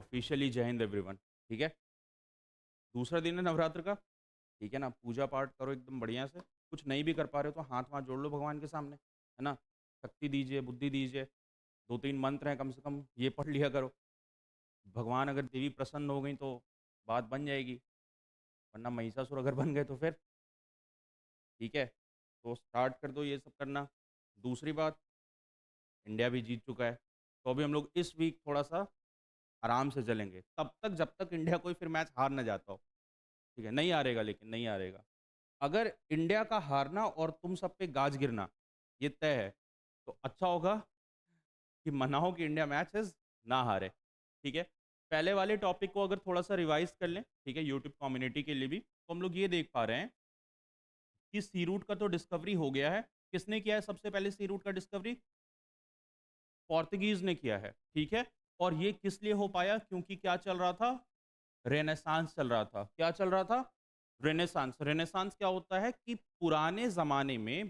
Officially जय Hind everyone. ठीक है, दूसरा दिन है नवरात्र का। ठीक है ना, पूजा पाठ करो एकदम बढ़िया से। कुछ नहीं भी कर पा रहे हो तो हाथ वाथ जोड़ लो भगवान के सामने, है ना। शक्ति दीजिए, बुद्धि दीजिए। दो तीन मंत्र हैं कम से कम, ये पढ़ लिया करो। भगवान अगर देवी प्रसन्न हो गई तो बात बन जाएगी, वरना महिषासुर अगर बन गए तो फिर ठीक है। तो स्टार्ट कर दो ये सब करना। दूसरी बात, इंडिया भी जीत चुका है, तो अभी हम लोग इस वीक थोड़ा सा आराम से चलेंगे, तब तक जब तक इंडिया कोई फिर मैच हार ना जाता हो। ठीक है, नहीं हारेगा, लेकिन नहीं हारेगा। अगर इंडिया का हारना और तुम सब पे गाज गिरना ये तय है, तो अच्छा होगा कि मनाओ कि इंडिया मैचेस ना हारे। ठीक है, पहले वाले टॉपिक को अगर थोड़ा सा रिवाइज कर लें, ठीक है, यूट्यूब कम्युनिटी के लिए भी, तो हम लोग ये देख पा रहे हैं कि सी रूट का तो डिस्कवरी हो गया है। किसने किया है सबसे पहले सी रूट का डिस्कवरी? पोर्तुगीज ने किया है। ठीक है, और ये किस लिए हो पाया? क्योंकि क्या चल रहा था? रेनेसांस चल रहा था। क्या चल रहा था? रेनेसांस। रेनेसांस क्या होता है कि पुराने ज़माने में,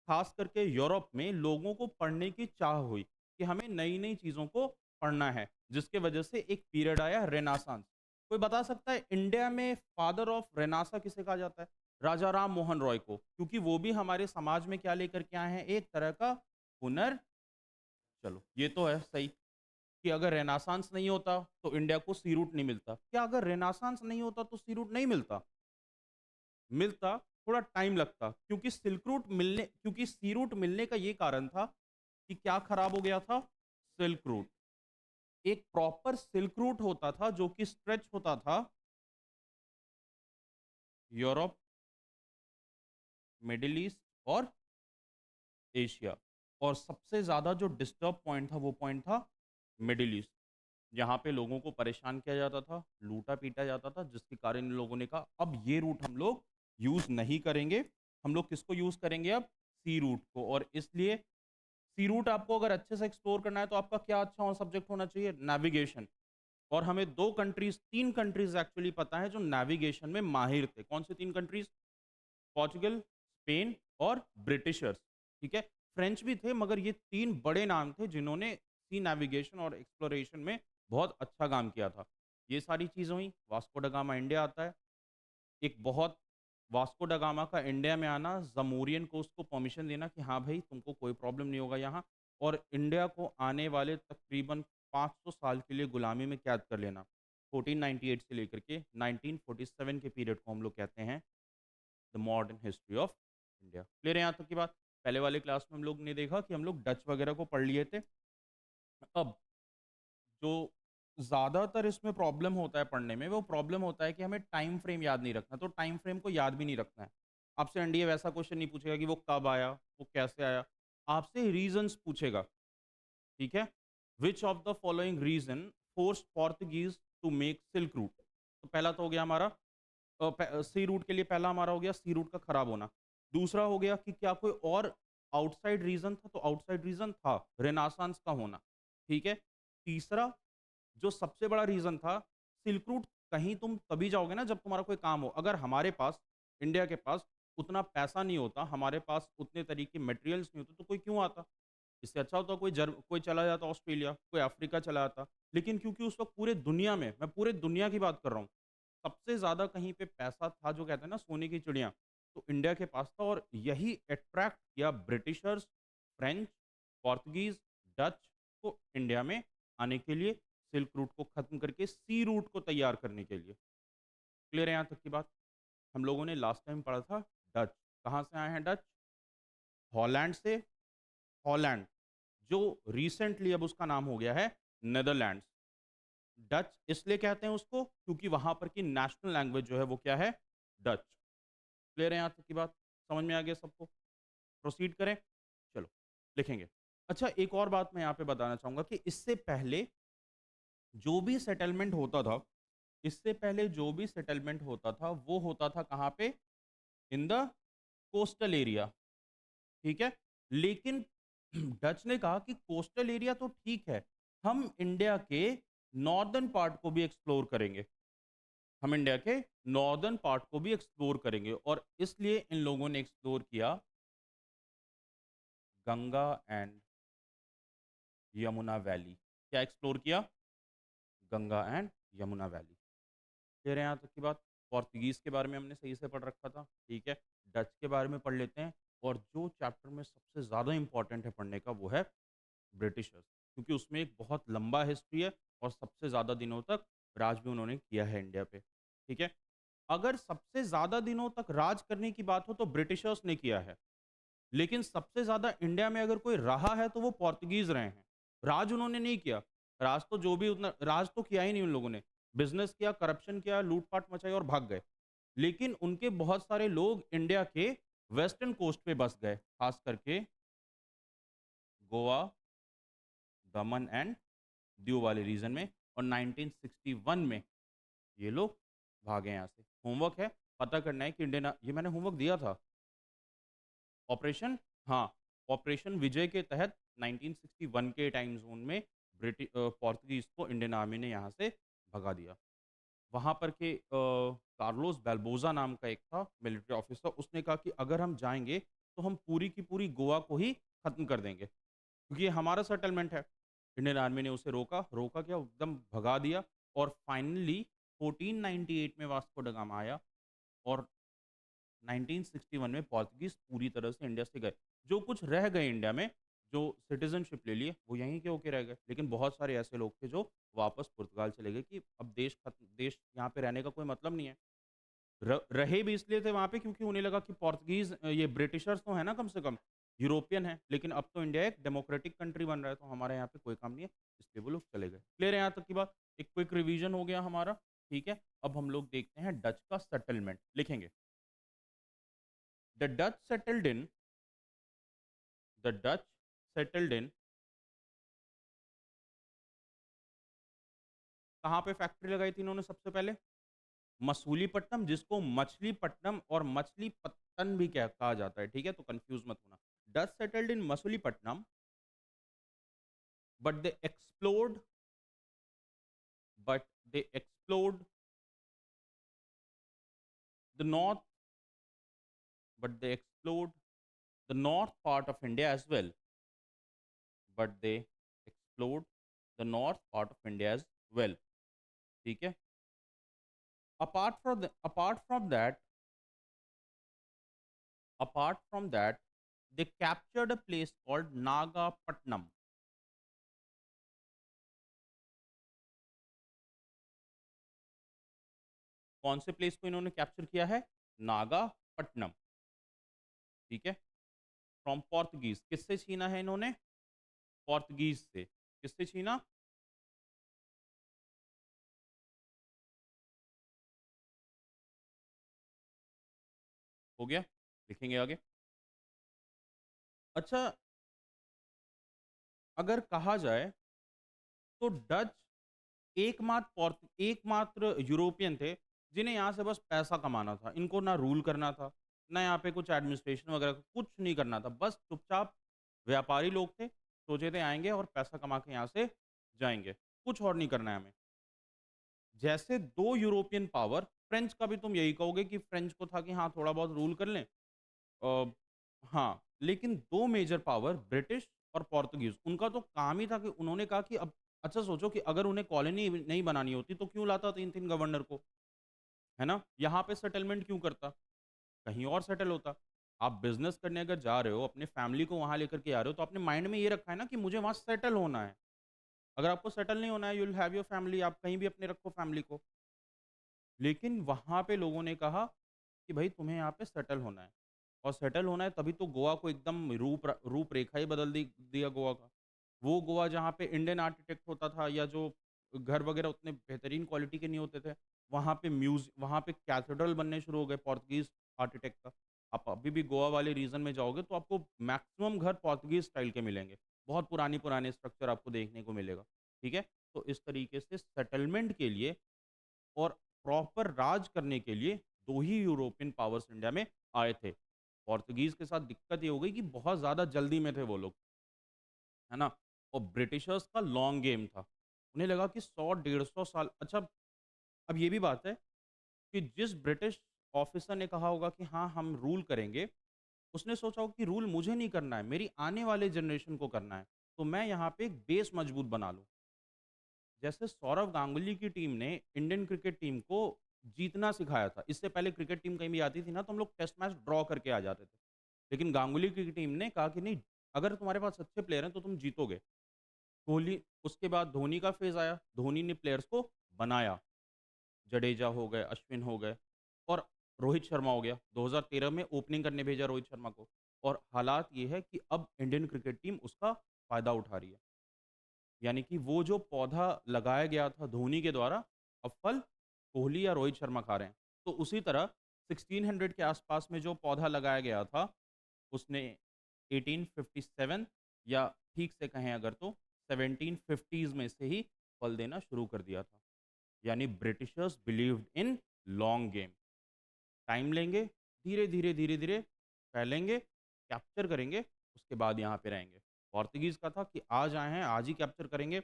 खास करके यूरोप में, लोगों को पढ़ने की चाह हुई कि हमें नई-नई चीज़ों को पढ़ना है, जिसके वजह से एक पीरियड आया रेनेसांस। कोई बता सकता है इंडिया में फादर ऑफ रेनेसां किसे कहा जाता है? राजा राम मोहन रॉय को, क्योंकि वो भी हमारे समाज में क्या लेकर के आए हैं? एक तरह का हुनर। चलो, ये तो है सही कि अगर रेनेसांस नहीं होता तो इंडिया को सी रूट नहीं मिलता। क्या अगर रेनेसांस नहीं होता तो सी रूट नहीं मिलता? मिलता, थोड़ा टाइम लगता, क्योंकि सिल्क रूट मिलने, क्योंकि सी रूट मिलने का ये कारण था कि क्या खराब हो गया था? Silk route. एक प्रॉपर सिल्क रूट होता था जो कि स्ट्रेच होता था यूरोप, मिडिल ईस्ट और एशिया। और सबसे ज्यादा जो डिस्टर्ब पॉइंट था वो पॉइंट था मिडिल ईस्ट, जहाँ पे लोगों को परेशान किया जाता था, लूटा पीटा जाता था, जिसके कारण इन लोगों ने कहा अब ये रूट हम लोग यूज नहीं करेंगे। हम लोग किसको यूज करेंगे अब? सी रूट को। और इसलिए सी रूट आपको अगर अच्छे से एक्सप्लोर करना है तो आपका क्या अच्छा और सब्जेक्ट होना चाहिए? नेविगेशन। और हमें दो कंट्रीज, तीन कंट्रीज एक्चुअली पता है जो नेविगेशन में माहिर थे। कौन से तीन कंट्रीज? पोर्चुगल, स्पेन और ब्रिटिशर्स। ठीक है, फ्रेंच भी थे, मगर ये तीन बड़े नाम थे जिन्होंने सी नेविगेशन और एक्सप्लोरेशन में बहुत अच्छा काम किया था। ये सारी चीज़ें हुई। वास्को ड गामा इंडिया आता है। एक बहुत, वास्को ड गामा का इंडिया में आना, जमूरियन को उसको परमिशन देना कि हाँ भाई तुमको कोई प्रॉब्लम नहीं होगा यहाँ, और इंडिया को आने वाले तकरीबन 500 साल के लिए गुलामी में कैद कर लेना। 1498 से लेकर के 1947 के पीरियड को हम लोग कहते हैं the modern history of India. Clear है यहाँ तक की बात? पहले वाले क्लास में हम लोग ने देखा कि हम लोग डच वगैरह को पढ़ लिए थे। अब जो ज़्यादातर इसमें प्रॉब्लम होता है पढ़ने में, वो प्रॉब्लम होता है कि हमें टाइम फ्रेम याद नहीं रखना। तो टाइम फ्रेम को याद भी नहीं रखना है। आपसे एनडीए वैसा क्वेश्चन नहीं पूछेगा कि वो कब आया, वो कैसे आया। आपसे रीजंस पूछेगा। ठीक है, which of the following reason force Portuguese to make silk route? तो पहला तो हो गया हमारा सी रूट के लिए, पहला हमारा हो गया सी रूट का खराब होना। दूसरा हो गया कि क्या कोई और आउटसाइड रीजन था? तो आउटसाइड रीजन था रेनासांस का होना। ठीक है, तीसरा जो सबसे बड़ा रीजन था, सिल्क रूट। कहीं तुम तभी जाओगे ना जब तुम्हारा कोई काम हो। अगर हमारे पास, इंडिया के पास उतना पैसा नहीं होता, हमारे पास उतने तरीके मटेरियल्स नहीं होते, तो कोई क्यों आता? इससे अच्छा होता कोई चला जाता ऑस्ट्रेलिया, कोई अफ्रीका चला जाता। लेकिन क्योंकि उस वक्त पूरे दुनिया में, मैं पूरे दुनिया की बात कर रहा हूँ, सबसे ज्यादा कहीं पे पैसा था, जो कहते हैं ना सोने की चिड़िया, तो इंडिया के पास था। और यही अट्रैक्ट किया ब्रिटिशर्स, फ्रेंच, पोर्तुगीज, डच को इंडिया में आने के लिए, सिल्क रूट को खत्म करके सी रूट को तैयार करने के लिए। क्लियर है यहाँ तक की बात? हम लोगों ने लास्ट टाइम पढ़ा था डच। कहाँ से आए हैं डच? हॉलैंड से। हॉलैंड, जो रिसेंटली अब उसका नाम हो गया है नेदरलैंड्स। डच इसलिए कहते हैं उसको क्योंकि वहां पर की नेशनल लैंग्वेज जो है वो क्या है? डच। क्लियर है यहाँ तक की बात? समझ में आ गया सबको? प्रोसीड करें? चलो, लिखेंगे। अच्छा, एक और बात मैं यहाँ पे बताना चाहूंगा कि इससे पहले जो भी सेटलमेंट होता था, इससे पहले जो भी सेटलमेंट होता था वो होता था कहाँ पे? In the coastal area. ठीक है, लेकिन डच ने कहा कि कोस्टल एरिया तो ठीक है, हम इंडिया के नॉर्दर्न पार्ट को भी एक्सप्लोर करेंगे। हम इंडिया के नॉर्दर्न पार्ट को भी एक्सप्लोर करेंगे, और इसलिए इन लोगों ने एक्सप्लोर किया गंगा एंड यमुना वैली। क्या एक्सप्लोर किया? Ganga and Yamuna valley. Clear है यहाँ तक की बात? पोर्तुगीज़ के बारे में हमने सही से पढ़ रखा था, ठीक है। डच के बारे में पढ़ लेते हैं और जो चैप्टर में सबसे ज़्यादा इम्पोर्टेंट है पढ़ने का वो है ब्रिटिशर्स, क्योंकि उसमें एक बहुत लंबा हिस्ट्री है और सबसे ज़्यादा दिनों तक राज भी उन्होंने किया है इंडिया पे, ठीक है। अगर सबसे ज़्यादा दिनों तक राज करने की बात हो तो ब्रिटिशर्स ने किया है, लेकिन सबसे ज़्यादा इंडिया में अगर कोई रहा है तो वो पोर्तुगीज़ रहे हैं। राज उन्होंने नहीं किया, राज तो जो भी उतना राज तो किया ही नहीं उन लोगों ने। बिज़नेस किया, करप्शन किया, लूट-पाट मचाई और भाग गए। लेकिन उनके बहुत सारे लोग इंडिया के वेस्टर्न कोस्ट पे बस गए, खास करके गोवा, दमन एंड दीव वाले रीजन में, और 1961 में ये लोग भागे यहाँ से। होमवर्क है, पता करना है कि इंडियन ये मैंने होमवर्क दिया था। ऑपरेशन, हाँ, ऑपरेशन विजय के तहत 1961 के टाइम ज़ोन में पोर्तुगीज़ को इंडियन आर्मी ने यहाँ से भगा दिया। वहाँ पर के कार्लोस बेल्बोज़ा नाम का एक था मिलिट्री ऑफिसर, उसने कहा कि अगर हम जाएँगे, तो हम पूरी की पूरी गोवा को ही खत्म कर देंगे, क्योंकि ये हमारा सेटलमेंट है। इंडियन आर्मी ने उसे रोका, रोका क्या, एकदम भगा दिया और फाइनली 1498 में वास्को ड गामा आया और 1961 में पोर्तुगीज़ पूरी तरह से इंडिया से गए। जो कुछ रह गए इंडिया में, जो सिटीज़नशिप ले लिए, वो यहीं के होके रह गए। लेकिन बहुत सारे ऐसे लोग थे जो वापस पुर्तगाल चले गए कि अब देश यहाँ पे रहने का कोई मतलब नहीं है। रहे भी इसलिए थे वहाँ पे क्योंकि उन्हें लगा कि पोर्तुगीज़ ये ब्रिटिशर्स तो हैं ना कम से कम, यूरोपियन हैं, लेकिन अब तो इंडिया एक डेमोक्रेटिक कंट्री बन रहा है, तो हमारे यहाँ पे कोई काम नहीं है, इसलिए वो लोग चले गए। क्लियर है यहाँ तक की बात? एक क्विक रिवीजन हो गया हमारा, ठीक है? अब हम लोग देखते हैं डच का सेटलमेंट, लिखेंगे। The Dutch settled in the Dutch settled in कहाँ पे फैक्ट्री लगाई थी इन्होंने सबसे पहले? मसूलीपट्टनम, जिसको मछलीपट्टनम और मछलीपट्टन भी कहा जाता है, ठीक है? तो कंफ्यूज मत होना। Dutch settled in Masulipatnam, but they explored but they explored the north but they explored the north part of India as well, but they explored the north part of India as well, ठीक है? Apart from that, they captured a place called Nagapatnam. कौन से place को इन्होंने capture किया है? नागापट्टनम, ठीक है? फ्रॉम पोर्तुगीज, किससे छीना है इन्होंने? पोर्तुगीज से। किससे छीना? हो गया, लिखेंगे आगे। अच्छा, अगर कहा जाए तो डच एकमात्र यूरोपियन थे जिन्हें यहाँ से बस पैसा कमाना था। इनको ना रूल करना था, ना यहाँ पे कुछ एडमिनिस्ट्रेशन वगैरह कुछ नहीं करना था। बस चुपचाप व्यापारी लोग थे, सोचे थे आएँगे और पैसा कमा के यहाँ से जाएँगे। कुछ और नहीं करना है हमें। जैसे 2 यूरोपियन पावर, फ्रेंच का भी तुम यही कहोगे कि फ्रेंच को था कि हाँ, थोड़ा बहुत रूल कर लें। अ, हाँ, लेकिन 2 मेजर पावर ब्रिटिश और पोर्तुगीज़, उनका तो काम ही था कि उन्होंने कहा कि अब अच्छा सोचो कि अगर उन्हें कॉलोनी नहीं बनानी होती तो क्यों लाता 3-3 गवर्नर को, है ना? यहाँ पे सेटलमेंट क्यों करता? कहीं और सेटल होता। आप बिज़नेस करने अगर जा रहे हो, अपने फैमिली को वहाँ लेकर के आ रहे हो, तो आपने माइंड में ये रखा है ना कि मुझे वहाँ सेटल होना है। अगर आपको सेटल नहीं होना है, you will have your family, आप कहीं भी अपने रखो फैमिली को। लेकिन वहाँ पे लोगों ने कहा कि भई तुम्हें यहाँ पे सेटल होना है और सेटल होना है तभी तो गोवा को एकदम रूपरेखा ही बदल दी दिया गोवा का। वो गोवा जहाँ पे इंडियन आर्किटेक्ट होता था या जो घर वगैरह उतने बेहतरीन क्वालिटी के नहीं होते थे, वहाँ पे कैथेड्रल बनने शुरू हो गए पोर्तुगीज़ आर्किटेक्ट का। आप अभी भी गोवा वाले रीजन में जाओगे तो आपको मैक्सिमम घर पोर्तुगीज़ स्टाइल के मिलेंगे। बहुत पुराने स्ट्रक्चर आपको देखने को मिलेगा, ठीक है? तो इस तरीके से सेटलमेंट के लिए और प्रॉपर राज करने के लिए 2 ही यूरोपियन पावर्स इंडिया में आए थे। पोर्तुगीज़ के साथ दिक्कत ये हो गई कि बहुत ज़्यादा जल्दी में थे वो लोग, है ना? और ब्रिटिशर्स का लॉन्ग गेम था। उन्हें लगा कि 100 150 साल अच्छा, अब ये भी बात है कि जिस ब्रिटिश ऑफिसर ने कहा होगा कि हाँ, हम रूल करेंगे, उसने सोचा होगा कि रूल मुझे नहीं करना है, मेरी आने वाले जनरेशन को करना है। तो मैं यहाँ पे एक बेस मजबूत बना लूँ। जैसे सौरव गांगुली की टीम ने इंडियन क्रिकेट टीम को जीतना सिखाया था। इससे पहले क्रिकेट टीम कहीं भी आती थी ना, तो हम लोग टेस्ट मैच ड्रॉ करके आ जाते थे। लेकिन गांगुली की टीम ने कहा कि नहीं, अगर तुम्हारे पास अच्छे प्लेयर हैं तो तुम जीतोगे। कोहली, उसके बाद धोनी का फ़ेज़ आया, धोनी ने प्लेयर्स को बनाया। जडेजा हो गए, अश्विन हो गए और रोहित शर्मा हो गया। 2013 में ओपनिंग करने भेजा रोहित शर्मा को, और हालात ये है कि अब इंडियन क्रिकेट टीम उसका फ़ायदा उठा रही है। यानी कि वो जो पौधा लगाया गया था धोनी के द्वारा, अब फल कोहली या रोहित शर्मा खा रहे हैं। तो उसी तरह 1600 के आसपास में जो पौधा लगाया गया था, उसने 1857, या ठीक से कहें अगर तो 1750s में से ही फल देना शुरू कर दिया था। यानी Britishers believed in long game. Time लेंगे, धीरे-धीरे, धीरे-धीरे फैलेंगे, कैप्चर करेंगे, उसके बाद यहाँ पे रहेंगे। पोर्तुगीज़ का था कि आज आए हैं, आज ही कैप्चर करेंगे,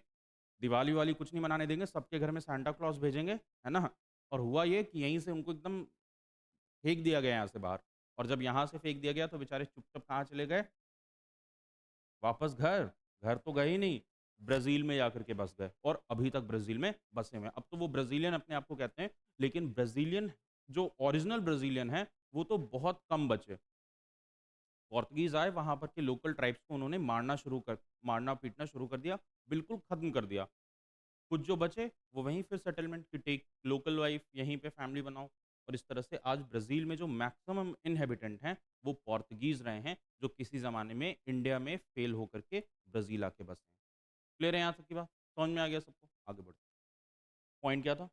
दिवाली-विवाली कुछ नहीं मनाने देंगे, सबके घर में सांता क्लॉस भेजेंगे, है ना? और हुआ ये कि यहीं से उनको एकदम फेंक दिया गया यहाँ से बाहर, और जब यहाँ से फेंक दिया गया तो बेचारे चुपचाप कहाँ चले गए? वापस घर। घर तो गए ही नहीं, ब्राज़ील में जाकर के बस गए, और अभी तक ब्राज़ील में बसे हुए हैं। अब तो वो ब्राज़ीलियन अपने आप को कहते हैं, लेकिन ब्राज़ीलियन जो ओरिजिनल ब्राज़ीलियन हैं, वो तो बहुत कम बचे। पोर्तुगीज़ आए, वहाँ पर के लोकल ट्राइब्स को उन्होंने मारना-पीटना शुरू कर दिया, बिल्कुल ख़त्म कर दिया। कुछ जो बचे, वो वहीं फिर सेटलमेंट की, टेक लोकल वाइफ़, यहीं पे फैमिली बनाओ, और इस तरह से आज ब्राज़ील में जो मैक्सिमम इन्हेबिटेंट हैं, वो पोर्तुगीज़ रहे हैं, जो किसी ज़माने में इंडिया में फ़ेल होकर के ब्राज़ील आके बसे हैं। क्लियर है यहाँ तक की बात? समझ में आ गया सबको? आगे बढ़ते हैं। पॉइंट क्या था?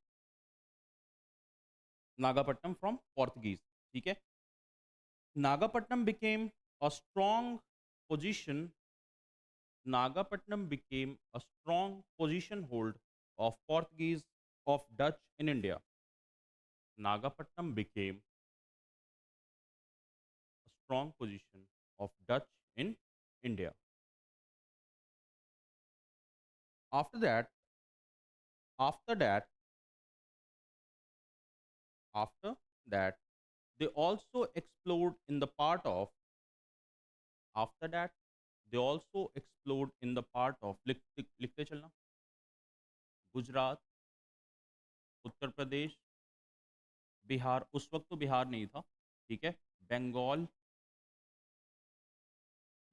नागापट्टनम फ्रॉम पोर्तुगीज़, ठीक है? Nagapattinam became a strong position Nagapatnam became a strong position hold of Portuguese of Dutch in India. Nagapatnam became a strong position of Dutch in India. After that, after that, after that, they also explored in the part of. After that, they also explored in the part of लिखते चलना, गुजरात, उत्तर प्रदेश, बिहार। उस वक्त तो बिहार नहीं था, ठीक है? बंगाल,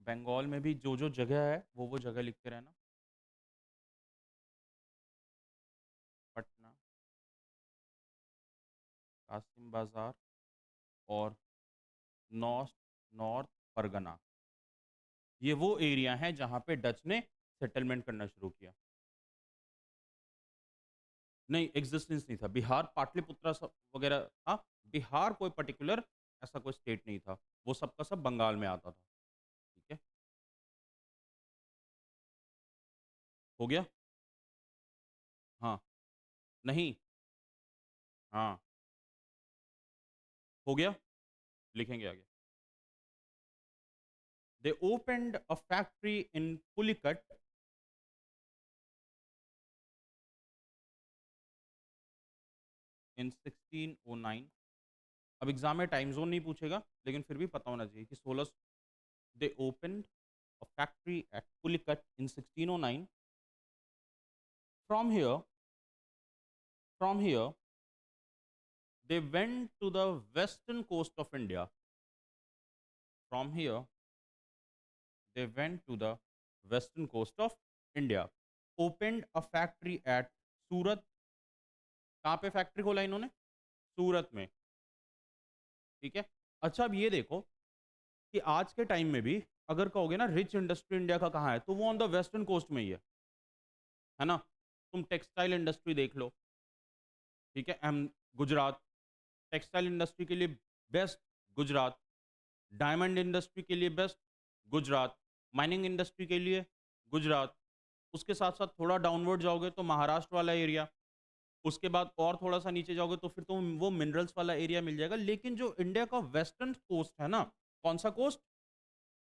बंगाल में भी जो-जो जगह है, वो जगह लिखते रहना। पटना, कासिम बाज़ार और नॉर्थ नॉर्थ परगना। ये वो एरिया हैं जहाँ पे डच ने सेटलमेंट करना शुरू किया। नहीं, एक्जिस्टेंस नहीं था। बिहार पाटलिपुत्रा सब वगैरह था। बिहार कोई पर्टिकुलर ऐसा कोई स्टेट नहीं था। वो सब का सब बंगाल में आता था। ठीक है? हो गया? हाँ। नहीं। हाँ। हो गया? लिखेंगे आगे। They opened a factory in Pulicat in 1609। अब एग्ज़ाम में टाइम ज़ोन नहीं पूछेगा, लेकिन फिर भी पता होना चाहिए कि 16 they opened a factory at Pulicat in 1609। From here, from here, they went to the western coast of India. From here, they went to the western coast of India. Opened a factory at सूरत। कहाँ पे factory खोला इन्होंने? सूरत में। ठीक है? अच्छा, अब ये देखो कि आज के टाइम में भी अगर कहोगे ना रिच इंडस्ट्री इंडिया का कहाँ है, तो वो ऑन द वेस्टर्न कोस्ट में ही है ना? तुम टेक्सटाइल इंडस्ट्री देख लो, ठीक है? गुजरात, टेक्सटाइल इंडस्ट्री के लिए बेस्ट गुजरात, डायमंड इंडस्ट्री के लिए बेस्ट गुजरात, माइनिंग इंडस्ट्री के लिए गुजरात। उसके साथ-साथ थोड़ा डाउनवर्ड जाओगे तो महाराष्ट्र वाला एरिया, उसके बाद और थोड़ा-सा नीचे जाओगे तो फिर तो वो मिनरल्स वाला एरिया मिल जाएगा। लेकिन जो इंडिया का वेस्टर्न कोस्ट है ना, कौन-सा कोस्ट?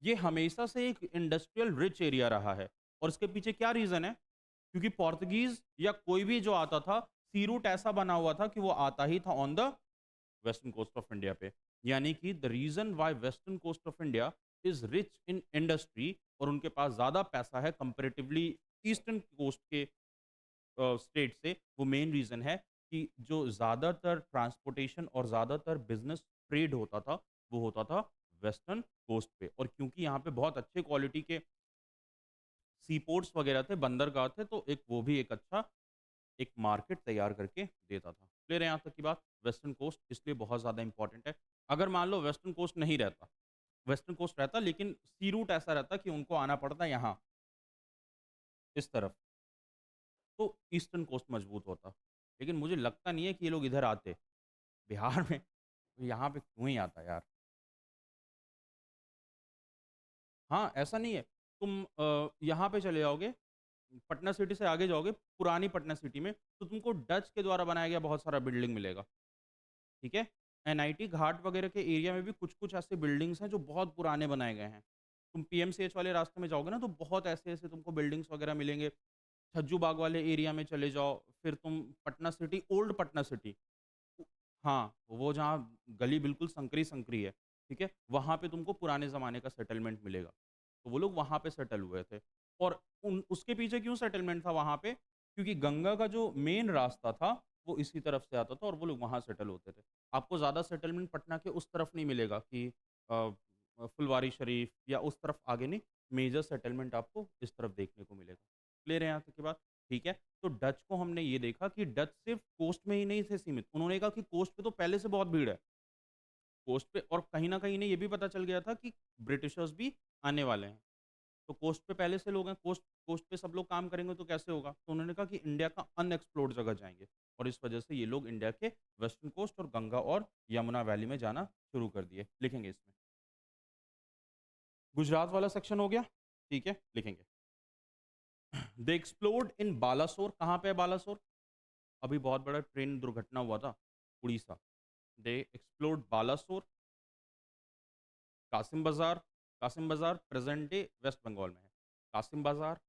ये हमेशा से एक इंडस्ट्रियल रिच एरिया रहा है, और इसके पीछे क्या रीज़न है? क्योंकि पोर्तुगीज़ या कोई भी जो आता था, सी रूट ऐसा बना हुआ था कि वो आता ही था on the western coast of India पे। यानी कि the reason why western coast of India is rich in industry, और उनके पास ज़्यादा पैसा है कंपैरेटिवली ईस्टर्न कोस्ट के स्टेट से, वो मेन रीज़न है कि जो ज़्यादातर ट्रांसपोर्टेशन और ज़्यादातर बिज़नेस ट्रेड होता था, वो होता था वेस्टर्न कोस्ट पे, और क्योंकि यहाँ पे बहुत अच्छे क्वालिटी के सी पोर्ट्स वगैरह थे, बंदरगाह थे, तो एक वो भी एक अच्छा एक मार्केट तैयार करके देता था। क्लियर है यहाँ तक की बात? वेस्टर्न कोस्ट इसलिए बहुत ज़्यादा इम्पोर्टेंट है। अगर मान लो वेस्टर्न कोस्ट नहीं रहता, वेस्टर्न कोस्ट रहता लेकिन सी रूट ऐसा रहता कि उनको आना पड़ता यहाँ, इस तरफ, तो ईस्टर्न कोस्ट मजबूत होता। लेकिन मुझे लगता नहीं है कि ये लोग इधर आते। बिहार में यहाँ पे क्यों ही आता यार? हाँ, ऐसा नहीं है। तुम यहाँ पे चले जाओगे, पटना सिटी से आगे जाओगे, पुरानी पटना सिटी में, तो तुमको डच के द्वारा बनाया गया बहुत सारा बिल्डिंग मिलेगा, ठीक है? एनआईटी घाट वगैरह के एरिया में भी कुछ-कुछ ऐसे बिल्डिंग्स हैं जो बहुत पुराने बनाए गए हैं। तुम पीएमसीएच वाले रास्ते में जाओगे ना, तो बहुत ऐसे-ऐसे तुमको बिल्डिंग्स वगैरह मिलेंगे। छज्जू बाग वाले एरिया में चले जाओ, फिर तुम Patna city, old Patna city, उ हाँ, वो जहाँ गली बिल्कुल संकरी-संकरी है, ठीक है? वहाँ पे तुमको पुराने ज़माने का सेटलमेंट मिलेगा। तो वो लोग वहाँ पे सेटल हुए थे, और उन उसके पीछे क्यों सेटलमेंट था वहाँ पे? क्योंकि गंगा का जो मेन रास्ता था, वो इसी तरफ से आता था और वो लोग वहाँ सेटल होते थे। आपको ज़्यादा सेटलमेंट पटना के उस तरफ नहीं मिलेगा कि फुलवारी शरीफ या उस तरफ आगे नहीं, मेजर सेटलमेंट आपको इस तरफ देखने को मिलेगा। क्लियर है यहाँ तक की बात? ठीक है। तो डच को हमने ये देखा कि डच सिर्फ कोस्ट में ही नहीं थे सीमित। उन्होंने कहा कि कोस्ट पे तो पहले से बहुत भीड़ है। कोस्ट पे, और कहीं न कहीं इन्हें ये भी पता चल गया था कि ब्रिटिशर्स भी आने वाले हैं। तो कोस्ट पे पहले से लोग हैं, कोस्ट कोस्ट पे सब लोग काम करेंगे तो कैसे होगा? तो उन्होंने कहा कि इंडिया का अनएक्सप्लोर्ड जगह जाएँगे, और इस वजह से ये लोग इंडिया के वेस्टर्न कोस्ट और गंगा और यमुना वैली में जाना शुरू कर दिए। लिखेंगे इसमें। गुजरात वाला सेक्शन हो गया, ठीक है? लिखेंगे। दे एक्सप्लोर्ड इन बालासोर। कहाँ पे है बालासोर? अभी बहुत बड़ा ट्रेन दुर्घटना हुआ था, उड़ीसा। दे एक्सप्लोर्ड बालासोर, कासिम बाज़ार। कासिम बाज़ार प्रेज़ेंट डे वेस्ट बंगाल में है। कासिम बाज़ार,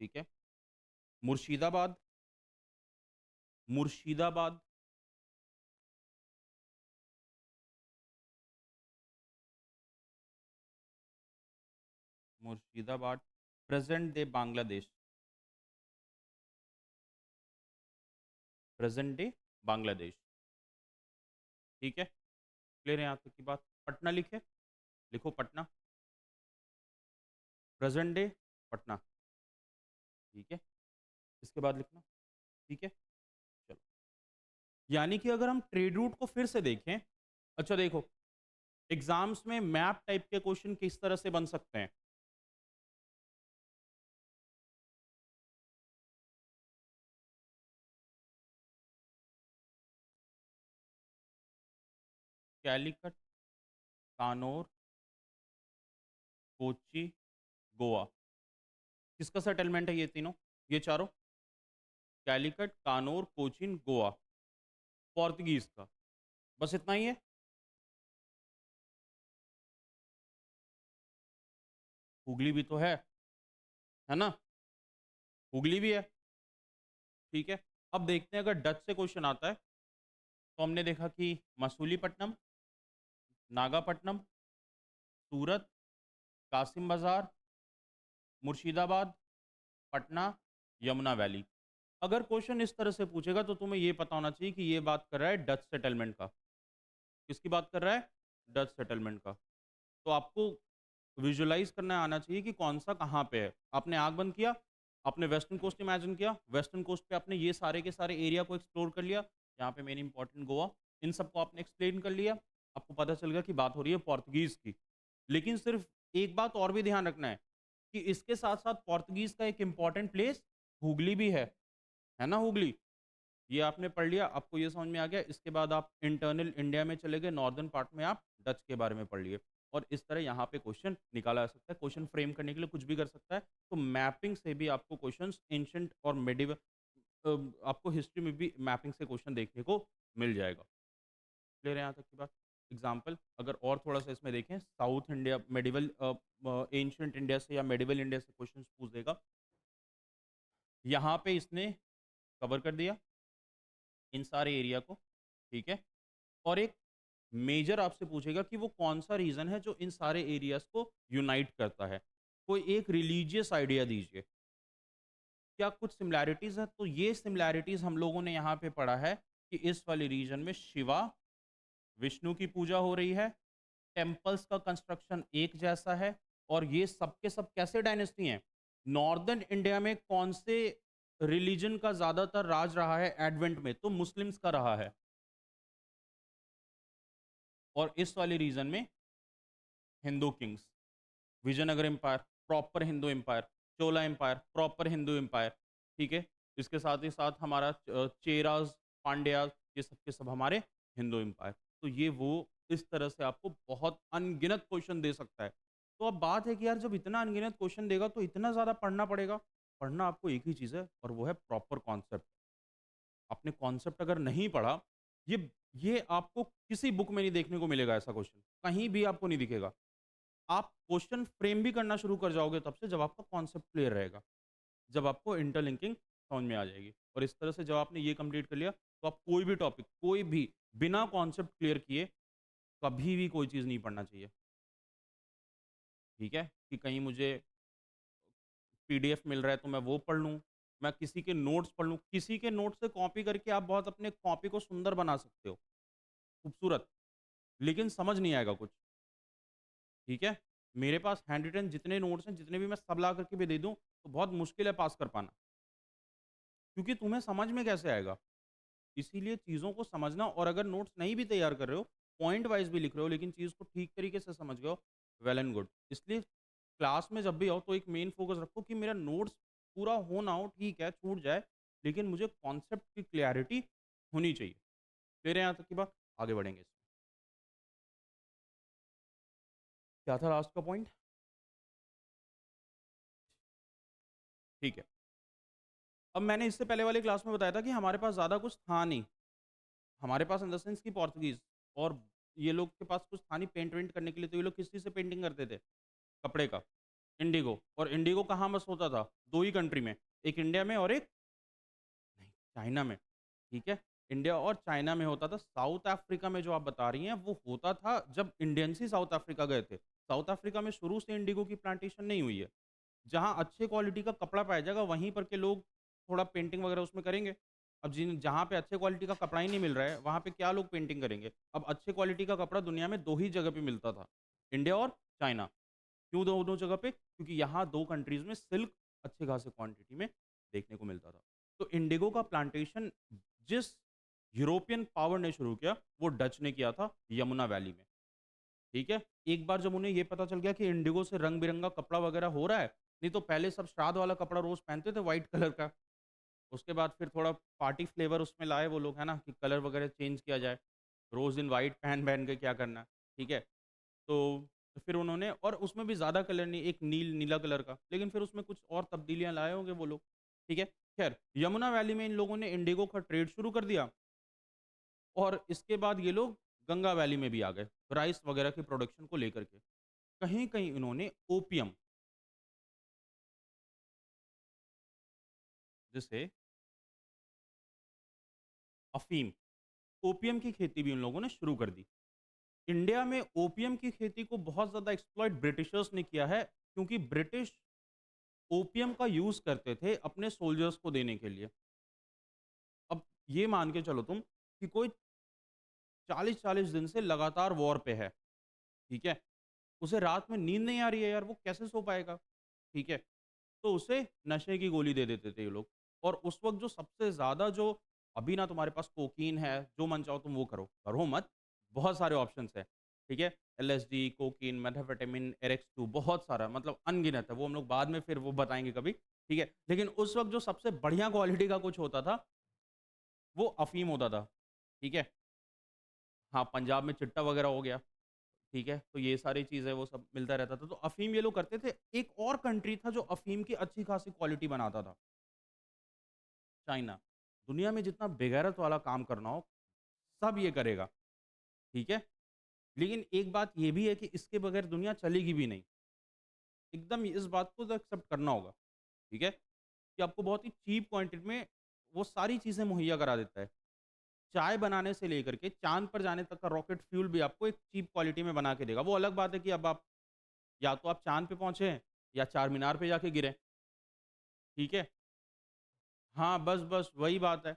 ठीक है? Murshidabad, Murshidabad, Murshidabad present day Bangladesh, present day Bangladesh, ठीक है? क्लियर है यहाँ तक की बात? पटना लिखे? लिखो पटना, प्रेज़ेंट डे पटना, ठीक है? इसके बाद लिखना, ठीक है? चलो। यानी कि अगर हम ट्रेड रूट को फिर से देखें, अच्छा देखो, एग्ज़ाम्स में मैप टाइप के क्वेश्चन किस तरह से बन सकते हैं? कैलीकट, कानौर, कोच्चि, गोवा। किसका सेटलमेंट है ये तीनों? ये चारों? कैलीकट, कानौर, कोचीन, गोवा। पोर्तुगीज़ का। बस इतना ही है? हुगली भी तो है ना? हुगली भी है, ठीक है? अब देखते हैं अगर डच से क्वेश्चन आता है, तो हमने देखा कि मसूलीपट्टनम, नागापट्टनम, सूरत, कासिम बाज़ार, मुर्शिदाबाद, पटना, यमुना वैली। अगर क्वेश्चन इस तरह से पूछेगा तो तुम्हें ये पता होना चाहिए कि ये बात कर रहा है डच सेटलमेंट का। किसकी बात कर रहा है? डच सेटलमेंट का। तो आपको विजुअलाइज़ करना आना चाहिए कि कौन-सा कहाँ पे है। आपने आँख बंद किया, आपने वेस्टर्न कोस्ट इमेजिन किया, वेस्टर्न कोस्ट पे आपने ये सारे के सारे एरिया को एक्सप्लोर कर लिया, यहाँ पे मेन इम्पोर्टेंट गोवा, इन सबको आपने एक्सप्लेन कर लिया, आपको पता चल गया कि बात हो रही है पोर्तुगीज़ की। लेकिन सिर्फ़ एक बात और भी ध्यान रखना है कि इसके साथ-साथ पोर्तुगीज़ का एक इम्पोर्टेंट प्लेस हुगली भी है ना हुगली? ये आपने पढ़ लिया, आपको ये समझ में आ गया, इसके बाद आप इंटरनल इंडिया में चले गए, नॉर्दर्न पार्ट में आप डच के बारे में पढ़ लिए, और इस तरह यहाँ पे क्वेश्चन निकाला जा सकता है। क्वेश्चन फ्रेम करने के लिए कुछ भी कर सकता है। तो मैपिंग से भी आपको क्वेश्चंस एंशिएंट और मेडिवल, आपको हिस्ट्री में भी मैपिंग से क्वेश्चन देखने को मिल जाएगा। क्लियर है यहाँ तक की बात? एग्जाम्पल अगर और थोड़ा-सा इसमें देखें, south India medieval, ancient India से या मेडिवल इंडिया से क्वेश्चंस पूछ देगा। यहाँ पे इसने कवर कर दिया इन सारे एरिया को, ठीक है? और एक मेजर आपसे पूछेगा कि वो कौन-सा रीज़न है जो इन सारे एरियाज़ को यूनाइट करता है। कोई एक रिलीजियस आइडिया दीजिए। क्या कुछ सिमिलैरिटीज़ हैं? तो ये सिमिलैरिटीज़ हम लोगों ने यहाँ पे पढ़ा है कि इस वाले रीजन में शिवा, विष्णु की पूजा हो रही है, टेम्पल्स का कंस्ट्रक्शन एक जैसा है और ये सब के सब कैसे डायनेस्टी हैं? नॉर्दर्न इंडिया में कौन से रिलीजन का ज़्यादातर राज रहा है एडवेंट में? तो मुस्लिम्स का रहा है और इस वाले रीजन में Hindu kings. Vijayanagara empire, proper Hindu empire, Chola empire, proper Hindu empire, ठीक है? इसके साथ ही साथ हमारा चेरास, पांड्यास, ये सब के सब हमारे हिंदू एम्पायर। तो ये वो इस तरह से आपको बहुत अनगिनत क्वेश्चन दे सकता है। तो अब बात है कि यार जब इतना अनगिनत क्वेश्चन देगा तो इतना ज़्यादा पढ़ना पड़ेगा। पढ़ना आपको एक ही चीज़ है और वो है प्रॉपर कॉन्सेप्ट। आपने कॉन्सेप्ट अगर नहीं पढ़ा, ये आपको किसी बुक में नहीं देखने को मिलेगा ऐसा क्वेश्चन, कहीं भी आपको नहीं दिखेगा। आप क्वेश्चन फ्रेम भी करना शुरू कर जाओगे तब से जब आपका कॉन्सेप्ट क्लियर रहेगा, जब आपको इंटरलिंकिंग समझ में आ जाएगी और इस तरह से जब आपने ये कंप्लीट कर लिया तो आप कोई भी टॉपिक कोई भी बिना कॉन्सेप्ट क्लियर किए कभी भी कोई चीज़ नहीं पढ़ना चाहिए। ठीक है कि कहीं मुझे पीडीएफ मिल रहा है तो मैं वो पढ़ लूँ, मैं किसी के नोट्स पढ़ लूँ, किसी के नोट्स से कॉपी करके आप बहुत अपने कॉपी को सुंदर बना सकते हो, खूबसूरत, लेकिन समझ नहीं आएगा कुछ। ठीक है, मेरे पास हैंड रिटन जितने नोट्स हैं, जितने भी मैं सब ला करके भी दे दूँ, तो बहुत मुश्किल है पास कर पाना, क्योंकि तुम्हें समझ में कैसे आएगा? इसीलिए चीज़ों को समझना और अगर नोट्स नहीं भी तैयार कर रहे हो, पॉइंट वाइज़ भी लिख रहे हो, लेकिन चीज़ को ठीक तरीके से समझ गए हो, वेल एंड गुड। इसलिए क्लास में जब भी आओ, तो एक मेन फ़ोकस रखो कि मेरा नोट्स पूरा हो ना हो, ठीक है, छूट जाए, लेकिन मुझे कॉन्सेप्ट की क्लैरिटी होनी चाहिए। क्लियर है यहाँ तक की बात? आगे बढ़ेंगे इसमें। क्या था लास्ट का पॉइंट? ठीक है। अब मैंने इससे पहले वाली क्लास में बताया था कि हमारे पास ज़्यादा कुछ था नहीं। हमारे पास इन द सेंस कि पोर्तुगीज़ और ये लोग के पास कुछ था नहीं पेंट वेंट करने के लिए, तो ये लोग किस चीज़ से पेंटिंग करते थे? कपड़े का, इंडिगो। और इंडिगो कहाँ मस्त होता था? 2 ही कंट्री में, एक इंडिया में और एक नहीं, चाइना में, ठीक है? इंडिया और चाइना में होता था। साउथ अफ्रीका में जो आप बता रही हैं, वो होता था जब इंडियंस ही साउथ अफ्रीका गए थे। साउथ अफ्रीका में शुरू से इंडिगो की प्लांटेशन नहीं हुई है। जहाँ अच्छे क्वालिटी का कपड़ा पाया जाएगा, वहीं पर के लोग थोड़ा पेंटिंग वगैरह उसमें करेंगे। अब जिन जहाँ पे अच्छे क्वालिटी का कपड़ा ही नहीं मिल रहा है, वहाँ पे क्या लोग पेंटिंग करेंगे? अब अच्छे क्वालिटी का कपड़ा दुनिया में 2 ही जगह पे मिलता था, इंडिया और चाइना। क्यों दोनों जगह पे? क्योंकि यहाँ 2 कंट्रीज़ में सिल्क अच्छे खासे क्वांटिटी में देखने को मिलता था। तो इंडिगो का प्लांटेशन जिस यूरोपियन पावर ने शुरू किया, वो डच ने किया था यमुना वैली में, ठीक है? एक बार जब उन्हें ये पता चल गया कि इंडिगो से रंग-बिरंगा कपड़ा वगैरह हो रहा है, नहीं तो पहले सब श्राद्ध वाला कपड़ा रोज़ पहनते थे व्हाइट कलर का। उसके बाद फिर थोड़ा पार्टी फ्लेवर उसमें लाए वो लोग, है ना? कि कलर वगैरह चेंज किया जाए। रोज़ इन व्हाइट पहन-पहन के क्या करना, ठीक है? तो फिर उन्होंने और उसमें भी ज़्यादा कलर नहीं, एक नीला कलर का, लेकिन फिर उसमें कुछ और तब्दीलियाँ लाए होंगे वो लोग, ठीक है? ख़ैर, यमुना वैली में इन लोगों ने इंडिगो का ट्रेड शुरू कर दिया और इसके बाद ये लोग गंगा वैली में भी आ गए, राइस वगैरह के प्रोडक्शन को लेकर के। कहीं-कहीं इन्होंने ओपियम, जिसे अफ़ीम, ओपियम की खेती भी उन लोगों ने शुरू कर दी। इंडिया में ओपियम की खेती को बहुत ज़्यादा एक्सप्लॉइट ब्रिटिशर्स ने किया है, क्योंकि ब्रिटिश ओपियम का यूज़ करते थे अपने सोल्जर्स को देने के लिए। अब ये मान के चलो तुम कि कोई 40-40 दिन से लगातार वॉर पे है, ठीक है? उसे रात में नींद नहीं आ रही है यार, वो कैसे सो पाएगा? ठीक है? तो उसे नशे की गोली दे देते थे ये लोग और उस वक़्त जो सबसे ज़्यादा जो अभी ना तुम्हारे पास कोकीन है, जो मन चाहो तुम वो करो। करो मत, बहुत सारे ऑप्शंस हैं, ठीक है? एलएसडी, कोकीन, मेथाम्फेटामिन, एरेक्स-2 बहुत सारा मतलब अनगिनत है, वो हम लोग बाद में फिर वो बताएँगे कभी, ठीक है? लेकिन उस वक़्त जो सबसे बढ़िया क्वालिटी का कुछ होता था, वो अफ़ीम होता था, ठीक है? हाँ, पंजाब में चिट्टा वगैरह हो गया, ठीक है? तो ये सारी चीज़ें वो सब मिलता रहता था, तो अफ़ीम ये लोग करते थे। एक और कंट्री था जो अफ़ीम की अच्छी खासी क्वालिटी बनाता था, चाइना। दुनिया में जितना बेगैरत वाला काम करना हो, सब ये करेगा, ठीक है? लेकिन एक बात ये भी है कि इसके बगैर दुनिया चलेगी भी नहीं। एकदम इस बात को तो एक्सेप्ट करना होगा, ठीक है? कि आपको बहुत ही चीप क्वांटिटी में वो सारी चीज़ें मुहैया करा देता है। चाय बनाने से लेकर के चाँद पर जाने तक का रॉकेट फ्यूल भी आपको एक चीप क्वालिटी में बना के देगा। वो अलग बात है कि अब आप या तो आप चाँद पे पहुँचे हैं या चार मीनार पे जाके गिरे, ठीक है? हाँ, बस वही बात है,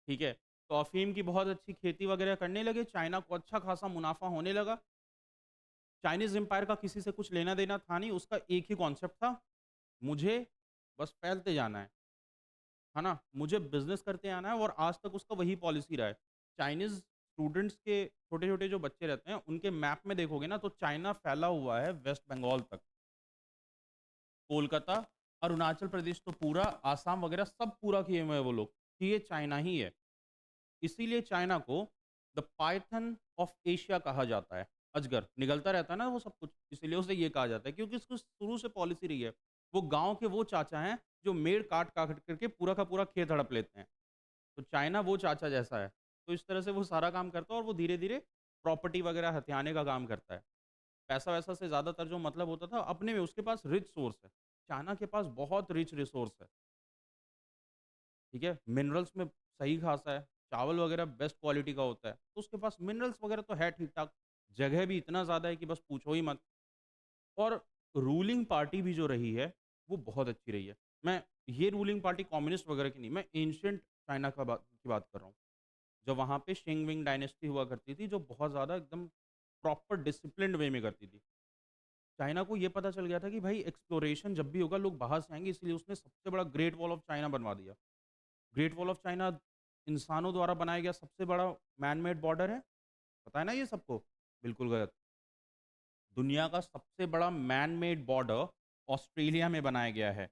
ठीक है? तो अफ़ीम की बहुत अच्छी खेती वगैरह करने लगे, चाइना को अच्छा खासा मुनाफ़ा होने लगा। चाइनीज़ एम्पायर का किसी से कुछ लेना-देना था नहीं, उसका एक ही कॉन्सेप्ट था, मुझे बस फैलते जाना है ना? मुझे बिज़नेस करते आना है और आज तक उसका वही पॉलिसी रहा है। चाइनीज़ स्टूडेंट्स के छोटे-छोटे जो बच्चे रहते हैं, उनके मैप में देखोगे ना तो चाइना फैला हुआ है वेस्ट बंगाल तक। कोलकाता, अरुणाचल प्रदेश तो पूरा, आसाम वगैरह सब पूरा किए हुए हैं वो लोग, कि ये चाइना ही है। इसीलिए चाइना को द पाइथन ऑफ एशिया कहा जाता है। अजगर, निगलता रहता है ना वो सब कुछ, इसीलिए उसे ये कहा जाता है क्योंकि उसकी शुरू से पॉलिसी रही है। वो गाँव के वो चाचा हैं, जो मेड़ काट-काट करके पूरा का पूरा खेत हड़प लेते हैं। तो चाइना वो चाचा जैसा है। तो इस तरह से वो सारा काम करता है और वो धीरे-धीरे प्रॉपर्टी वगैरह हथियाने का काम करता है। पैसा-वैसा से ज़्यादातर जो मतलब होता था अपने में, उसके पास रिच सोर्स है। चाइना के पास बहुत रिच रिसोर्स है, ठीक है? मिनरल्स में सही खासा है, चावल वगैरह बेस्ट क्वालिटी का होता है, तो उसके पास मिनरल्स वगैरह तो है ठीक-ठाक, जगह भी इतना ज़्यादा है कि बस पूछो ही मत। और रूलिंग पार्टी भी जो रही है, वो बहुत अच्छी रही है। मैं ये रूलिंग पार्टी कम्युनिस्ट वगैरह की नहीं, मैं एंशिएंट चाइना की बात कर रहा हूँ। जब वहाँ पे शिंग-विंग डायनेस्टी हुआ करती थी, जो बहुत ज़्यादा एकदम प्रॉपर डिसिप्लिन्ड वे में करती थी। चाइना को ये पता चल गया था कि भाई एक्सप्लोरेशन जब भी होगा लोग बाहर से आएँगे, इसलिए उसने सबसे बड़ा ग्रेट वॉल ऑफ चाइना बनवा दिया। ग्रेट वॉल ऑफ चाइना इंसानों द्वारा बनाया गया सबसे बड़ा मैन मेड बॉर्डर है, पता है ना ये सबको? बिल्कुल गलत। दुनिया का सबसे बड़ा मैन मेड बॉर्डर ऑस्ट्रेलिया में बनाया गया है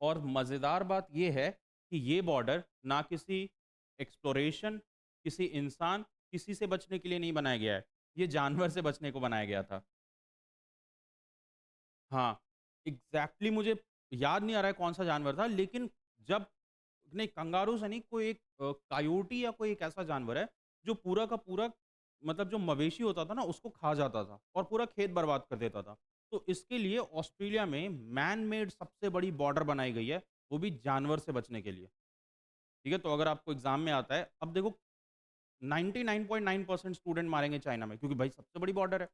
और मज़ेदार बात ये है कि ये बॉर्डर ना किसी एक्सप्लोरेशन, किसी इंसान, किसी से बचने के लिए नहीं बनाया गया है। ये जानवर से बचने को बनाया गया था। हाँ, एग्ज़ैक्टली मुझे याद नहीं आ रहा है कौन-सा जानवर था, लेकिन जब नहीं कंगारू से नहीं, कोई एक कायोटी या कोई एक ऐसा जानवर है, जो पूरा का पूरा मतलब जो मवेशी होता था ना, उसको खा जाता था और पूरा खेत बर्बाद कर देता था। तो इसके लिए ऑस्ट्रेलिया में मैन मेड सबसे बड़ी बॉर्डर बनाई गई है, वो भी जानवर से बचने के लिए। ठीक है? तो अगर आपको एग्ज़ाम में आता है, अब देखो 99.9% स्टूडेंट मारेंगे चाइना में क्योंकि भाई सबसे बड़ी बॉर्डर है।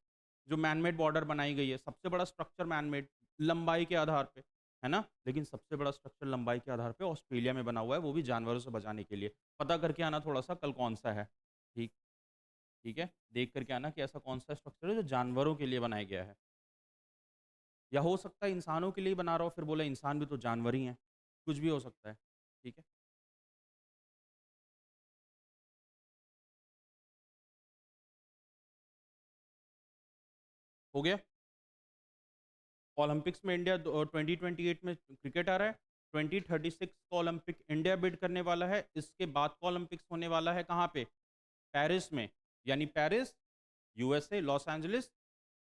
जो मैन मेड बॉर्डर बनाई गई है, सबसे बड़ा स्ट्रक्चर मैन मेड लंबाई के आधार पे, है ना? लेकिन सबसे बड़ा स्ट्रक्चर लंबाई के आधार पे ऑस्ट्रेलिया में बना हुआ है, वो भी जानवरों से बचाने के लिए। पता करके आना थोड़ा-सा कल कौन-सा है। ठीक ठीक है? देख कर के आना कि ऐसा कौन-सा स्ट्रक्चर है जो जानवरों के लिए बनाया गया है। या हो सकता है इंसानों के लिए बना रहा हो, फिर बोले इंसान भी तो जानवर ही हैं। कुछ भी हो सकता है। ठीक है? हो गया? ओलंपिक्स में इंडिया 2028 में क्रिकेट आ रहा है। 2036 का ओलंपिक इंडिया बिड करने वाला है। इसके बाद का ओलंपिक्स होने वाला है कहाँ पे? पेरिस में। यानी पेरिस, यूएसए, लॉस एंजलिस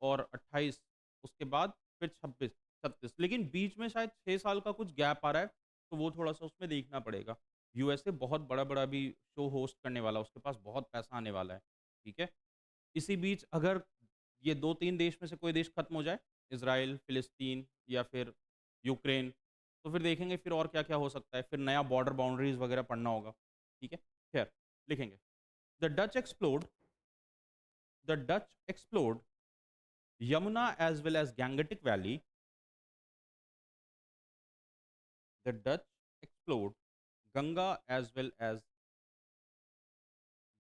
और 28 उसके बाद फिर 26, 36 लेकिन बीच में शायद 6 साल का कुछ गैप आ रहा है, तो वो थोड़ा-सा उसमें देखना पड़ेगा। यूएसए बहुत बड़ा-बड़ा अभी शो होस्ट करने वाला है, उसके पास बहुत पैसा आने वाला है। ठीक है? इसी बीच अगर ये 2-3 देश में से कोई देश खत्म हो जाए, इज़राइल, फ़िलिस्तीन या फिर यूक्रेन, तो फिर देखेंगे फिर और क्या-क्या हो सकता है, फिर नया बॉर्डर बाउंड्रीज़ वगैरह पढ़ना होगा, ठीक है? खैर, लिखेंगे। The Dutch explored the Dutch explored Yamuna as well as Gangetic valley the Dutch explored Ganga as well as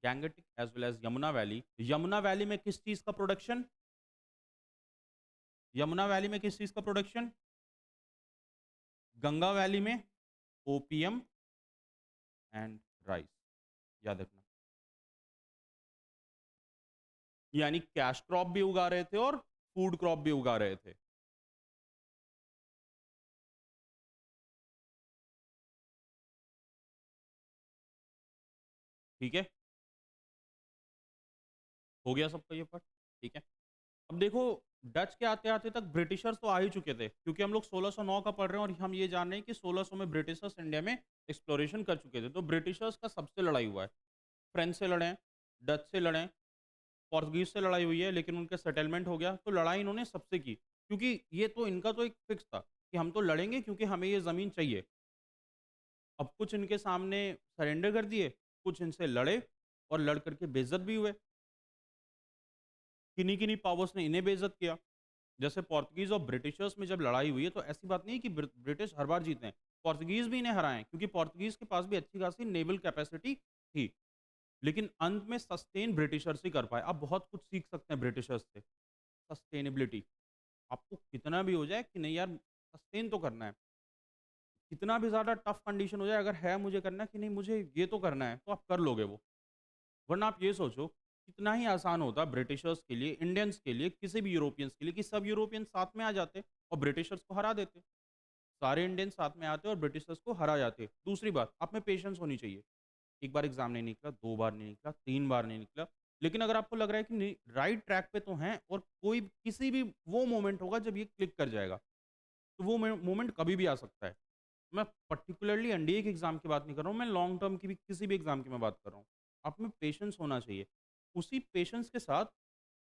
Gangetic as well as Yamuna valley. Yamuna valley में किस चीज़ का प्रोडक्शन? यमुना वैली में किस चीज़ का प्रोडक्शन? गंगा वैली में ओपीएम एंड राइस, याद रखना। यानी कैश क्रॉप भी उगा रहे थे और फूड क्रॉप भी उगा रहे थे। ठीक है? हो गया सबका ये पार्ट, ठीक है? अब देखो डच के आते-आते तक ब्रिटिशर्स तो आ ही चुके थे क्योंकि हम लोग 1609 का पढ़ रहे हैं और हम ये जान रहे हैं कि 1600 में ब्रिटिशर्स इंडिया में एक्सप्लोरेशन कर चुके थे। तो ब्रिटिशर्स का सबसे लड़ाई हुआ है। फ्रेंच से लड़े हैं, डच से लड़े हैं, पोर्तुगीज़ से लड़ाई हुई है लेकिन उनका सेटलमेंट हो गया। तो लड़ाई इन्होंने सबसे की क्योंकि ये तो इनका तो एक फिक्स था कि हम तो लड़ेंगे क्योंकि हमें ये ज़मीन चाहिए। अब कुछ इनके सामने सरेंडर कर दिए, कुछ इनसे लड़े और लड़ कर के बेइज़्ज़त भी हुए। किन्हीं-किन्हीं पावर्स ने इन्हें बेइज़्ज़त किया। जैसे पोर्तुगीज़ और ब्रिटिशर्स में जब लड़ाई हुई है तो ऐसी बात नहीं है कि ब्रिटिश हर बार जीते हैं। पोर्तुगीज़ भी इन्हें हराए क्योंकि पोर्तुगीज़ के पास भी अच्छी खासी नेवल कैपेसिटी थी। लेकिन अंत में सस्टेन ब्रिटिशर्स ही कर पाए। आप बहुत कुछ सीख सकते हैं ब्रिटिशर्स से। सस्टेनेबिलिटी, आपको कितना भी हो जाए कि नहीं यार, सस्टेन तो करना है। कितना भी ज़्यादा टफ कंडीशन हो जाए, अगर है मुझे करना है कि नहीं मुझे ये तो करना है, तो आप कर लोगे वो। वरना आप ये सोचो, कितना ही आसान होता ब्रिटिशर्स के लिए, इंडियंस के लिए, किसी भी यूरोपियंस के लिए कि सब यूरोपियन साथ में आ जाते और ब्रिटिशर्स को हरा देते। सारे इंडियन साथ में आते और ब्रिटिशर्स को हरा जाते। दूसरी बात, आप में पेशेंस होनी चाहिए। एक बार एग्ज़ाम नहीं निकला, 2 बार नहीं निकला, 3 बार नहीं निकला, लेकिन अगर आपको लग रहा है कि नहीं राइट ट्रैक पे तो हैं और कोई किसी भी वो मोमेंट होगा जब ये क्लिक कर जाएगा, तो वो मोमेंट कभी भी आ सकता है। मैं पर्टिकुलरली एनडीए के एग्ज़ाम की बात नहीं कर रहा हूँ, मैं लॉन्ग टर्म की भी किसी भी एग्ज़ाम की मैं बात कर रहा हूँ। आप में पेशेंस होना चाहिए। उसी पेशेंस के साथ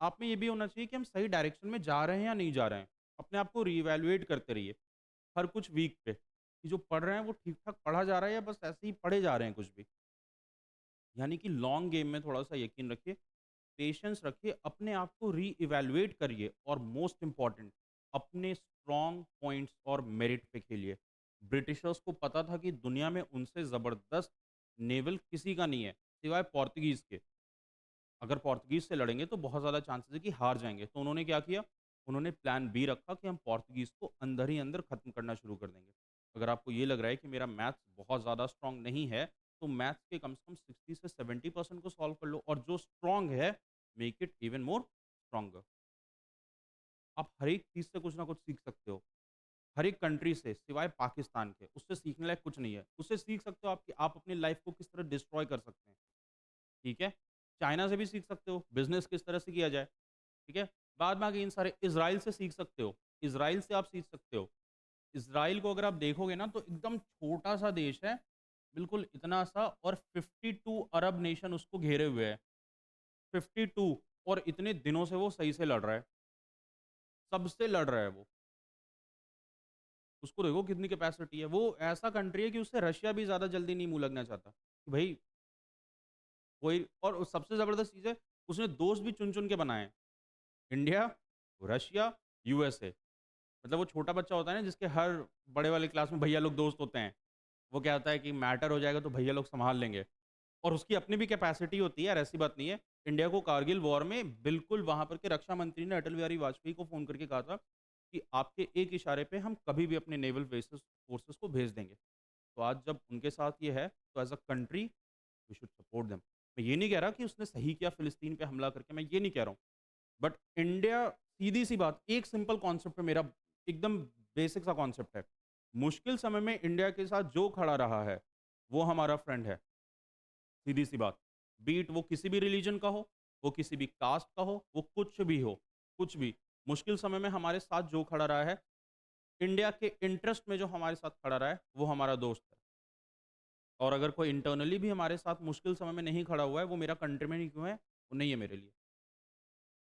आप में ये भी होना चाहिए कि हम सही डायरेक्शन में जा रहे हैं या नहीं जा रहे हैं। अपने आप को रीवैल्यूएट करते रहिए, हर कुछ वीक पे, कि जो पढ़ रहे हैं वो ठीक-ठाक पढ़ा जा रहा है या बस ऐसे ही पढ़े जा रहे हैं कुछ भी। यानी कि लॉन्ग गेम में थोड़ा-सा यकीन रखिए, पेशेंस रखिए, अपने आप को री-इवैल्यूएट करिए और मोस्ट इम्पोर्टेंट अपने स्ट्रॉन्ग पॉइंट्स और मेरिट पे खेलिए। ब्रिटिशर्स को पता था कि दुनिया में उनसे ज़बरदस्त नेवल किसी का नहीं है, सिवाय पोर्तुगीज़ के। अगर पोर्तुगीज़ से लड़ेंगे तो बहुत ज़्यादा चांसेस है कि हार जाएँगे। तो उन्होंने क्या किया? उन्होंने प्लान बी रखा कि हम पोर्तुगीज़ को अंदर ही अंदर खत्म करना शुरू कर देंगे। अगर आपको ये लग रहा है कि मेरा मैथ्स बहुत ज़्यादा स्ट्रॉन्ग नहीं है, तो मैथ्स के कम से कम 60 से 70% को सॉल्व कर लो और जो स्ट्रॉन्ग है, make it even more stronger. आप हर एक चीज़ से कुछ ना कुछ सीख सकते हो। हर एक कंट्री से सिवाय पाकिस्तान के, उससे सीखने लायक कुछ नहीं है। उससे सीख सकते हो आप कि आप अपनी लाइफ़ को किस तरह डिस्ट्रॉय कर सकते हैं। ठीक है? चाइना से भी सीख सकते हो, बिज़नेस किस तरह से किया जाए। ठीक है? बाद में आगे इन सारे इज़राइल से सीख सकते हो। इज़राइल से आप सीख सकते हो। इज़राइल को अगर आप देखोगे ना तो एकदम छोटा-सा देश है, बिल्कुल इतना सा और 52 अरब नेशन उसको घेरे हुए है। 52 और इतने दिनों से वो सही से लड़ रहा है। सबसे लड़ रहा है वो। उसको देखो कितनी कैपेसिटी है। वो ऐसा कंट्री है कि उससे रशिया भी ज़्यादा जल्दी नहीं मुँह लगना चाहता। कि भई कोई और सबसे ज़बरदस्त चीज़ है, उसने दोस्त भी चुन-चुन के बनाए हैं। India, Russia, USA. मतलब वो छोटा बच्चा होता है ना जिसके हर बड़े वाले क्लास में भैया लोग दोस्त होते हैं। वो क्या होता है कि मैटर हो जाएगा तो भैया लोग सँभाल लेंगे और उसकी अपनी भी कैपेसिटी होती है यार, ऐसी बात नहीं है। इंडिया को कारगिल वॉर में बिल्कुल वहाँ पर के रक्षा मंत्री ने अटल बिहारी वाजपेयी को फ़ोन करके कहा था कि आपके एक इशारे पे हम कभी भी अपने नेवल बेसिस फोर्सेस को भेज देंगे। तो आज जब उनके साथ ये है तो as a country we should support them. मैं ये नहीं कह रहा कि उसने सही किया फ़िलिस्तीन पे हमला करके, मैं ये नहीं कह रहा हूँ। बट इंडिया सीधी-सी बात, एक सिंपल कॉन्सेप्ट है मेरा, एकदम बेसिक सा कॉन्सेप्ट है। मुश्किल समय में इंडिया के साथ जो खड़ा रहा है, वो हमारा फ्रेंड है। सीधी-सी बात। बी इट वो किसी भी रिलीजन का हो, वो किसी भी कास्ट का हो, वो कुछ भी हो, कुछ भी। मुश्किल समय में हमारे साथ जो खड़ा रहा है, इंडिया के इंटरेस्ट में जो हमारे साथ खड़ा रहा है, वो हमारा दोस्त है। और अगर कोई इंटरनली भी हमारे साथ मुश्किल समय में नहीं खड़ा हुआ है, वो मेरा कंट्रीमैन ही क्यों है, वो नहीं है मेरे लिए।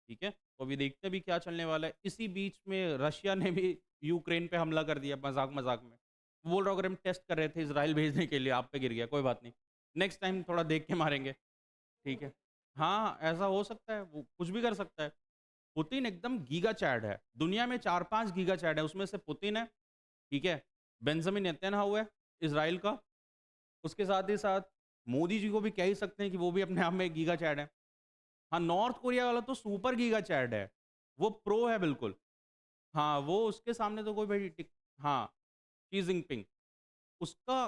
ठीक है? तो अभी देखते हैं अभी क्या चलने वाला है। इसी बीच में रशिया ने भी यूक्रेन पे हमला कर दिया मज़ाक-मज़ाक में। बोल रहा हूँ अगर हम टेस्ट कर रहे थे इज़राइल भेजने के लिए, आप पे गिर गया, कोई बात नहीं। नेक्स्ट टाइम थोड़ा देख के मारेंगे, ठीक है? हाँ, ऐसा हो सकता है, वो कुछ भी कर सकता है। पुतिन एकदम गीगा चैड है। दुनिया में 4-5 गीगा चैड है, उसमें से पुतिन है, ठीक है? बेंजामिन नेतन्याहू है, इज़राइल का। उसके साथ ही साथ मोदी जी को भी कह ही सकते हैं कि वो भी अपने आप में एक गीगा चैड है। हाँ, नॉर्थ कोरिया वाला तो सुपर गीगा चैट है। वो प्रो है बिल्कुल। हाँ, वो उसके सामने तो कोई भाई टिक हाँ, शी जिनपिंग उसका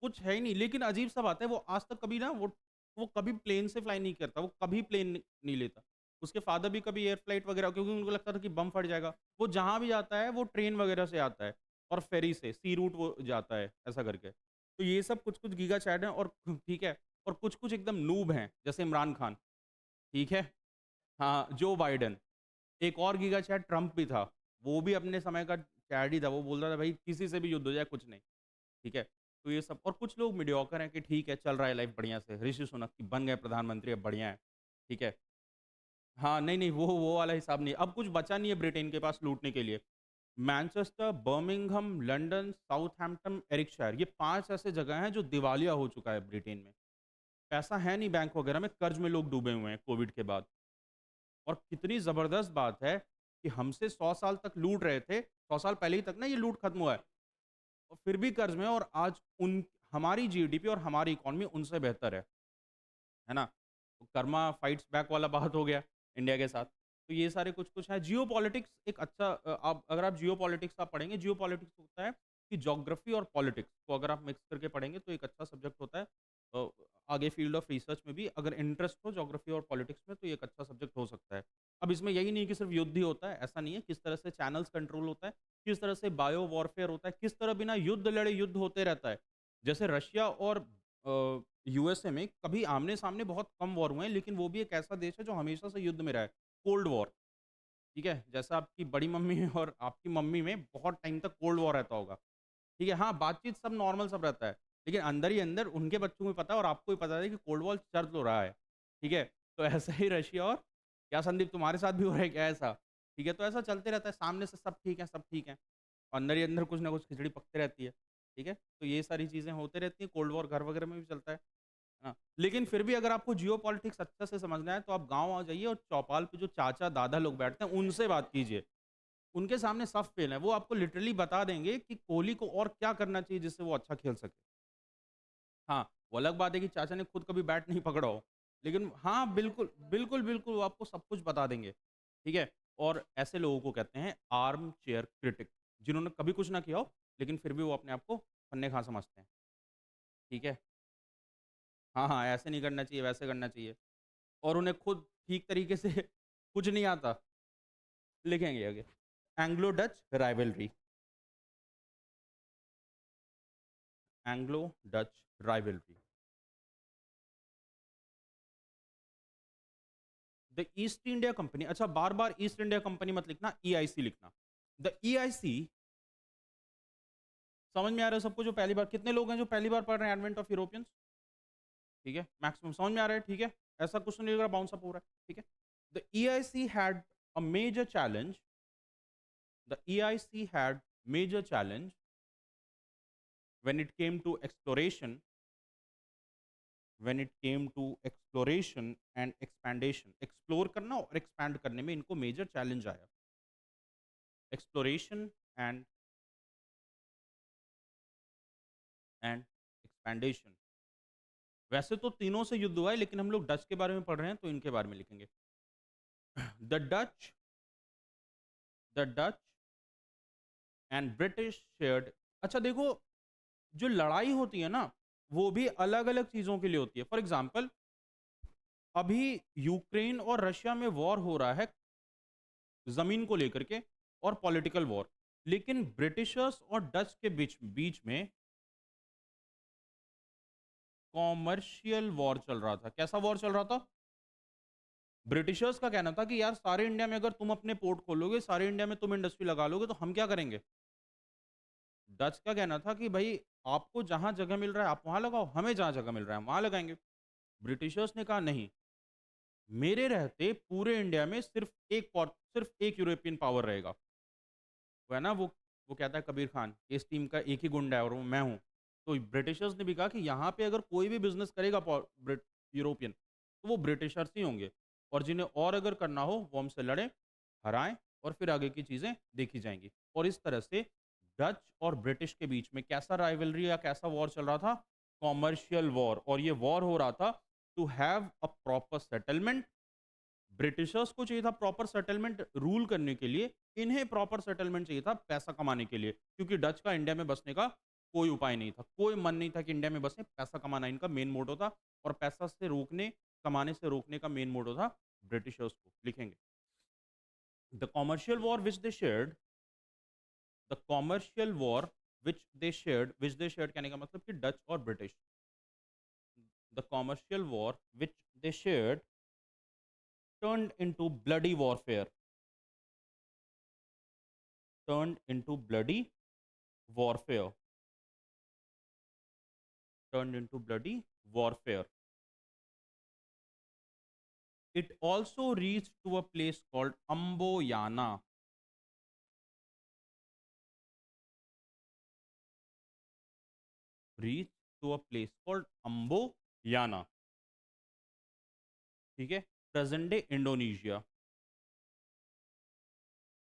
कुछ है ही नहीं, लेकिन अजीब-सा बात है वो आज तक कभी ना वो कभी प्लेन से फ्लाई नहीं करता, वो कभी प्लेन नहीं लेता। उसके फादर भी कभी एयर फ्लाइट वगैरह क्योंकि उनको लगता था कि बम फट जाएगा। वो जहाँ भी जाता है वो ट्रेन वगैरह से आता है और फेरी से, सी रूट वो जाता है, ऐसा करके। तो ये सब कुछ-कुछ गीगा चैट हैं और ठीक है, और कुछ-कुछ एकदम नूब हैं, जैसे इमरान खान, ठीक है? हाँ, जो बाइडेन। एक और गीगा चैट ट्रम्प भी था। वो भी अपने समय का चैट ही था। वो बोलता था भाई किसी से भी युद्ध हो जाए कुछ नहीं, ठीक है? तो ये सब और कुछ लोग मीडियोकर हैं कि ठीक है चल रहा है लाइफ बढ़िया से। ऋषि सुनक कि बन गए प्रधानमंत्री अब बढ़िया है, ठीक है? हाँ, नहीं, वो वाला हिसाब नहीं है। अब कुछ बचा नहीं है ब्रिटेन के पास लूटने के लिए। मैनचेस्टर, बर्मिंघम, लंदन, साउथहैम्पटन, एरिकशायर ये 5 ऐसे जगह हैं जो दिवालिया हो चुका है ब्रिटेन में। पैसा है नहीं बैंक वगैरह में, कर्ज में लोग डूबे हुए हैं कोविड के बाद। और कितनी ज़बरदस्त बात है कि हमसे 100 साल तक लूट रहे थे, 100 साल पहले ही तक ना ये लूट खत्म हुआ है। और फिर भी कर्ज में, और आज उन हमारी जीडीपी और हमारी इकोनॉमी उनसे बेहतर है ना? तो कर्मा फाइट्स बैक वाला बात हो गया इंडिया के साथ। तो ये सारे कुछ-कुछ है। जियोपॉलिटिक्स एक अच्छा आप अगर आप जियोपॉलिटिक्स आप पढ़ेंगे, जियोपॉलिटिक्स होता है कि ज्योग्राफी और पॉलिटिक्स को अगर आप मिक्स करके पढ़ेंगे तो एक अच्छा सब्जेक्ट होता है। अ, आगे फील्ड ऑफ रिसर्च में भी अगर इंटरेस्ट हो ज्योग्राफी और पॉलिटिक्स में तो ये एक अच्छा सब्जेक्ट हो सकता है। अब इसमें यही नहीं कि सिर्फ युद्ध ही होता है, ऐसा नहीं है। किस तरह से चैनल्स कंट्रोल होता है, किस तरह से बायो वॉरफेयर होता है, किस तरह बिना युद्ध लड़े युद्ध होते रहता है। जैसे रशिया और यूएसए में कभी आमने-सामने बहुत कम वॉर हुए हैं, लेकिन वो भी एक ऐसा देश है जो हमेशा से युद्ध में रहा है। कोल्ड वॉर, ठीक है? जैसा आपकी बड़ी मम्मी और आपकी मम्मी में बहुत टाइम तक कोल्ड वॉर रहता होगा, ठीक है? हाँ, बातचीत सब नॉर्मल सब रहता है, लेकिन अंदर ही अंदर उनके बच्चों को पता है और आपको भी पता है कि कोल्ड वॉर चल तो रहा है, ठीक है? तो ऐसा ही रशिया और क्या संदीप तुम्हारे साथ भी हो रहा है क्या ऐसा? ठीक है, तो ऐसा चलते रहता है, सामने से सब ठीक है, सब ठीक है। अंदर ही अंदर कुछ ना कुछ खिचड़ी पकते रहती है, ठीक है? तो ये सारी चीज़ें होते रहती हैं, कोल्ड वॉर घर वगैरह में भी चलता है। हाँ, लेकिन फिर भी अगर आपको जियोपॉलिटिक्स अच्छे से समझना है तो आप गाँव आ जाइए और चौपाल पे जो चाचा-दादा लोग बैठते हैं उनसे बात कीजिए। उनके सामने साफ फेल है, वो आपको लिटरली बता देंगे कि कोहली को और क्या करना चाहिए जिससे वो अच्छा खेल सके। हाँ, वो अलग बात है कि चाचा ने खुद कभी बैट नहीं पकड़ा हो, लेकिन हाँ, बिल्कुल, बिल्कुल, बिल्कुल वो आपको सब कुछ बता देंगे, ठीक है? और ऐसे लोगों को कहते हैं आर्म चेयर क्रिटिक, जिन्होंने कभी कुछ ना किया हो, लेकिन फिर भी वो अपने आप को फन्ने-खा समझते हैं, ठीक है? हाँ, हाँ, ऐसे नहीं करना चाहिए, वैसे करना चाहिए। और उन्हें खुद ठीक तरीके से कुछ नहीं आता। लिखेंगे आगे। Anglo Dutch rivalry, Anglo Dutch rivalry. The east India company, अच्छा बार-बार ईस्ट इंडिया कंपनी मत लिखना, ईआईसी लिखना। द ईआईसी, समझ में आ रहा है सबको जो पहली बार, कितने लोग हैं जो पहली बार पढ़ रहे हैं एडवेंट ऑफ यूरोपियंस? ठीक है, मैक्सिमम समझ में आ रहा है, ठीक है? ऐसा क्वेश्चन नहीं लग रहा बाउंस अप हो रहा है, ठीक है? The EIC had a major challenge, the EIC had major challenge when it came to exploration, when it came to exploration and expandation, explore करना और एक्सपैंड करने में इनको मेजर चैलेंज आया। Exploration and and expandation. वैसे तो तीनों से युद्ध हुआ है, लेकिन हम लोग डच के बारे में पढ़ रहे हैं तो इनके बारे में लिखेंगे। The Dutch, the Dutch and British shared, अच्छा देखो, जो लड़ाई होती है ना, वो भी अलग अलग चीजों के लिए होती है। फॉर एग्जाम्पल, अभी यूक्रेन और रशिया में वॉर हो रहा है जमीन को लेकर के, और पॉलिटिकल वॉर, लेकिन ब्रिटिशर्स और डच के बीच बीच में कॉमर्शियल वॉर चल रहा था। कैसा वॉर चल रहा था? ब्रिटिशर्स का कहना था कि यार सारे इंडिया में अगर तुम अपने पोर्ट खोलोगे, सारे इंडिया में तुम इंडस्ट्री लगा लोगे तो हम क्या करेंगे? डच का कहना था कि भाई आपको जहां जगह मिल रहा है आप वहां लगाओ, हमें जहां जगह मिल रहा है हम वहां लगाएंगे। ब्रिटिशर्स ने कहा नहीं, मेरे रहते पूरे इंडिया में सिर्फ एक यूरोपियन पावर रहेगा। वो है ना, वो कहता है कबीर खान, इस टीम का एक ही गुंडा है और वो मैं हूँ। तो ब्रिटिशर्स ने भी कहा कि यहाँ पे अगर कोई भी बिज़नेस करेगा यूरोपियन, तो वो ब्रिटिशर्स ही होंगे, और जिन्हें और अगर करना हो वो हमसे लड़ें, हराएँ, और फिर आगे की चीज़ें देखी जाएँगी। और इस तरह से डच और ब्रिटिश के बीच में कैसा राइवलरी या कैसा वॉर चल रहा था? कॉमर्शियल वॉर, और ये वॉर हो रहा था to have a proper settlement. Britishers को चाहिए था प्रॉपर सेटलमेंट रूल करने के लिए, इन्हें प्रॉपर सेटलमेंट चाहिए था पैसा कमाने के लिए, क्योंकि डच का इंडिया में बसने का कोई उपाय नहीं था, कोई मन नहीं था कि इंडिया में बसे, पैसा कमाना इनका मेन मोटो था, और पैसा से रोकने, कमाने से रोकने का मेन मोटो था ब्रिटिशर्स को। लिखेंगे the commercial war which they shared, the commercial war which they shared कहने का मतलब कि डच और British, the commercial war which they shared turned into bloody warfare, turned into bloody warfare, turned into bloody warfare. It also reached to a place called Amboyana, reached to a place called Amboyana, ठीक है? Present day Indonesia,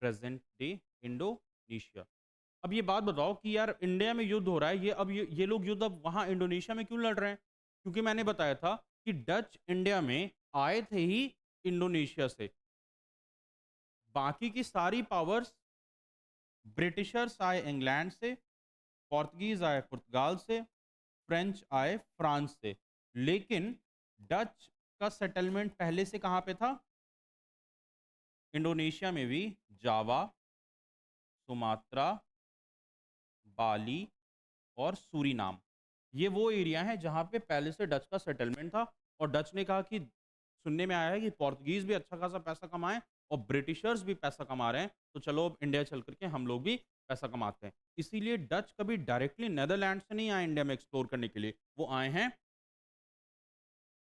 present day Indonesia. अब ये बात बताओ कि यार India में युद्ध हो रहा है, ये लोग युद्ध अब वहाँ इंडोनेशिया में क्यों लड़ रहे हैं? क्योंकि मैंने बताया था कि डच इंडिया में आए थे ही इंडोनेशिया से। बाकी की सारी पावर्स, ब्रिटिशर्स आए इंग्लैंड से, पोर्तुगीज़ आए पुर्तगाल से, फ्रेंच आए फ्रांस से। लेकिन डच का सेटलमेंट पहले से कहाँ पे था? इंडोनेशिया में भी जावा, सुमात्रा, बाली और सूरीनाम। ये वो एरिया हैं जहाँ पे पहले से डच का सेटलमेंट था और डच ने कहा कि सुनने में आया है कि पोर्तुगीज़ भी अच्छा खासा पैसा कमाएँ और ब्रिटिशर्स भी पैसा कमा रहे हैं, तो चलो अब इंडिया चल कर के हम लोग भी पैसा कमाते हैं। इसीलिए डच कभी डायरेक्टली नीदरलैंड से नहीं आए इंडिया में एक्सप्लोर करने के लिए, वो आए हैं,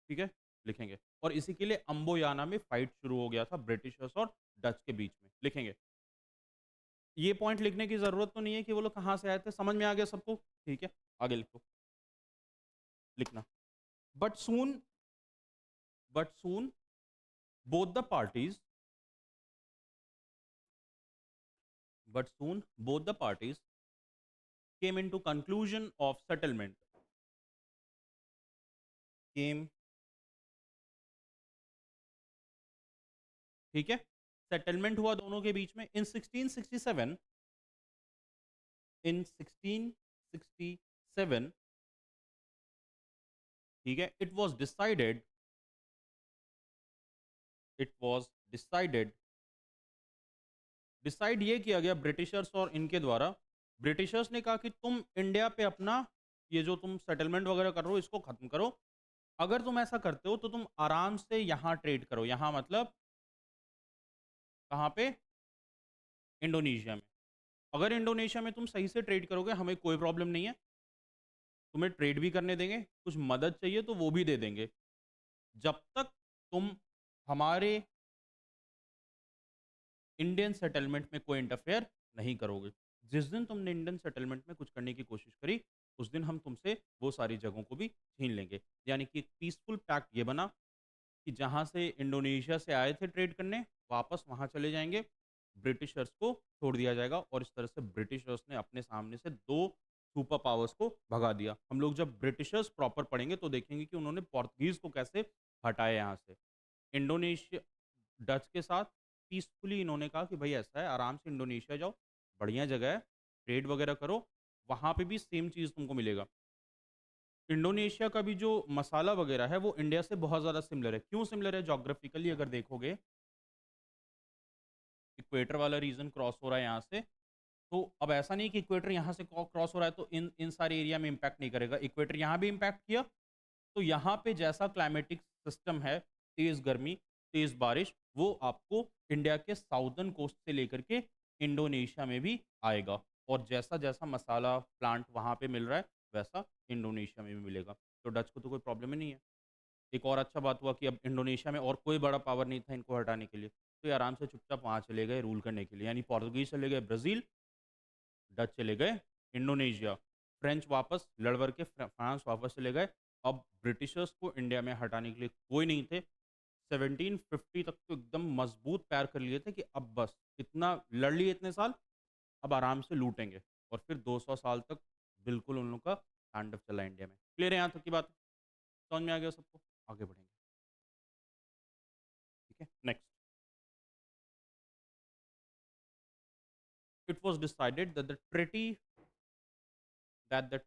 ठीक है? लिखेंगे। और इसी के लिए अम्बोयाना में फाइट शुरू हो गया था ब्रिटिशर्स और डच के बीच में, लिखेंगे। ये पॉइंट लिखने की ज़रूरत तो नहीं है कि वो लोग कहाँ से आए थे, समझ में आ गया सबको? ठीक है, आगे लिखो, लिखना। But soon but soon both the parties but soon both the parties came into conclusion of settlement came ठीक है सेटलमेंट हुआ दोनों के बीच में इन 1667 इन 1667 ठीक है इट वाज डिसाइडेड डिसाइड ये किया गया ब्रिटिशर्स और इनके द्वारा ब्रिटिशर्स ने कहा कि तुम इंडिया पे अपना ये जो तुम सेटलमेंट वगैरह कर रहे हो इसको खत्म करो अगर तुम ऐसा करते हो तो तुम आराम से यहाँ ट्रेड करो यहाँ मतलब कहाँ पे इंडोनेशिया में अगर इंडोनेशिया में तुम सही से ट्रेड करोगे हमें कोई प्रॉब्लम नहीं है तुम्हें ट्रेड भी करने देंगे कुछ मदद चाहिए तो वो भी दे देंगे जब तक तुम हमारे इंडियन सेटलमेंट में कोई इंटरफेयर नहीं करोगे जिस दिन तुमने इंडियन सेटलमेंट में कुछ करने की कोशिश करी उस दिन हम तुमसे वो सारी जगहों को भी छीन लेंगे यानी कि एक पीसफुल पैक्ट ये बना कि जहाँ से इंडोनेशिया से आए थे ट्रेड करने वापस वहाँ चले जाएंगे ब्रिटिशर्स को छोड़ दिया जाएगा और इस तरह से ब्रिटिशर्स ने अपने सामने से दो सुपर पावर्स को भगा दिया हम लोग जब ब्रिटिशर्स प्रॉपर पढ़ेंगे तो देखेंगे कि उन्होंने पोर्तुगीज को कैसे हटाया यहाँ से इंडोनेशिया डच के साथ पीसफुली इन्होंने कहा कि भाई ऐसा है आराम से इंडोनेशिया जाओ बढ़िया जगह है ट्रेड वगैरह करो वहाँ पे भी सेम चीज़ तुमको मिलेगा इंडोनेशिया का भी जो मसाला वगैरह है वो इंडिया से बहुत ज़्यादा सिमिलर है क्यों सिमिलर है जोग्राफिकली अगर देखोगे इक्वेटर वाला रीजन क्रॉस हो रहा है यहाँ से तो अब ऐसा नहीं कि इक्वेटर यहाँ से क्रॉस हो रहा है तो इन इन सारे एरिया में इम्पैक्ट नहीं करेगा इक्वेटर यहाँ भी इम्पैक्ट किया तो यहाँ पे जैसा क्लाइमेटिक सिस्टम है तेज़ गर्मी तेज़ बारिश वो आपको इंडिया के साउदर्न कोस्ट से लेकर के इंडोनेशिया में भी आएगा और जैसा जैसा मसाला प्लांट वहाँ पे मिल रहा है वैसा इंडोनेशिया में भी मिलेगा तो डच को तो कोई प्रॉब्लम ही नहीं है एक और अच्छा बात हुआ कि अब इंडोनेशिया में और कोई बड़ा पावर नहीं था इनको हटाने के लिए तो ये आराम से चुपचाप वहाँ चले गए रूल करने के लिए यानी पोर्तुगीज चले गए ब्राज़ील डच चले गए इंडोनेशिया फ्रेंच वापस लड़वर के फ्रांस वापस चले गए अब ब्रिटिशर्स को इंडिया में हटाने के लिए कोई नहीं थे 1750 तक तो एकदम मजबूत पैर कर लिए थे कि अब बस इतना लड़ लिए इतने साल अब आराम से लूटेंगे और फिर 200 साल तक बिल्कुल उन लोग का तांडव चला इंडिया में क्लियर है यहाँ तक की बात समझ में आ गया सबको आगे बढ़ेंगे ठीक है next it was decided that the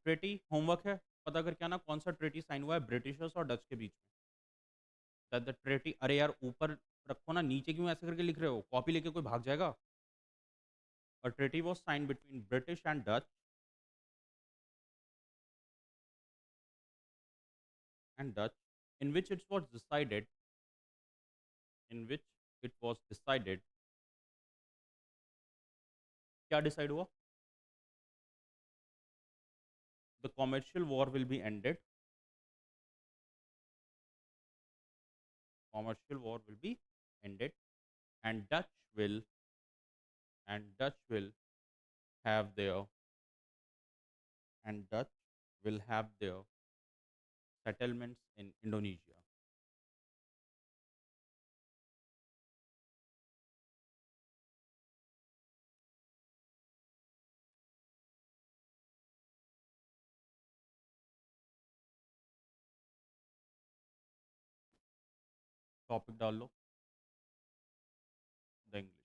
treaty homework है पता करके आना कौन सा ट्रेटी साइन हुआ है ब्रिटिशर्स और डच के बीच में दैट द ट्रेटी अरे यार ऊपर रखो ना नीचे क्यों ऐसे करके लिख रहे हो कॉपी लेके कोई भाग जाएगा A treaty was signed between British and Dutch in which it was decided in which it was decided क्या डिसाइड हुआ the commercial war will be ended commercial war will be ended and will Dutch will have their Dutch will have their settlements in Indonesia topic डाल लो, the English.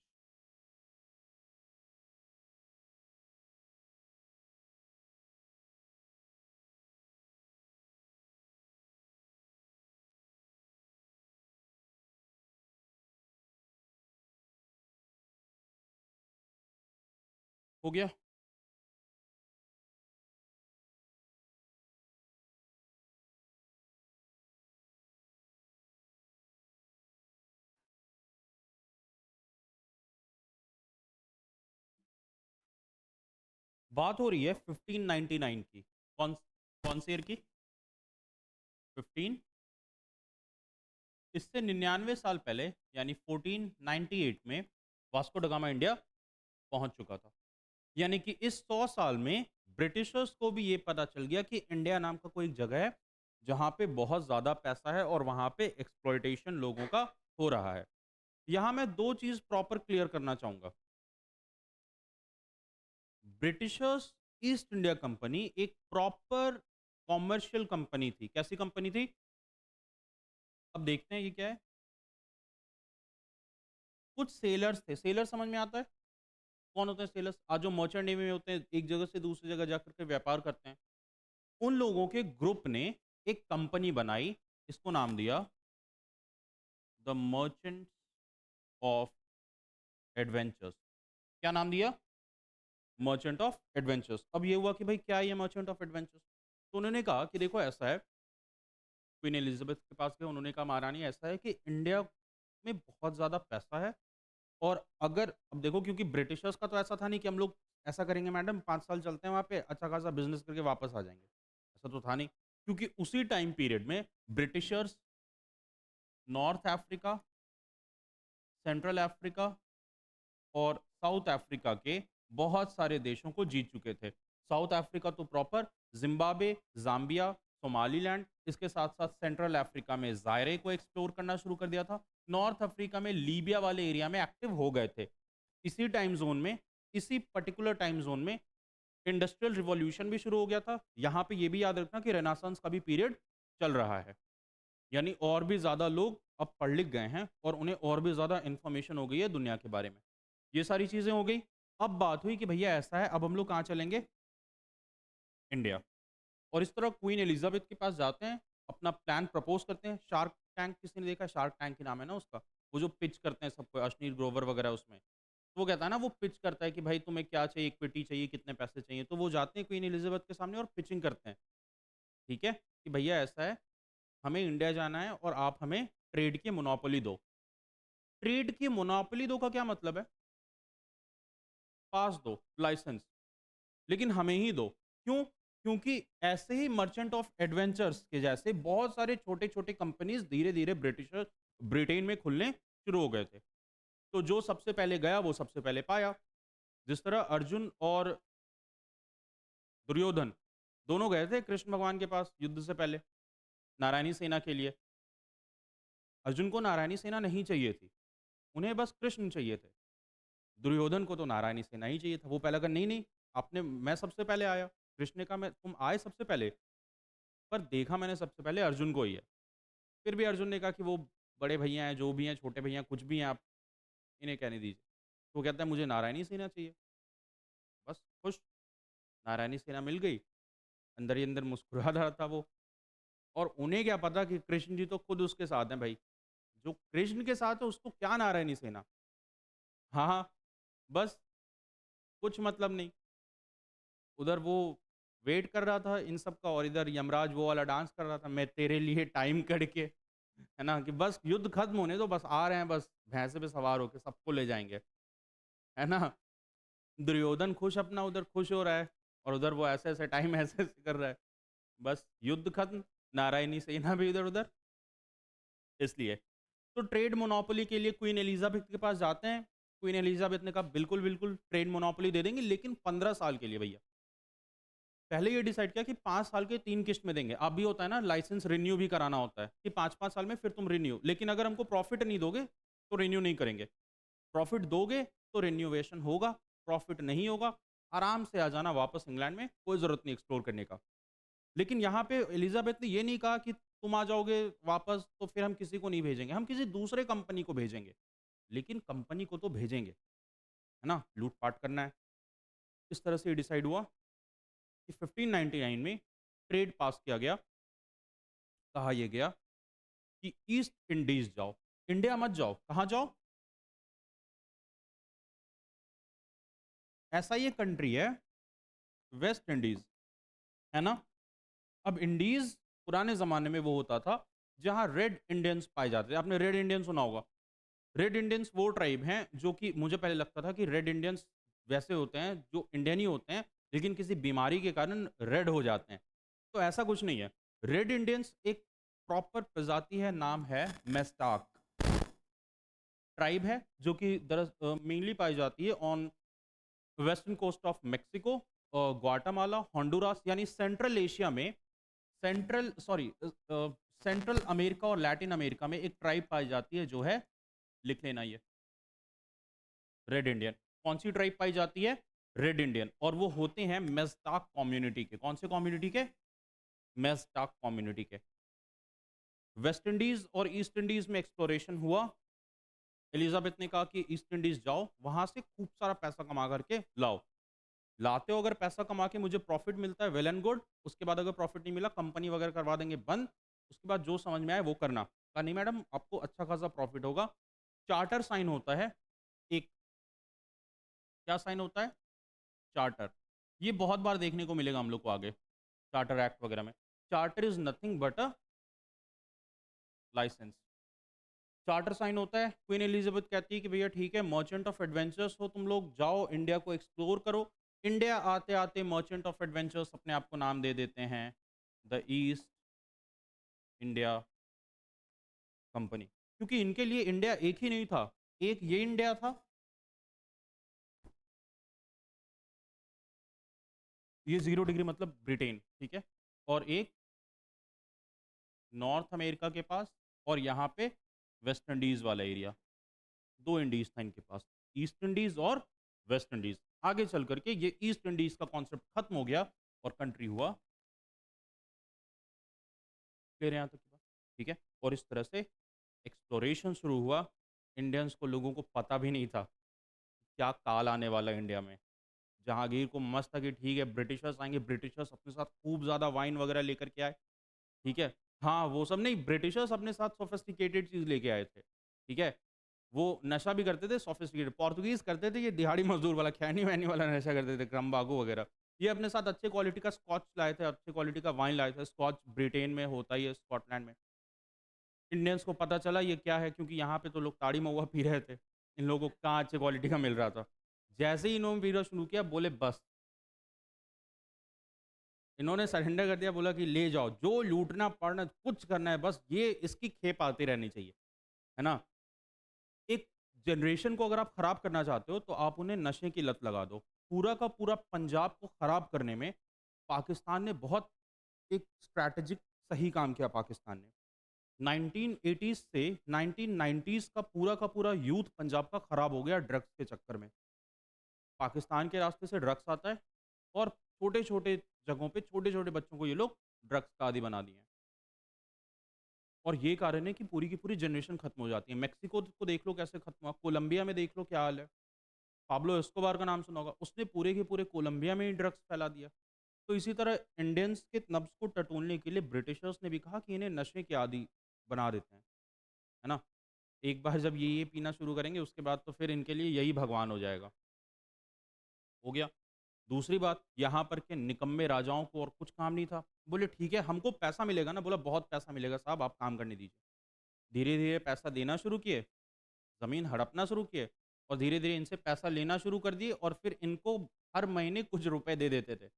हो गया? बात हो रही है 1599 की। कौन कौन से ईयर की? 15, इससे 99 साल पहले यानी 1498 में वास्को ड गामा इंडिया पहुंच चुका था। यानी कि इस 100 साल में ब्रिटिशर्स को भी ये पता चल गया कि इंडिया नाम का कोई जगह है जहाँ पे बहुत ज़्यादा पैसा है और वहाँ पे एक्सप्लॉयटेशन लोगों का हो रहा है। यहाँ मैं दो चीज़ प्रॉपर क्लियर करना चाहूँगा। ब्रिटिशर्स ईस्ट इंडिया कंपनी एक प्रॉपर कॉमर्शियल कंपनी थी। कैसी कंपनी थी? अब देखते हैं ये क्या है। कुछ सेलर्स थे। सेलर समझ में आता है? कौन होते हैं सेलर्स? आज जो मर्चेंट नेवी में होते हैं, एक जगह से दूसरी जगह जाकर के व्यापार करते हैं। उन लोगों के ग्रुप ने एक कंपनी बनाई, इसको नाम दिया द मर्चेंट्स ऑफ एडवेंचर्स। क्या नाम दिया? Merchant of adventures. अब ये हुआ कि भाई क्या है ये मर्चेंट ऑफ एडवेंचर्स? तो उन्होंने कहा कि देखो ऐसा है, क्वीन एलिजाबेथ के पास गए, उन्होंने कहा महारानी ऐसा है कि इंडिया में बहुत ज़्यादा पैसा है और अगर अब देखो क्योंकि ब्रिटिशर्स का तो ऐसा था नहीं कि हम लोग ऐसा करेंगे मैडम 5 साल चलते हैं वहाँ पे अच्छा खासा बिजनेस करके वापस आ जाएंगे, ऐसा तो था नहीं। क्योंकि उसी टाइम पीरियड में Britishers north Africa, central Africa और साउथ अफ्रीका के बहुत सारे देशों को जीत चुके थे। साउथ अफ्रीका तो प्रॉपर ज़िम्बाब्वे, ज़ाम्बिया, सोमालीलैंड, इसके साथ-साथ सेंट्रल अफ्रीका में ज़ायरे को एक्सप्लोर करना शुरू कर दिया था। नॉर्थ अफ्रीका में लीबिया वाले एरिया में एक्टिव हो गए थे। इसी टाइम ज़ोन में, इसी पर्टिकुलर टाइम ज़ोन में इंडस्ट्रियल रिवॉल्यूशन भी शुरू हो गया था। यहाँ पे ये भी याद रखना कि रेनेसांस का भी पीरियड चल रहा है। यानी और भी ज़्यादा लोग अब पढ़ लिख गए हैं और उन्हें और भी ज़्यादा इन्फॉर्मेशन हो गई है दुनिया के बारे में। ये सारी चीज़ें हो गई। अब बात हुई कि भैया ऐसा है, अब हम लोग कहाँ चलेंगे? इंडिया। और इस तरह क्वीन एलिज़ाबेथ के पास जाते हैं, अपना प्लान प्रपोज़ करते हैं। शार्क टैंक किसी ने देखा है? शार्क टैंक ही नाम है ना उसका। वो जो पिच करते हैं सबको, अश्नीर ग्रोवर वगैरह उसमें। तो वो कहता है ना, वो पिच करता है कि भाई तुम्हें क्या चाहिए, इक्विटी चाहिए, कितने पैसे चाहिए? तो वो जाते हैं क्वीन एलिज़ाबेथ के सामने और पिचिंग करते हैं, ठीक है? कि भैया ऐसा है, हमें इंडिया जाना है और आप हमें ट्रेड की मोनोपोली दो। ट्रेड की मोनोपोली दो का क्या मतलब है? पास दो, लाइसेंस। लेकिन हमें ही दो। क्यों? क्योंकि ऐसे ही मर्चेंट ऑफ एडवेंचर्स के जैसे बहुत सारे छोटे-छोटे कंपनीज़ धीरे-धीरे ब्रिटेन में खुलने शुरू हो गए थे। तो जो सबसे पहले गया वो सबसे पहले पाया। जिस तरह अर्जुन और दुर्योधन दोनों गए थे कृष्ण भगवान के पास युद्ध से पहले, नारायणी सेना के लिए। अर्जुन को नारायणी सेना नहीं चाहिए थी, उन्हें बस कृष्ण चाहिए थे। दुर्योधन को तो नारायणी सेना ही चाहिए था। वो पहले कहा नहीं, नहीं, आपने मैं सबसे पहले आया। कृष्ण ने कहा मैं तुम आए सबसे पहले, पर देखा मैंने सबसे पहले अर्जुन को ही है। फिर भी अर्जुन ने कहा कि वो बड़े भैया हैं, जो भी हैं, छोटे भैया कुछ भी हैं आप इन्हें कहने दीजिए। तो वो कहता है मुझे नारायणी सेना चाहिए। बस खुश, नारायणी सेना मिल गई। अंदर ही अंदर मुस्कुरा रहा था वो। और उन्हें क्या पता कि कृष्ण जी तो खुद उसके साथ हैं भाई। जो कृष्ण के साथ है उसको क्या नारायणी सेना? हाँ, हाँ, बस कुछ मतलब नहीं। उधर वो वेट कर रहा था इन सब का और इधर यमराज वो वाला डांस कर रहा था, मैं तेरे लिए टाइम करके, है ना? कि बस युद्ध खत्म होने दो, बस आ रहे हैं, बस भैंसे पे सवार होके सबको ले जाएँगे, है ना? दुर्योधन खुश अपना उधर खुश हो रहा है और उधर वो ऐसे-ऐसे टाइम ऐसे-ऐसे कर रहा है। बस युद्ध खत्म, नारायणी सेना भी इधर-उधर, इसलिए। तो ट्रेड मोनोपोली के लिए क्वीन एलिज़ाबेथ के पास जाते हैं। क्वीन एलिज़ाबेथ ने कहा बिल्कुल, बिल्कुल ट्रेड मोनोपोली दे देंगे लेकिन 15 साल के लिए भैया। पहले ये डिसाइड किया कि 5 साल के 3 किश्त में देंगे। अब भी होता है ना लाइसेंस रिन्यू भी कराना होता है कि 5-5 साल में फिर तुम रिन्यू, लेकिन अगर हमको प्रॉफिट नहीं दोगे तो रिन्यू नहीं करेंगे। प्रॉफिट दोगे तो रिन्यूएशन होगा, प्रॉफिट नहीं होगा, आराम से आ जाना वापस इंग्लैंड में, कोई ज़रूरत नहीं एक्सप्लोर करने का। लेकिन यहाँ पे एलिज़ाबेथ ने ये नहीं कहा कि तुम आ जाओगे वापस तो फिर हम किसी को नहीं भेजेंगे, हम किसी दूसरे कंपनी को भेजेंगे। लेकिन कंपनी को तो भेजेंगे, है ना? लूट-पाट करना है। इस तरह से ये डिसाइड हुआ कि 1599 में ट्रेड पास किया गया। कहा ये गया कि ईस्ट इंडीज़ जाओ, इंडिया मत जाओ। कहाँ जाओ? ऐसा ये कंट्री है वेस्ट इंडीज़, है ना? अब इंडीज़ पुराने ज़माने में वो होता था जहाँ रेड इंडियंस पाए जाते थे। आपने रेड इंडियन सुना होगा। रेड इंडियंस वो ट्राइब हैं जो कि मुझे पहले लगता था कि रेड इंडियंस वैसे होते हैं जो इंडियन ही होते हैं, लेकिन किसी बीमारी के कारण रेड हो जाते हैं। तो ऐसा कुछ नहीं है। रेड इंडियंस एक प्रॉपर प्रजाति है, नाम है मेस्टाक ट्राइब है, जो कि मेनली पाई जाती है on western coast of Mexico, Guatemala, Honduras यानी सेंट्रल एशिया में, सेंट्रल अमेरिका और लैटिन अमेरिका में एक ट्राइब पाई जाती है जो है, लिख लेना ये, रेड इंडियन। कौन सी ट्राइब पाई जाती है? Red Indian. और वो होते हैं मेस्टाक कम्युनिटी के। कौन से कम्युनिटी के? मेस्टाक कम्युनिटी के। वेस्ट इंडीज और ईस्ट इंडीज में एक्सप्लोरेशन हुआ। एलिजाबेथ ने कहा कि ईस्ट इंडीज जाओ, वहां से खूब सारा पैसा कमा करके लाओ। लाते हो, अगर पैसा कमा के मुझे प्रॉफिट मिलता है वेल एंड गुड। उसके बाद अगर प्रॉफिट नहीं मिला, कंपनी वगैरह करवा देंगे बंद। उसके बाद जो समझ में आए वो करना। कहा नहीं मैडम, आपको अच्छा खासा प्रॉफिट होगा। चार्टर साइन होता है एक। क्या साइन होता है? चार्टर। ये बहुत बार देखने को मिलेगा हम लोग को आगे, चार्टर एक्ट वगैरह में। Charter is nothing but a licence. Charter sign होता है। क्वीन एलिजाबेथ कहती है कि भैया ठीक है, मर्चेंट ऑफ एडवेंचर्स हो तुम लोग, जाओ इंडिया को एक्सप्लोर करो। इंडिया आते आते मर्चेंट ऑफ एडवेंचर्स अपने आप को नाम दे देते हैं द ईस्ट इंडिया कंपनी, क्योंकि इनके लिए इंडिया एक ही नहीं था। एक ये इंडिया था, ये 0 डिग्री मतलब ब्रिटेन, ठीक है, और एक नॉर्थ अमेरिका के पास, और यहाँ पे वेस्ट इंडीज वाला एरिया। दो इंडीज था इनके पास, ईस्ट इंडीज और वेस्ट इंडीज। आगे चल करके ये ईस्ट इंडीज का कॉन्सेप्ट खत्म हो गया और कंट्री हुआ। क्लियर है यहाँ तक की बात? ठीक है। और इस तरह से एक्सप्लोरेशन शुरू हुआ। इंडियंस को, लोगों को पता भी नहीं था क्या काल आने वाला है इंडिया में। जहांगीर को मस्त था कि ठीक है ब्रिटिशर्स आएंगे, ब्रिटिशर्स अपने साथ खूब ज़्यादा वाइन वगैरह लेकर के आए। ठीक है। हाँ, वो सब नहीं, ब्रिटिशर्स अपने साथ सोफिस्टिकेटेड चीज़ लेके आए थे। ठीक है। वो नशा भी करते थे सोफिस्टिकेटेड। पोर्तुगीज़ करते थे ये दिहाड़ी मज़दूर वाला, खैनी-वैनी वाला नशा करते थे, क्रम्बाकू वगैरह। ये अपने साथ अच्छे क्वालिटी का स्कॉच लाए थे, अच्छे क्वालिटी का वाइन लाए थे। स्कॉच ब्रिटेन में होता ही है, स्कॉटलैंड में। इंडियंस को पता चला ये क्या है, क्योंकि यहाँ पे तो लोग ताड़ी महुआ पी रहे थे। इन लोगों को कहाँ अच्छे क्वालिटी का मिल रहा था। जैसे ही इन्होंने पीना शुरू किया, बोले बस। इन्होंने सरेंडर कर दिया, बोला कि ले जाओ, जो लूटना पड़ना कुछ करना है, बस ये इसकी खेप आती रहनी चाहिए। है ना? एक जनरेशन को अगर आप खराब करना चाहते हो तो आप उन्हें नशे की लत लगा दो। पूरा का पूरा पंजाब को खराब करने में पाकिस्तान ने बहुत एक स्ट्रैटेजिक सही काम किया पाकिस्तान ने। 1980s से 1990s का पूरा यूथ पंजाब का खराब हो गया ड्रग्स के चक्कर में। पाकिस्तान के रास्ते से ड्रग्स आता है और छोटे-छोटे जगहों पे छोटे-छोटे बच्चों को ये लोग ड्रग्स का आदी बना दिए हैं। और ये कारण है कि पूरी की पूरी जनरेशन खत्म हो जाती है। मेक्सिको को देख लो कैसे खत्म हुआ, कोलंबिया में देख लो क्या हाल है। पाब्लो एस्कोबार का नाम सुना होगा, उसने पूरे के पूरे कोलंबिया में ही ड्रग्स फैला दिया। तो इसी तरह इंडियंस के नब्ज़ को टटोलने के लिए ब्रिटिशर्स ने भी कहा कि इन्हें नशे के आदी बना देते हैं, है ना? एक बार जब ये पीना शुरू करेंगे उसके बाद तो फिर इनके लिए यही भगवान हो जाएगा। हो गया। दूसरी बात, यहाँ पर के निकम्मे राजाओं को और कुछ काम नहीं था। बोले ठीक है हमको पैसा मिलेगा ना, बोला बहुत पैसा मिलेगा साहब, आप काम करने दीजिए। धीरे-धीरे पैसा देना शुरू किए, ज़मीन हड़पना शुरू किए और धीरे-धीरे इनसे पैसा लेना शुरू कर दिए और फिर इनको हर महीने कुछ रुपए दे देते थे।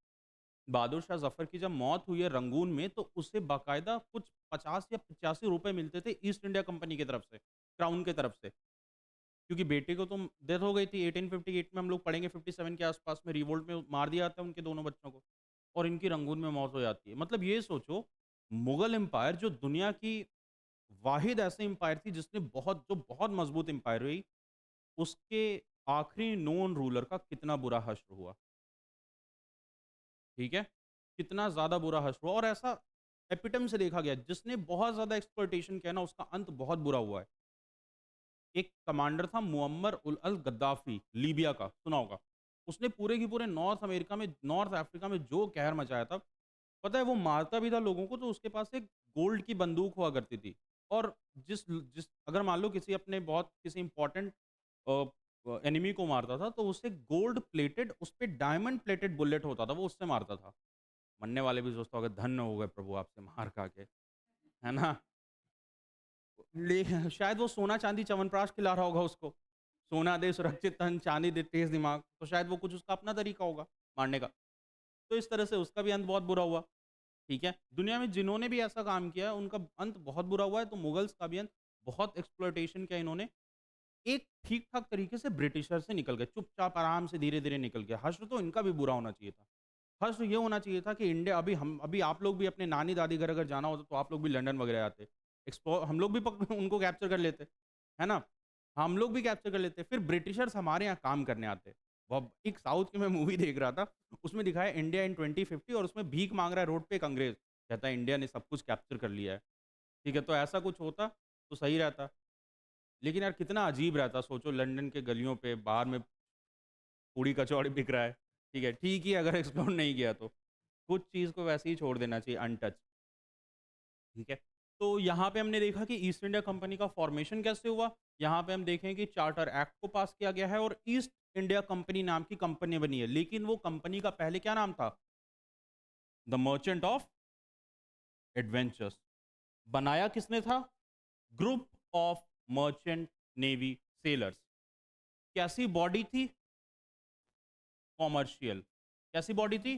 बहादुर शाह ज़फ़र की जब मौत हुई है रंगून में, तो उसे बाकायदा कुछ 50 या 85 रुपए मिलते थे ईस्ट इंडिया कंपनी की तरफ से, क्राउन की तरफ से। क्योंकि बेटे को तो डेथ हो गई थी 1858 में, हम लोग पढ़ेंगे 57 के आसपास में रिवोल्ट में मार दिया जाता है उनके दोनों बच्चों को और इनकी रंगून में मौत हो जाती है। मतलब ये सोचो, मुगल एम्पायर जो दुनिया की वाहिद ऐसी एम्पायर थी जिसने बहुत मजबूत एम्पायर हुई, उसके आखिरी नोन रूलर का कितना बुरा हश्र हुआ। ठीक है? कितना ज़्यादा बुरा हश्र हुआ और ऐसा एपिटम से देखा गया, जिसने बहुत ज़्यादा एक्सप्लॉइटेशन किया ना, उसका अंत बहुत बुरा हुआ है। एक कमांडर था मुअम्मर उल अल गद्दाफ़ी, लीबिया का, सुना होगा। उसने पूरे के पूरे नॉर्थ अमेरिका में, नॉर्थ अफ्रीका में जो कहर मचाया था, पता है वो मारता भी था लोगों को, तो उसके पास एक गोल्ड की बंदूक हुआ करती थी। और जिस अगर मान लो किसी अपने बहुत किसी इम्पोर्टेंट एनिमी को मारता था, तो उसे गोल्ड प्लेटेड, उस पे डायमंड प्लेटेड बुलेट होता था, वो उससे मारता था। मरने वाले भी सोचता होगा, धन्य हो गए प्रभु आपसे मार खा के, है ना? ले शायद वो सोना-चांदी च्यवनप्राश खिला रहा होगा उसको। सोना दे सुरक्षित तन, चांदी दे तेज दिमाग, तो शायद वो कुछ उसका अपना तरीका होगा मारने का। तो इस तरह से उसका भी अंत बहुत बुरा हुआ, ठीक है? दुनिया में जिन्होंने भी ऐसा काम किया है, उनका अंत बहुत बुरा हुआ है, तो मुगल्स का भी अंत, बहुत एक्सप्लॉइटेशन किया इन्होंने। एक ठीक-ठाक तरीके से ब्रिटिशर से निकल गए, चुपचाप आराम से धीरे-धीरे निकल गए। हश्र तो इनका भी बुरा होना चाहिए था। हश्र ये होना चाहिए था कि इंडिया, अभी आप लोग भी अपने नानी-दादी घर अगर जाना होता, तो आप लोग भी लंदन वगैरह आते। हम लोग भी उनको कैप्चर कर लेते, है ना? हम लोग भी कैप्चर कर लेते। फिर ब्रिटिशर्स हमारे यहाँ काम करने आते। वो एक साउथ की मैं मूवी देख रहा था, उसमें दिखाया इंडिया इन 2050, और उसमें भीख माँग रहा है रोड पे एक अंग्रेज़। कहता है इंडिया ने सब कुछ कैप्चर कर लिया है। ठीक है, तो ऐसा कुछ होता तो सही रहता। लेकिन यार कितना अजीब रहता, सोचो लंदन के गलियों पे बाहर में पूड़ी कचौड़ी बिक रहा है। ठीक ही अगर एक्सप्लोर नहीं किया तो। कुछ चीज़ को वैसे ही छोड़ देना चाहिए अनटच, ठीक है? तो यहाँ पे हमने देखा कि ईस्ट इंडिया कंपनी का फॉर्मेशन कैसे हुआ। यहाँ पे हम देखें कि चार्टर एक्ट को पास किया गया है और ईस्ट इंडिया कंपनी नाम की कंपनी बनी है। लेकिन वो कंपनी का पहले क्या नाम था? The merchant of adventures. बनाया किसने था? Group of merchant navy sellers. कैसी बॉडी थी? कॉमर्शियल। कैसी बॉडी थी?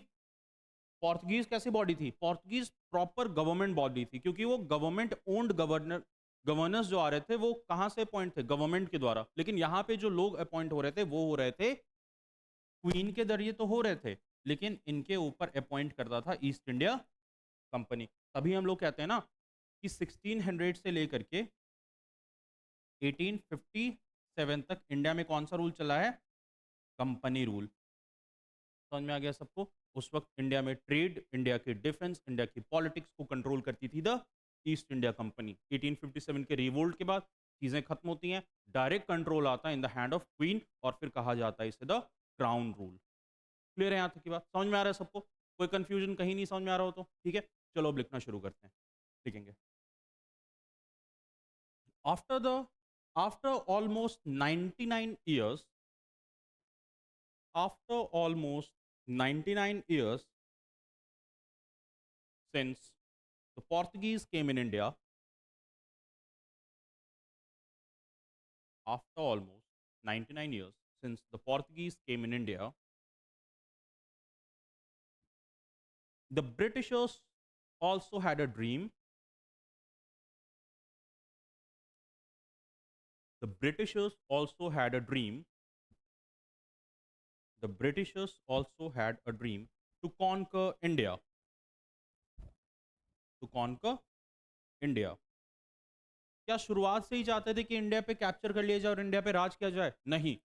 पोर्तुगीज़ कैसी बॉडी थी? पोर्तुगीज़ प्रॉपर गवर्नमेंट बॉडी थी, क्योंकि वो गवर्नमेंट ओन्ड गवर्नर्स जो आ रहे थे, वो कहाँ से अपॉइंट थे? गवर्नमेंट के द्वारा। लेकिन यहाँ पे जो लोग अपॉइंट हो रहे थे, वो हो रहे थे क्वीन के ज़रिए तो हो रहे थे, लेकिन इनके ऊपर अपॉइंट करता था ईस्ट इंडिया कंपनी। तभी हम लोग कहते हैं ना कि 1600 से लेकर के 1857 तक इंडिया में कौन-सा रूल चला है? Company rule. समझ में आ गया सबको? उस वक़्त इंडिया में ट्रेड, इंडिया की डिफेंस, इंडिया की पॉलिटिक्स को कंट्रोल करती थी द ईस्ट इंडिया कंपनी। 1857 के रिवोल्ट के बाद चीज़ें खत्म होती हैं, डायरेक्ट कंट्रोल आता है in the hand of queen, और फिर कहा जाता है इसे द क्राउन रूल। क्लियर है यहाँ तक की बात? समझ में आ रहा है सबको? कोई कन्फ्यूजन कहीं नहीं समझ में आ रहा हो तो? ठीक है, चलो अब लिखना शुरू करते हैं। लिखेंगे। After the after almost 99 years after almost 99 years since the Portuguese came in India, after almost 99 years since the Portuguese came in India, the Britishers also had a dream. The Britishers also had a dream. The Britishers also had a dream to conquer India. To conquer India. क्या शुरुआत से ही चाहते थे कि India पे capture कर लिया जाए और इंडिया पे राज किया जाए? नहीं।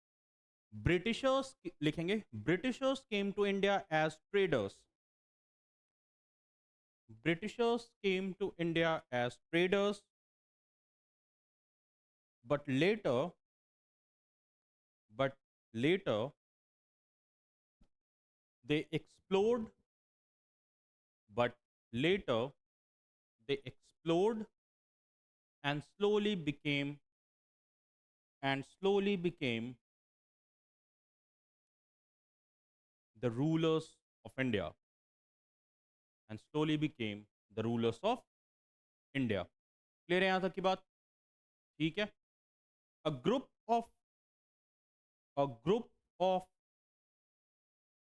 ब्रिटिशर्स लिखेंगे, Britishers came to India as traders. Britishers came to India as traders, but later, but later they explored, but later they explored and slowly became the rulers of India, and slowly became the rulers of India. Clear है यहाँ तक की बात? ठीक है। A group of a group of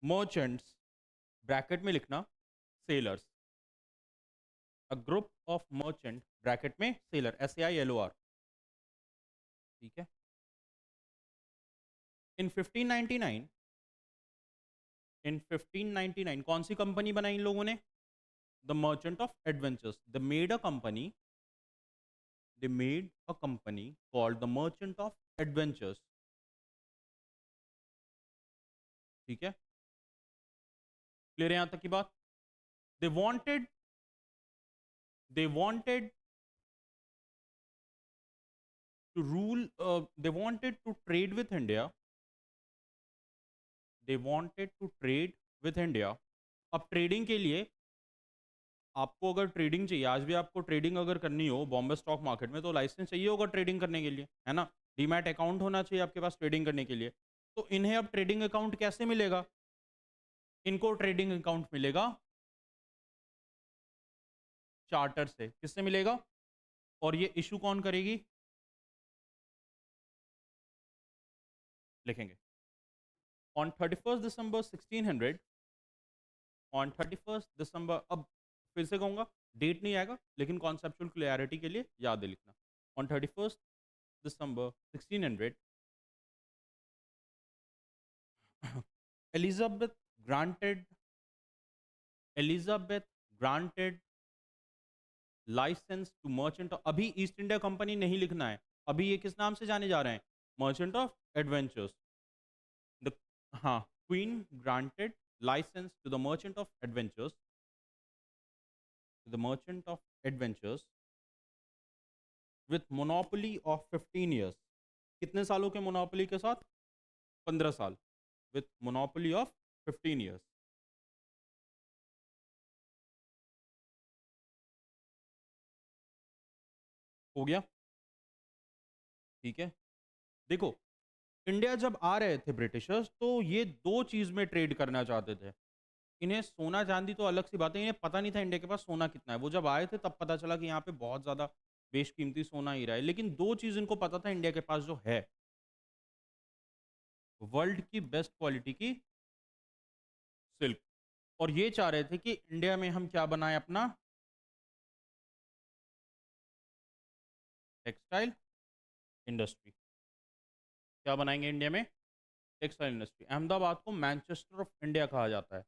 merchants, bracket में लिखना sellers, a group of merchant bracket में सेलर, SAILOR, ठीक है। इन 1599 इन 1599 कौन सी कंपनी बनाई इन लोगों ने? The merchant of adventures. They made a company called the merchant of adventures, ठीक है। क्लियर है यहां तक की बात? They wanted they wanted to rule, they wanted to trade with India, they wanted to trade with India. अब trading के लिए आपको अगर ट्रेडिंग चाहिए, आज भी आपको ट्रेडिंग अगर करनी हो बॉम्बे स्टॉक मार्केट में, तो लाइसेंस चाहिए होगा ट्रेडिंग करने के लिए, है ना? डीमैट अकाउंट होना चाहिए आपके पास ट्रेडिंग करने के लिए। तो इन्हें अब ट्रेडिंग अकाउंट कैसे मिलेगा? इनको ट्रेडिंग अकाउंट मिलेगा चार्टर से। किससे मिलेगा? और ये इशू कौन करेगी? लिखेंगे ऑन 31 दिसंबर 1600, ऑन 31 दिसंबर, अब फिर से कहूंगा, डेट नहीं आएगा लेकिन कॉन्सेप्चुअल क्लियरिटी के लिए याद है लिखना। On 31 December 1600, Elizabeth granted, Elizabeth granted licence to merchant, अभी ईस्ट इंडिया कंपनी नहीं लिखना है, अभी ये किस नाम से जाने जा रहे हैं? Merchant of adventures. द, हाँ, queen granted licence to the merchant of adventures, the merchant of adventures with monopoly of 15 years. कितने सालों के मोनोपोली के साथ? 15 साल। With monopoly of 15 years. हो गया? ठीक है। देखो, इंडिया जब आ रहे थे ब्रिटिशर्स, तो ये दो चीज में ट्रेड करना चाहते थे। इन्हें सोना चांदी तो अलग सी बात है, इन्हें पता नहीं था इंडिया के पास सोना कितना है। वो जब आए थे तब पता चला कि यहाँ पे बहुत ज्यादा बेशकीमती सोना ही रहा है। लेकिन दो चीज इनको पता था इंडिया के पास जो है, वर्ल्ड की बेस्ट क्वालिटी की सिल्क। और ये चाह रहे थे कि इंडिया में हम क्या बनाए अपना टेक्सटाइल इंडस्ट्री। क्या बनाएंगे इंडिया में? Textile industry. अहमदाबाद को मैनचेस्टर ऑफ इंडिया कहा जाता है।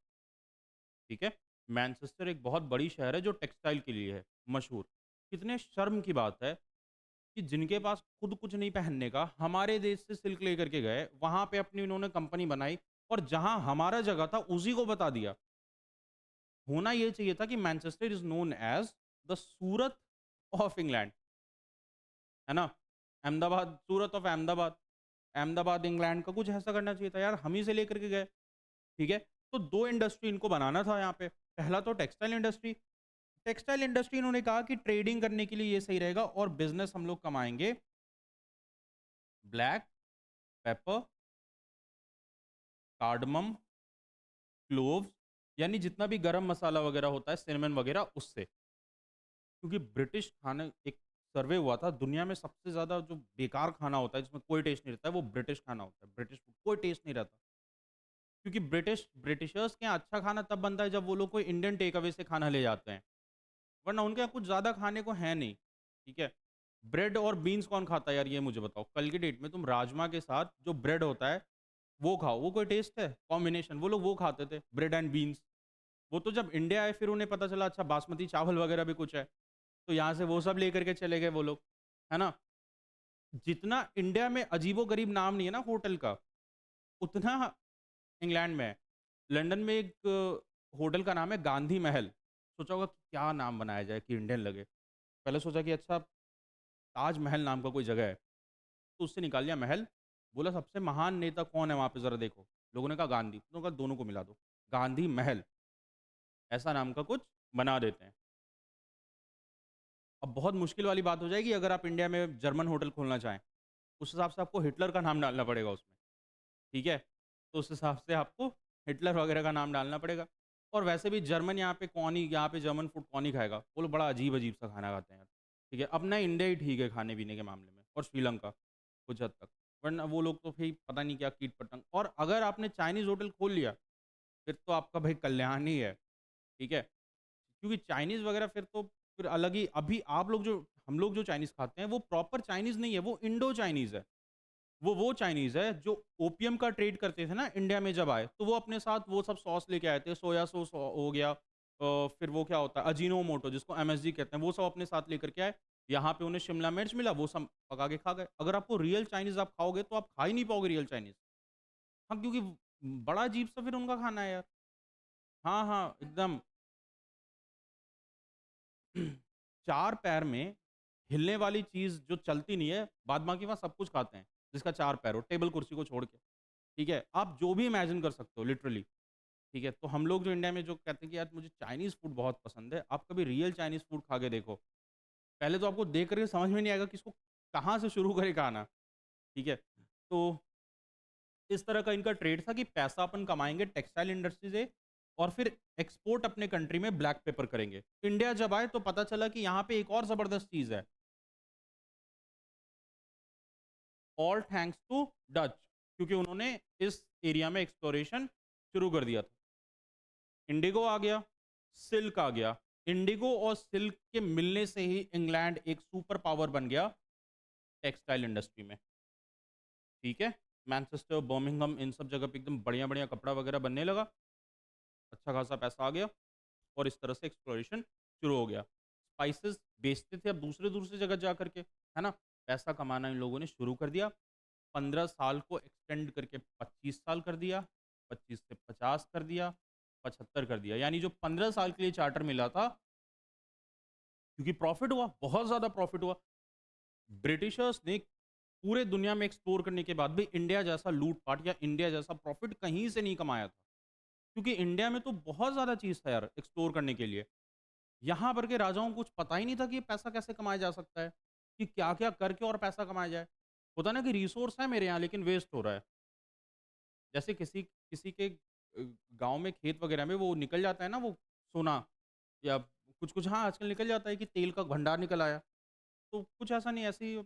ठीक है। मैनचेस्टर एक बहुत बड़ी शहर है जो टेक्सटाइल के लिए है मशहूर। कितने शर्म की बात है कि जिनके पास खुद कुछ नहीं पहनने का, हमारे देश से सिल्क लेकर के गए, वहां पे अपनी उन्होंने कंपनी बनाई, और जहां हमारा जगह था उसी को बता दिया। होना ये चाहिए था कि Manchester is known as the Surat of England, है ना? अहमदाबाद सूरत ऑफ अहमदाबाद, अहमदाबाद इंग्लैंड का कुछ ऐसा करना चाहिए था यार, हम ही से लेकर के गए। ठीक है। तो दो इंडस्ट्री इनको बनाना था यहाँ पे। पहला तो टेक्सटाइल इंडस्ट्री। टेक्सटाइल इंडस्ट्री इन्होंने कहा कि ट्रेडिंग करने के लिए ये सही रहेगा, और बिजनेस हम लोग कमाएंगे ब्लैक पेपर, कार्डमम, क्लोव्स, यानी जितना भी गरम मसाला वगैरह होता है, सिनेमन वगैरह, उससे। क्योंकि ब्रिटिश खाना, एक सर्वे हुआ था, दुनिया में सबसे ज्यादा जो बेकार खाना होता है जिसमें कोई टेस्ट नहीं रहता है, वो ब्रिटिश खाना होता है। ब्रिटिश फूड कोई टेस्ट नहीं रहता। क्योंकि ब्रिटिशर्स के यहाँ अच्छा खाना तब बनता है जब वो लोग कोई इंडियन टेक अवे से खाना ले जाते हैं, वरना उनके यहाँ कुछ ज़्यादा खाने को है नहीं। ठीक है। ब्रेड और बीन्स कौन खाता है यार, ये मुझे बताओ। कल की डेट में तुम राजमा के साथ जो ब्रेड होता है वो खाओ, वो कोई टेस्ट है? कॉम्बिनेशन। वो लोग वो खाते थे, ब्रेड एंड बीन्स। वो तो जब इंडिया आए फिर उन्हें पता चला अच्छा बासमती चावल वगैरह भी कुछ है, तो यहाँ से वो सब लेकर के चले गए वो लोग, है ना? जितना इंडिया में अजीबो गरीब नाम नहीं है ना होटल का, उतना इंग्लैंड में है। लंदन में एक होटल का नाम है गांधी महल। सोचा होगा कि क्या नाम बनाया जाए कि इंडियन लगे। पहले सोचा कि अच्छा ताजमहल नाम का कोई जगह है, तो उससे निकाल लिया महल। बोला सबसे महान नेता कौन है वहां पे जरा देखो। लोगों ने कहा गांधी, तो कहा दोनों को मिला दो, गांधी महल, ऐसा नाम का कुछ बना देते हैं। अब बहुत मुश्किल वाली बात हो जाएगी अगर आप इंडिया में जर्मन होटल खोलना चाहें। उस हिसाब से आपको हिटलर का नाम डालना पड़ेगा उसमें। ठीक है। तो उस हिसाब से आपको हिटलर वगैरह का नाम डालना पड़ेगा। और वैसे भी जर्मन यहाँ पे कौन ही, यहाँ पे जर्मन फूड कौन ही खाएगा? वो लोग बड़ा अजीब अजीब सा खाना खाते हैं यार। ठीक है। अपना इंडिया ही ठीक है खाने पीने के मामले में, और श्रीलंका कुछ हद तक। वरना वो लोग तो फिर पता नहीं क्या कीट पतंग। और अगर आपने चाइनीज़ होटल खोल लिया, फिर तो आपका भाई कल्याण ही है। ठीक है। क्योंकि चाइनीज़ वगैरह फिर तो फिर अलग ही। अभी आप लोग जो, हम लोग जो चाइनीज़ खाते हैं वो प्रॉपर चाइनीज़ नहीं है, वो इंडो चाइनीज़ है। वो चाइनीज़ है जो ओपियम का ट्रेड करते थे ना इंडिया में जब आए, तो वो अपने साथ वो सब सॉस लेके आए थे। सोया सॉस हो गया, फिर वो क्या होता है अजीनोमोटो जिसको एमएसजी कहते हैं, वो सब अपने साथ लेकर के आए। यहाँ पे उन्हें शिमला मिर्च मिला, वो सब पका के खा गए। अगर आपको रियल चाइनीज़ आप खाओगे तो आप खा ही नहीं पाओगे रियल चाइनीज़। हाँ, क्योंकि बड़ा अजीब सा फिर उनका खाना है यार। हाँ, हाँ, एकदम। 4 पैर में हिलने वाली चीज़ जो चलती नहीं है, बाद बाकी वहाँ सब कुछ खाते हैं, जिसका 4 पैर हो, टेबल कुर्सी को छोड़ के, ठीक है? आप जो भी इमेजिन कर सकते हो लिटरली, ठीक है? तो हम लोग जो इंडिया में जो कहते हैं कि यार मुझे चाइनीज़ फूड बहुत पसंद है, आप कभी रियल चाइनीज़ फूड खा के देखो। पहले तो आपको देख कर के समझ में नहीं आएगा कि इसको कहाँ से शुरू करे खाना, ठीक है? तो इस तरह का इनका ट्रेड था कि पैसा अपन कमाएँगे टेक्सटाइल इंडस्ट्री से और फिर एक्सपोर्ट अपने कंट्री में ब्लैक पेपर करेंगे। इंडिया जब आए तो पता चला कि यहाँ पे एक और ज़बरदस्त चीज़ है, ऑल थैंक्स टू डच, क्योंकि उन्होंने इस एरिया में एक्सप्लोरेशन शुरू कर दिया था। इंडिगो आ गया, सिल्क आ गया। इंडिगो और सिल्क के मिलने से ही इंग्लैंड एक सुपर पावर बन गया टेक्सटाइल इंडस्ट्री में, ठीक है? मैनचेस्टर, बर्मिंघम इन सब जगह पे एकदम बढ़िया-बढ़िया कपड़ा वगैरह बनने लगा, अच्छा खासा पैसा आ गया और इस तरह से एक्सप्लोरेशन शुरू हो गया। स्पाइसेस बेचते थे अब दूसरे-दूसरे जगह जा कर के, है ना? पैसा कमाना इन लोगों ने शुरू कर दिया। 15 साल को एक्सटेंड करके 25 साल कर दिया, 25 से 50 कर दिया, 75 कर दिया। यानी जो 15 साल के लिए चार्टर मिला था, क्योंकि प्रॉफ़िट हुआ, बहुत ज़्यादा प्रॉफ़िट हुआ। ब्रिटिशर्स ने पूरे दुनिया में एक्सप्लोर करने के बाद भी इंडिया जैसा लूट-पाट या इंडिया जैसा प्रॉफ़िट कहीं से नहीं कमाया था। क्योंकि इंडिया में तो बहुत ज़्यादा चीज़ था यार एक्सप्लोर करने के लिए। यहाँ पर के राजाओं को कुछ पता ही नहीं था कि ये पैसा कैसे कमाया जा सकता है, कि क्या-क्या करके और पैसा कमाया जाए। होता है ना कि रिसोर्स है मेरे यहाँ लेकिन वेस्ट हो रहा है। जैसे किसी किसी के गाँव में खेत वगैरह में वो निकल जाता है ना वो सोना या कुछ-कुछ हाँ, आजकल निकल जाता है कि तेल का भंडार निकल आया। तो कुछ ऐसा नहीं ऐसे ही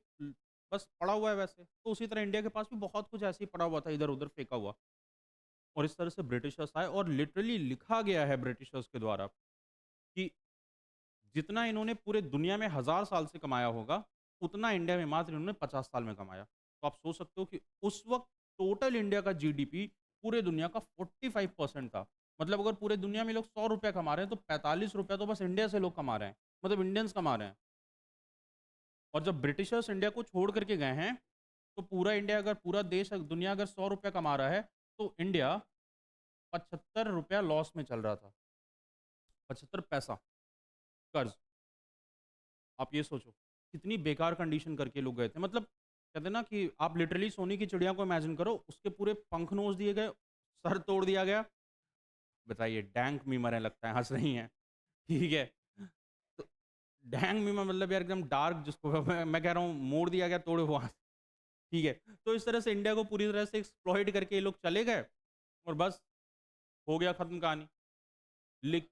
बस पड़ा हुआ है वैसे। तो उसी तरह इंडिया के पास भी बहुत कुछ ऐसे ही पड़ा हुआ था इधर-उधर फेंका हुआ। और इस तरह से ब्रिटिशर्स आए और लिटरली लिखा गया है ब्रिटिशर्स के द्वारा कि जितना इन्होंने पूरे दुनिया में 1000 साल से कमाया होगा, उतना इंडिया में मात्र इन्होंने 50 साल में कमाया। तो आप सोच सकते हो कि उस वक़्त टोटल इंडिया का जीडीपी पूरे दुनिया का 45% था। मतलब अगर पूरे दुनिया में लोग ₹100 कमा रहे हैं, तो ₹45 तो बस इंडिया से लोग कमा रहे हैं। मतलब इंडियंस कमा रहे हैं। और जब ब्रिटिशर्स इंडिया को छोड़ कर के गए हैं, तो पूरा इंडिया अगर पूरा देश दुनिया अगर ₹100 कमा रहा है, तो इंडिया ₹75 लॉस में चल रहा था। 75 पैसा कर्ज़। आप ये सोचो, कितनी बेकार कंडीशन करके लोग गए थे। मतलब कहते हैं ना कि आप लिटरली सोने की चिड़िया को इमेजिन करो, उसके पूरे पंख नोच दिए गए, सर तोड़ दिया गया। बताइए डैंक मीमर है लगता है, हँस रही हैं, ठीक है। तो डैंक मीमर मतलब यार एकदम डार्क जिसको मैं कह रहा हूँ मोड़ दिया गया, तोड़े वहाँ से, ठीक है। तो इस तरह से इंडिया को पूरी तरह से एक्सप्लॉइट करके ये लोग चले गए और बस हो गया खत्म कहानी। लिक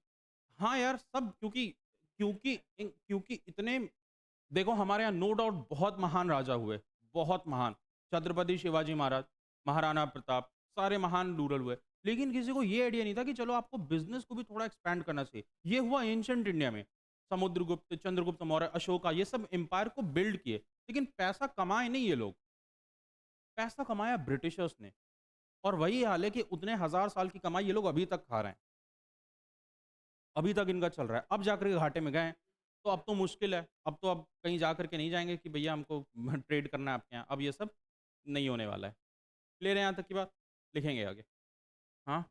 हाँ यार, सब क्योंकि क्योंकि इतने देखो हमारे यहाँ नो डाउट बहुत महान राजा हुए, बहुत महान। छत्रपति शिवाजी महाराज, महाराणा प्रताप, सारे महान रूलर हुए। लेकिन किसी को ये आइडिया नहीं था कि चलो आपको बिज़नेस को भी थोड़ा एक्सपैंड करना चाहिए। ये हुआ एंशिएंट इंडिया में। समुद्रगुप्त, चंद्रगुप्त मौर्य, अशोका ये सब एम्पायर को बिल्ड किए। लेकिन पैसा कमाए नहीं ये लोग, पैसा कमाया ब्रिटिशर्स ने। और वही हाल है कि उतने हज़ार साल की कमाई ये लोग अभी तक खा रहे हैं। अभी तक इनका चल रहा है। अब जाकर के घाटे में गए हैं, तो अब तो मुश्किल है। अब तो अब कहीं जा कर के नहीं जाएँगे कि भैया हमको ट्रेड करना है आपके यहाँ। अब ये सब नहीं होने वाला है। क्लियर है यहाँ तक की बात? लिखेंगे आगे। हाँ,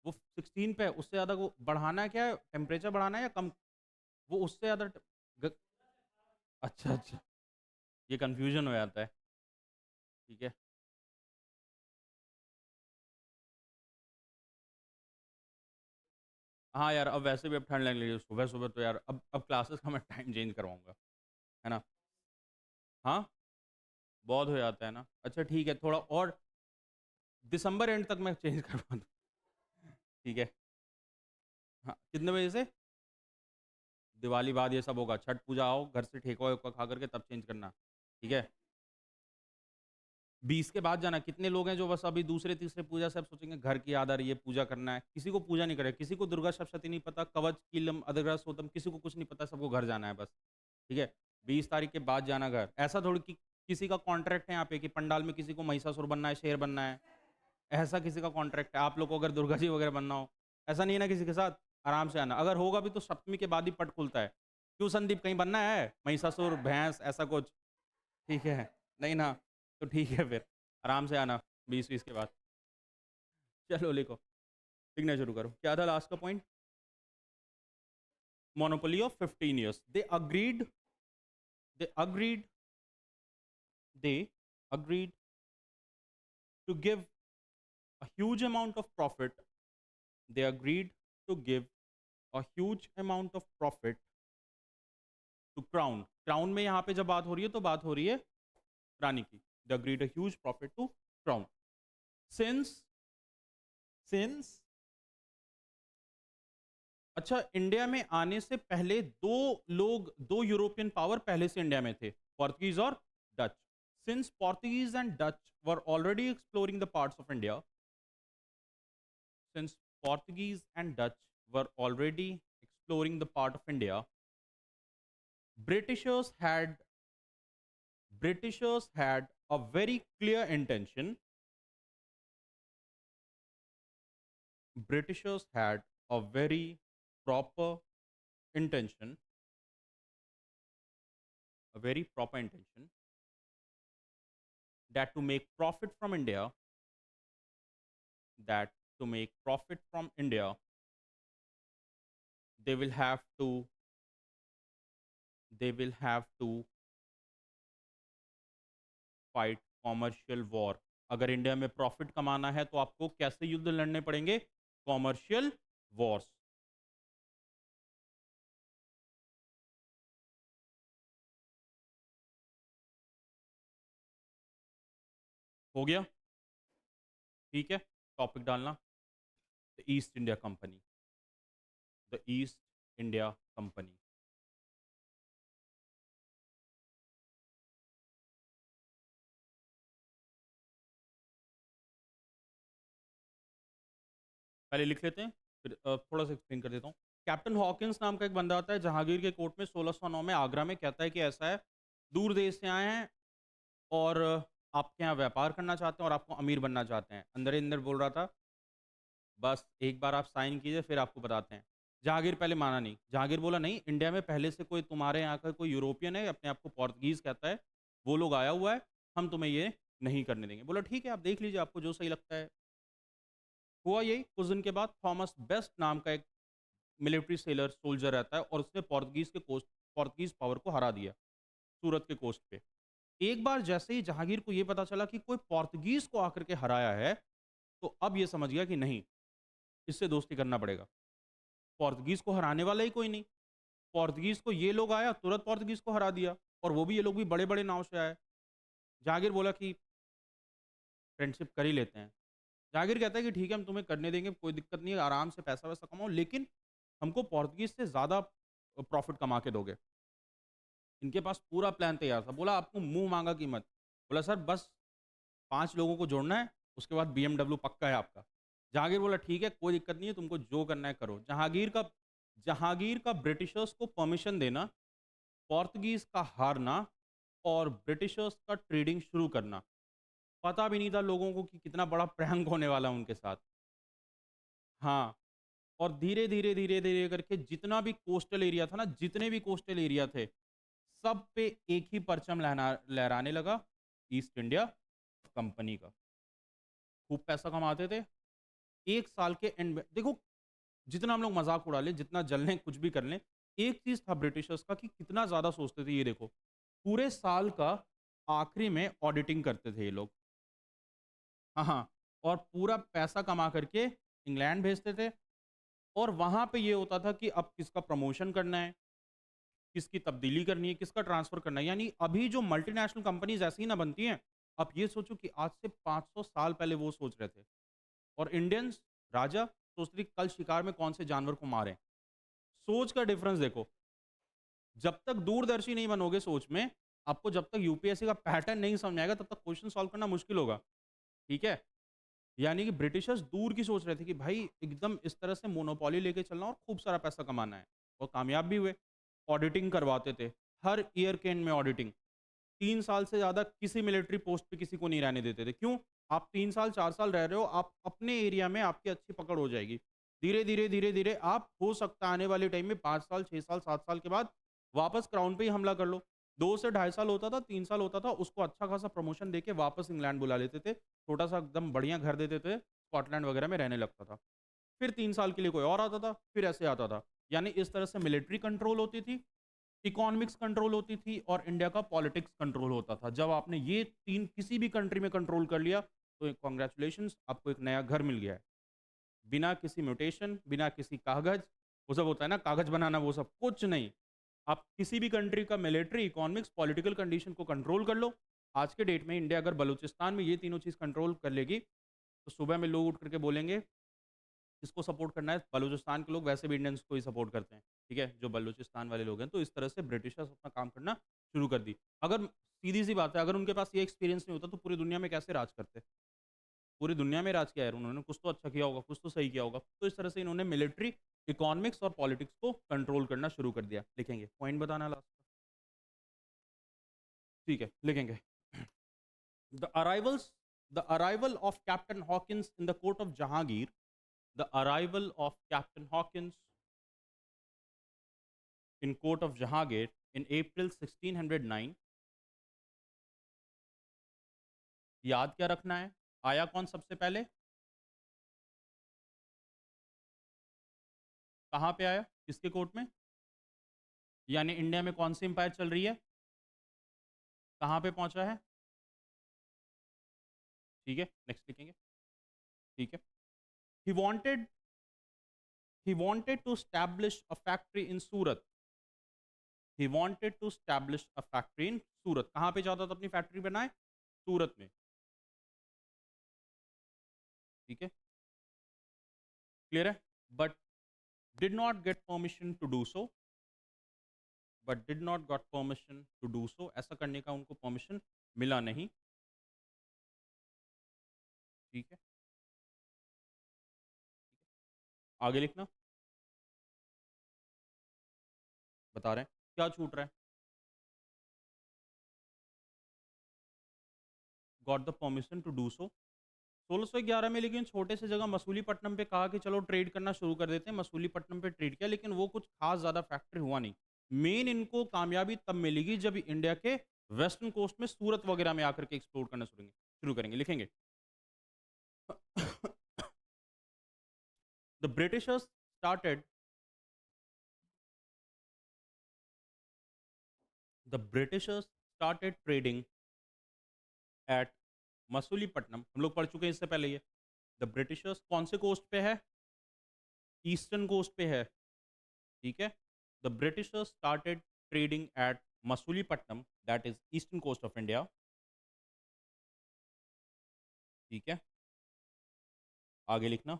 वो 16 पे है, उससे ज़्यादा वो बढ़ाना है क्या है? टेम्परेचर बढ़ाना है या कम? वो उससे ज़्यादा ग अच्छा, अच्छा। ये कन्फ्यूज़न हो जाता है। ठीक है। हाँ यार, अब वैसे भी अब ठंड लगने लगी है। सुबह-सुबह तो यार अब क्लासेस का मैं टाइम चेंज करवाऊँगा। है ना? हाँ, बहुत हो जाता है ना। अच्छा ठीक है, थोड़ा और दिसंबर एंड तक मैं चेंज करवा दूँ। ठीक है। हाँ, कितने बजे से? दिवाली बाद ये सब होगा। छठ पूजा आओ, घर से ठेकुआ-वेकुआ खा कर के तब चेंज करना। ठीक है? 20 के बाद जाना। कितने लोग हैं जो बस अभी दूसरे-तीसरे पूजा से अब सोचेंगे घर की याद आ रही है, पूजा करना है। किसी को पूजा नहीं करेगा, किसी को दुर्गा सप्तशती नहीं पता, कवच, कीलम, अदरक किसी को कुछ नहीं पता, सबको घर जाना है बस। ठीक है? 20 तारीख के बाद जाना घर। ऐसा थोड़ी कि किसी का कॉन्ट्रैक्ट है यहाँ पे कि पंडाल में किसी को महिषासुर बनना है, शेर बनना है। ऐसा किसी का कॉन्ट्रैक्ट है। आप लोग को अगर दुर्गा जी वगैरह बनना हो, ऐसा नहीं है ना किसी के साथ, आराम से आना। अगर होगा भी तो सप्तमी के बाद ही पट खुलता है। क्यों संदीप कहीं बनना है? महिषासुर, भैंस ऐसा कुछ? ठीक है। नहीं ना? तो ठीक है फिर। आराम से आना 20-20 के बाद। चलो लिखो, लिखना शुरू करो। क्या था लास्ट का point? monopoly of 15 years. They agreed, they agreed to give a huge amount of profit. They agreed to give a huge amount of profit to Crown. Crown में यहाँ पे जब बात हो रही है तो बात हो रही है रानी की. They agreed a huge profit to Crown. Since अच्छा, इंडिया में आने से पहले दो यूरोपियन पावर पहले से इंडिया में थे, पोर्तुगीज और Dutch. Since Portuguese and Dutch were already exploring the parts of India, since Portuguese and Dutch were already exploring the part of India, Britishers had a very clear intention. Britishers had a very proper intention, that to make profit from India, they will have to fight commercial war. अगर India में profit कमाना है तो आपको कैसे युद्ध लड़ने पड़ेंगे? Commercial Wars. हो गया? ठीक है, टॉपिक डालना. The east India company. The east India company. पहले लिख लेते हैं, फिर थोड़ा सा एक्सप्लेन कर देता हूँ. कैप्टन हॉकिंस नाम का एक बंदा आता है जहांगीर के कोर्ट में 1609 में आगरा में. कहता है कि ऐसा है, दूर देश से आए हैं और आपके यहाँ व्यापार करना चाहते हैं और आपको अमीर बनना चाहते हैं. अंदर ही अंदर बोल रहा था, बस एक बार आप साइन कीजिए फिर आपको बताते हैं. जहांगीर पहले माना नहीं. जहांगीर बोला नहीं, इंडिया में पहले से कोई तुम्हारे यहाँ का कोई यूरोपियन है, अपने आप को पोर्तुगीज कहता है, वो लोग आया हुआ है, हम तुम्हें ये नहीं करने देंगे. बोला ठीक है, आप देख लीजिए, आपको जो सही लगता है. हुआ यही. कुछ दिन के बाद थॉमस बेस्ट नाम का एक मिलिट्री सेलर सोल्जर रहता है और उसने पोर्तुगीज पावर को हरा दिया सूरत के कोस्ट पे. एक बार जैसे ही जहांगीर को ये पता चला कि कोई पोर्तुगीज को आकर के हराया है, तो अब ये समझ गया कि नहीं, इससे दोस्ती करना पड़ेगा. पोर्तुगीज को हराने वाला ही कोई नहीं. पोर्तुगीज को ये लोग आया, तुरंत पोर्तुगीज को हरा दिया, और वो भी ये लोग भी बड़े बड़े नाव से आए. जहांगीर बोला कि फ्रेंडशिप कर ही लेते हैं. जहांगीर कहता है कि ठीक है, हम तुम्हें करने देंगे, कोई दिक्कत नहीं है, आराम से पैसा वैसा कमाओ, लेकिन हमको पोर्तुगीज से ज़्यादा प्रॉफिट कमा के दोगे. इनके पास पूरा प्लान तैयार था. बोला आपको मुंह मांगा कीमत. बोला सर बस 5 लोगों को जोड़ना है, उसके बाद BMW पक्का है आपका. जहांगीर बोला ठीक है, कोई दिक्कत नहीं है, तुमको जो करना है करो. जहांगीर का ब्रिटिशर्स को परमिशन देना, पोर्तुगीज का हारना और ब्रिटिशर्स का ट्रेडिंग शुरू करना. पता भी नहीं था लोगों को कि कितना बड़ा प्रैंक होने वाला है उनके साथ. हाँ, और धीरे धीरे धीरे धीरे करके जितना भी कोस्टल एरिया था ना, जितने भी कोस्टल एरिया थे, सब पे एक ही परचम लहराने लगा, ईस्ट इंडिया कंपनी का. खूब पैसा कमाते थे. एक साल के एंड में देखो, जितना हम लोग मजाक उड़ा लें, जितना जल लें, कुछ भी कर लें, एक चीज था ब्रिटिशर्स का कि कितना ज्यादा सोचते थे. ये देखो, पूरे साल का आखिरी में ऑडिटिंग करते थे ये लोग. हाँ हाँ, और पूरा पैसा कमा करके इंग्लैंड भेजते थे, और वहां पे ये होता था कि अब किसका प्रमोशन करना है, किसकी तब्दीली करनी है, किसका ट्रांसफर करना है. यानी अभी जो मल्टीनेशनल कंपनीज ऐसी ही ना बनती हैं, आप ये सोचो कि आज से 500 साल पहले वो सोच रहे थे, और इंडियंस राजा सोचते थे कल शिकार में कौन से जानवर को मारें. सोच का डिफरेंस देखो. जब तक दूरदर्शी नहीं बनोगे सोच में, आपको जब तक यूपीएससी का पैटर्न नहीं समझ आएगा, तब तक क्वेश्चन सॉल्व करना मुश्किल होगा. ठीक है, यानी कि ब्रिटिशर्स दूर की सोच रहे थे कि भाई एकदम इस तरह से मोनोपोली लेके चलना और खूब सारा पैसा कमाना है, और कामयाब भी हुए. ऑडिटिंग करवाते थे हर ईयर के एंड में. ऑडिटिंग 3 साल से ज़्यादा किसी मिलिट्री पोस्ट पे किसी को नहीं रहने देते थे. क्यों? आप 3 साल 4 साल रह रहे हो, आप अपने एरिया में आपकी अच्छी पकड़ हो जाएगी. धीरे धीरे धीरे धीरे आप हो सकता है आने वाले टाइम में 5 साल 6 साल 7 साल के बाद वापस क्राउन पे ही हमला कर लो. 2 से ढाई साल होता था, 3 साल होता था, उसको अच्छा खासा प्रमोशन देके वापस इंग्लैंड बुला लेते थे. छोटा सा एकदम बढ़िया घर दे देते थे, स्कॉटलैंड वगैरह में रहने लगता था. फिर 3 साल के लिए कोई और आता था, फिर ऐसे आता था. यानी इस तरह से मिलिट्री कंट्रोल होती थी, इकोनॉमिक्स कंट्रोल होती थी और इंडिया का पॉलिटिक्स कंट्रोल होता था। जब आपने ये 3 किसी भी कंट्री में कंट्रोल कर लिया, तो कांग्रेचुलेशंस, आपको एक नया घर मिल गया है। बिना किसी म्यूटेशन, बिना किसी कागज़, वो सब होता है ना कागज़ बनाना, वो सब कुछ नहीं। आप किसी भी कंट्री का मिलिट्री, इकोनॉमिक्स, पॉलिटिकल कंडीशन को कंट्रोल कर लो। आज के डेट में इंडिया अगर बलूचिस्तान में ये तीनों चीज़ कंट्रोल कर लेगी, तो सुबह में लोग उठ कर के बोलेंगे किसको सपोर्ट करना है? बलूचिस्तान के लोग वैसे भी इंडियंस को ही सपोर्ट करते हैं, ठीक है? जो बलूचिस्तान वाले लोग हैं, तो इस तरह से ब्रिटिशर्स अपना काम करना शुरू कर दी। अगर सीधी-सी बात है, अगर उनके पास ये एक्सपीरियंस नहीं होता, तो पूरी दुनिया में कैसे राज करते? पूरी दुनिया में राज किया है उन्होंने, कुछ तो अच्छा किया होगा, कुछ तो सही किया होगा। तो इस तरह से इन्होंने मिलिट्री, इकोनॉमिक्स और पॉलिटिक्स को कंट्रोल करना शुरू कर दिया। लिखेंगे, पॉइंट बताना लास्ट का। ठीक है, लिखेंगे। The arrivals the arrival of captain Hawkins in the court of Jahangir, the arrival of captain Hawkins in court of Jahangir in April 1609। याद क्या रखना है? आया कौन सबसे पहले? कहाँ पे आया? किसके कोर्ट में? यानी इंडिया में कौन सी एम्पायर चल रही है? कहाँ पे पहुंचा है? ठीक है, नेक्स्ट लिखेंगे। ठीक है। He wanted he wanted to establish a factory in Surat. he wanted to establish a factory in सूरत। कहाँ पे चाहता था अपनी फैक्ट्री बनाए? सूरत में। ठीक है, क्लियर है? But did not get permission to do so, but did not got permission to do so. ऐसा करने का उनको परमिशन मिला नहीं। ठीक है, आगे लिखना, बता रहे हैं क्या छूट रहा है। Got the permission to do so 1611 में, लेकिन छोटे से जगह मसूलीपट्टनम पे कहा कि चलो ट्रेड करना शुरू कर देते हैं। मसूलीपट्टनम पे ट्रेड किया, लेकिन वो कुछ खास ज़्यादा फैक्ट्री हुआ नहीं। मेन इनको कामयाबी तब मिलेगी जब इंडिया के वेस्टर्न कोस्ट में सूरत वगैरह में आकर के एक्सप्लोर करना शुरू करेंगे। लिखेंगे the Britishers started the Britishers started trading at Masulipatnam. हम लोग पढ़ चुके हैं इससे पहले ये। द ब्रिटिशर्स कौन से कोस्ट पे है? ईस्टर्न कोस्ट पे है। ठीक है, the Britishers started trading at Masulipatnam, that is eastern coast of India. ठीक है, आगे लिखना।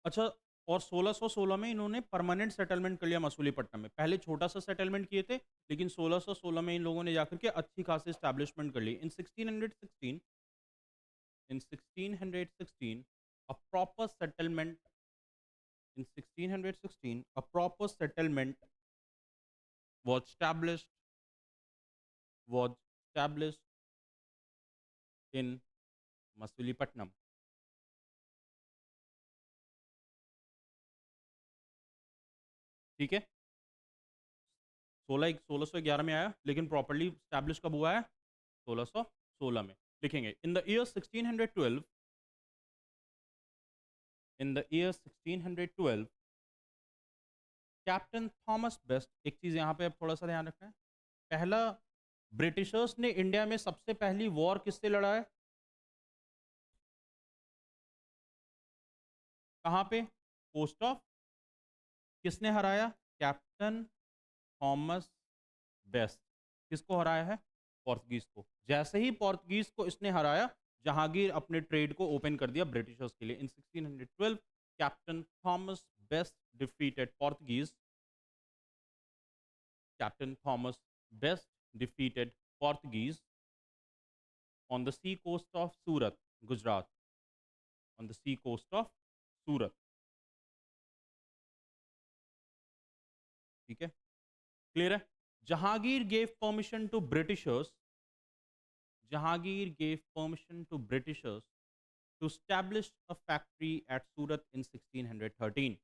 अच्छा, और 1616 में इन्होंने परमानेंट सेटलमेंट कर लिया मसूलीपट्टनम में। पहले छोटा सा सेटलमेंट किए थे, लेकिन 1616 में इन लोगों ने जाकर के अच्छी खासी स्टैब्लिशमेंट कर ली। इन 1616 in 1616 a proper settlement in 1616 a proper settlement was established was established in Masulipatnam. ठीक है, 1611 में आया, लेकिन प्रॉपर्ली स्टैब्लिश कब हुआ है? 1616 में। लिखेंगे in the year 1612, in the year 1612 captain Thomas best. एक चीज यहाँ पे अब थोड़ा सा ध्यान रखना है। पहला, ब्रिटिशर्स ने इंडिया में सबसे पहली वॉर किससे लड़ा है? कहाँ पे? Post of. किसने हराया? Captain Thomas best. किसको हराया है? पोर्तुगीज को। जैसे ही पोर्तुगीज को इसने हराया, जहांगीर अपने ट्रेड को ओपन कर दिया ब्रिटिशर्स के लिए। In 1612 captain Thomas Best defeated Portuguese. Captain Thomas Best defeated Portuguese on the sea coast of Surat, Gujarat. On the sea coast of Surat. ठीक है, क्लियर है? Jahangir gave permission to Britishers, Jahangir gave permission to Britishers to establish a factory at Surat in 1613.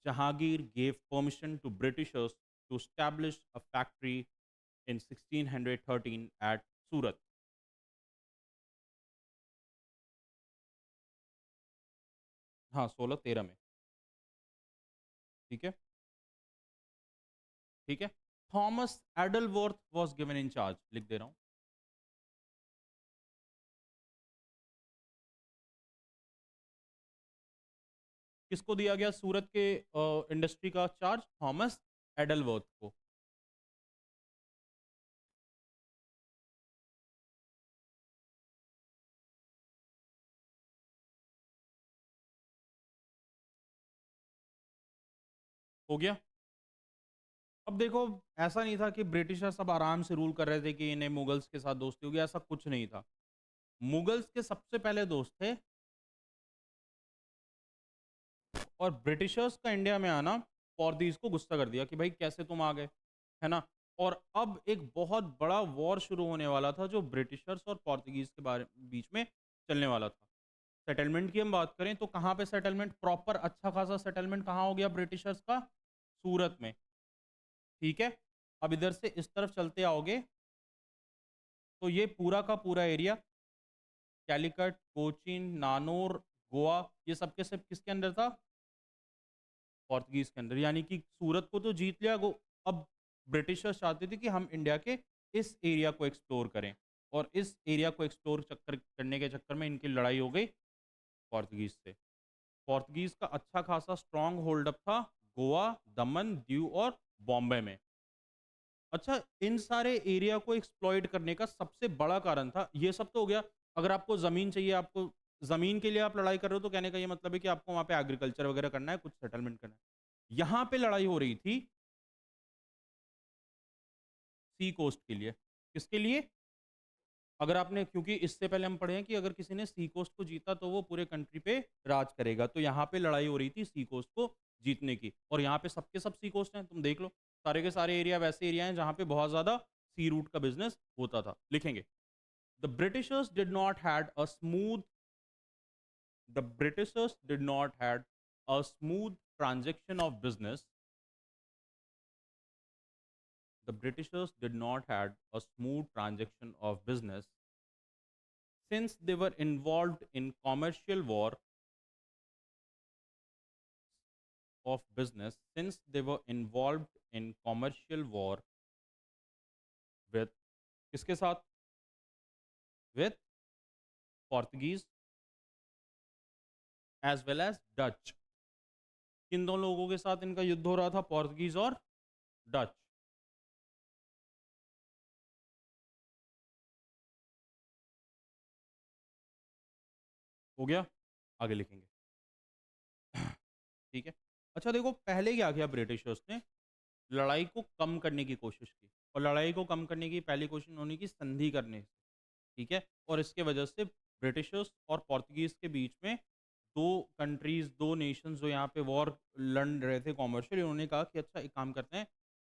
Jahangir gave permission to Britishers to establish a factory in 1613 at Surat. हाँ, 1613 में। ठीक है, ठीक है। Thomas Aldworth was given in charge, लिख दे रहा हूँ। किसको दिया गया सूरत के इंडस्ट्री का चार्ज? थॉमस एडलवर्थ को। हो गया। अब देखो, ऐसा नहीं था कि ब्रिटिशर सब आराम से रूल कर रहे थे कि इन्हें मुगल्स के साथ दोस्ती होगी, ऐसा कुछ नहीं था। मुगल्स के सबसे पहले दोस्त थे, और ब्रिटिशर्स का इंडिया में आना पोर्तुगीज को गुस्सा कर दिया कि भाई कैसे तुम आ गए, है ना। और अब एक बहुत बड़ा वॉर शुरू होने वाला था जो ब्रिटिशर्स और पोर्तुगीज के बारे बीच में चलने वाला था। सेटलमेंट की हम बात करें तो कहाँ पे सेटलमेंट, प्रॉपर अच्छा खासा सेटलमेंट कहाँ हो गया ब्रिटिशर्स का? सूरत में। ठीक है। अब इधर से इस तरफ चलते आओगे तो ये पूरा का पूरा एरिया, कैलिकट, कोचीन, नानौर, गोवा, ये सब के सब किसके अंदर था? पोर्तुगीज के अंदर। यानी कि सूरत को तो जीत लिया, अब ब्रिटिशर्स चाहते थे कि हम इंडिया के इस एरिया को एक्सप्लोर करें, और इस एरिया को एक्सप्लोर चक्कर करने के चक्कर में इनकी लड़ाई हो गई पोर्तुगीज से। पोर्तुगीज का अच्छा खासा स्ट्रांग होल्ड अप था गोवा, दमन, दीव और बॉम्बे में। अच्छा, इन सारे एरिया को एक्सप्लॉइट करने का सबसे बड़ा कारण था, ये सब तो हो गया। अगर आपको ज़मीन चाहिए, आपको ज़मीन के लिए आप लड़ाई कर रहे हो, तो कहने का ये मतलब है कि आपको वहाँ पे एग्रीकल्चर वगैरह करना है, कुछ सेटलमेंट करना है। यहाँ पे लड़ाई हो रही थी सी कोस्ट के लिए। किसके लिए? अगर आपने, क्योंकि इससे पहले हम पढ़े हैं कि अगर किसी ने सी कोस्ट को जीता तो वो पूरे कंट्री पे राज करेगा, तो यहाँ पे लड़ाई हो रही थी सी कोस्ट को जीतने की। और यहाँ पे सबके सब सी कोस्ट हैं, तुम देख लो, सारे के सारे एरिया वैसे एरिया हैं जहाँ पे बहुत ज़्यादा सी रूट का बिजनेस होता था। लिखेंगे, the Britishers did not had a smooth the Britishers did not had a smooth transaction of business. The Britishers did not had a smooth transaction of business since they were involved in commercial war of business since they were involved in commercial war with किसके साथ? With Portuguese as well as Dutch। किन दोनों लोगों के साथ इनका युद्ध हो रहा था? पोर्तुगीज और डच। हो गया, आगे लिखेंगे। ठीक है। अच्छा देखो, पहले क्या किया ब्रिटिशर्स ने? लड़ाई को कम करने की कोशिश की, और लड़ाई को कम करने की पहली कोशिश उन्होंने की संधि करने से। ठीक है। और इसके वजह से ब्रिटिशर्स और पोर्तुगीज के बीच में दो कंट्रीज, दो नेशंस जो यहाँ पे वॉर लड़ रहे थे कॉमर्शियल, उन्होंने कहा कि अच्छा एक काम करते हैं,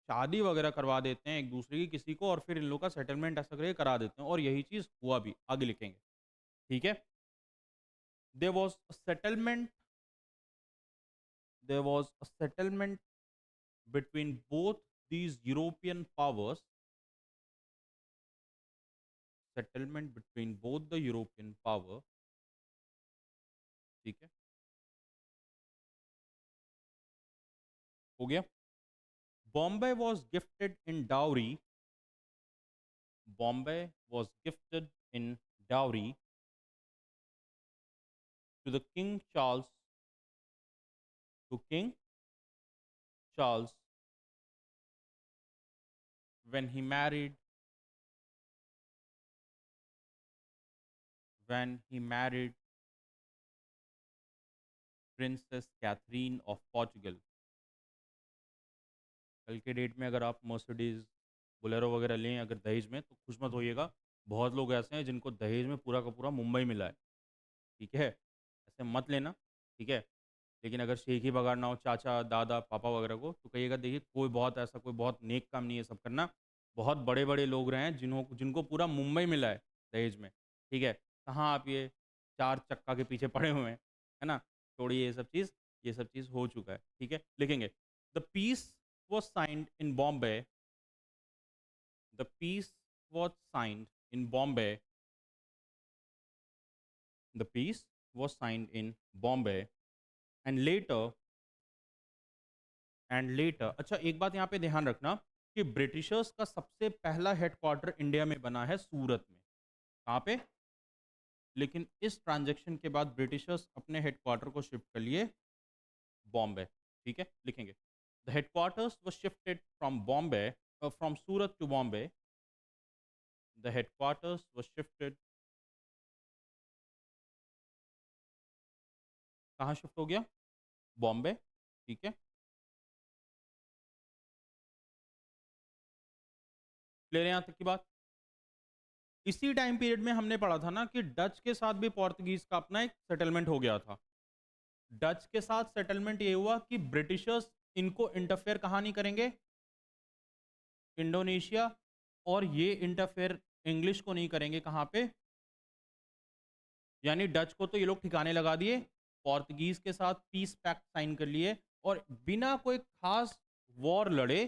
शादी वगैरह करवा देते हैं एक दूसरे की किसी को, और फिर इन लोग का सेटलमेंट ऐसा करके करा देते हैं, और यही चीज़ हुआ भी। आगे लिखेंगे। ठीक है। There was a settlement, there was a settlement between both these European powers, settlement between both the European power। ठीक है, हो गया। Bombay was gifted in dowry, Bombay was gifted in dowry to the King Charles, to King Charles when he married, when he married princess Catherine of Portugal. कल के date में अगर आप Mercedes Bolero वगैरह लें अगर दहेज में, तो खुश मत होइएगा। बहुत लोग ऐसे हैं जिनको दहेज में पूरा का पूरा मुंबई मिला है। ठीक है, ऐसे मत लेना। ठीक है। लेकिन अगर शेख ही बगाड़ना हो चाचा, दादा, पापा वगैरह को, तो कहिएगा देखिए कोई बहुत ऐसा कोई बहुत नेक काम नहीं है सब करना। बहुत बड़े बड़े लोग रहे हैं जिन्हों जिनको पूरा मुंबई मिला है दहेज में। ठीक है। कहाँ आप ये चार चक्का के पीछे पड़े हुए हैं, है ना। छोड़िए ये सब चीज़, ये सब चीज़ हो चुका है। ठीक है, लिखेंगे, the peace was signed in Bombay, the peace was signed in Bombay, the peace was signed in Bombay, and later and later. अच्छा, एक बात यहाँ पे ध्यान रखना कि ब्रिटिशर्स का सबसे पहला हेडक्वार्टर इंडिया में बना है सूरत में। कहाँ पे? लेकिन इस ट्रांजैक्शन के बाद ब्रिटिशर्स अपने हेडक्वार्टर को शिफ्ट कर लिए बॉम्बे। ठीक है, लिखेंगे the headquarters was shifted from Bombay, from Surat to Bombay. The headquarters was shifted, कहाँ शिफ्ट हो गया? बॉम्बे। ठीक है, क्लियर है यहाँ तक की बात? इसी टाइम पीरियड में हमने पढ़ा था ना कि डच के साथ भी पोर्तुगीज का अपना एक सेटलमेंट हो गया था। डच के साथ सेटलमेंट ये हुआ कि ब्रिटिशर्स इनको इंटरफेयर कहाँ नहीं करेंगे? इंडोनेशिया। और ये इंटरफेयर इंग्लिश को नहीं करेंगे कहाँ पे? यानी डच को तो ये लोग ठिकाने लगा दिए, पोर्तुगीज के साथ पीस पैक्ट साइन कर लिए, और बिना कोई खास वॉर लड़े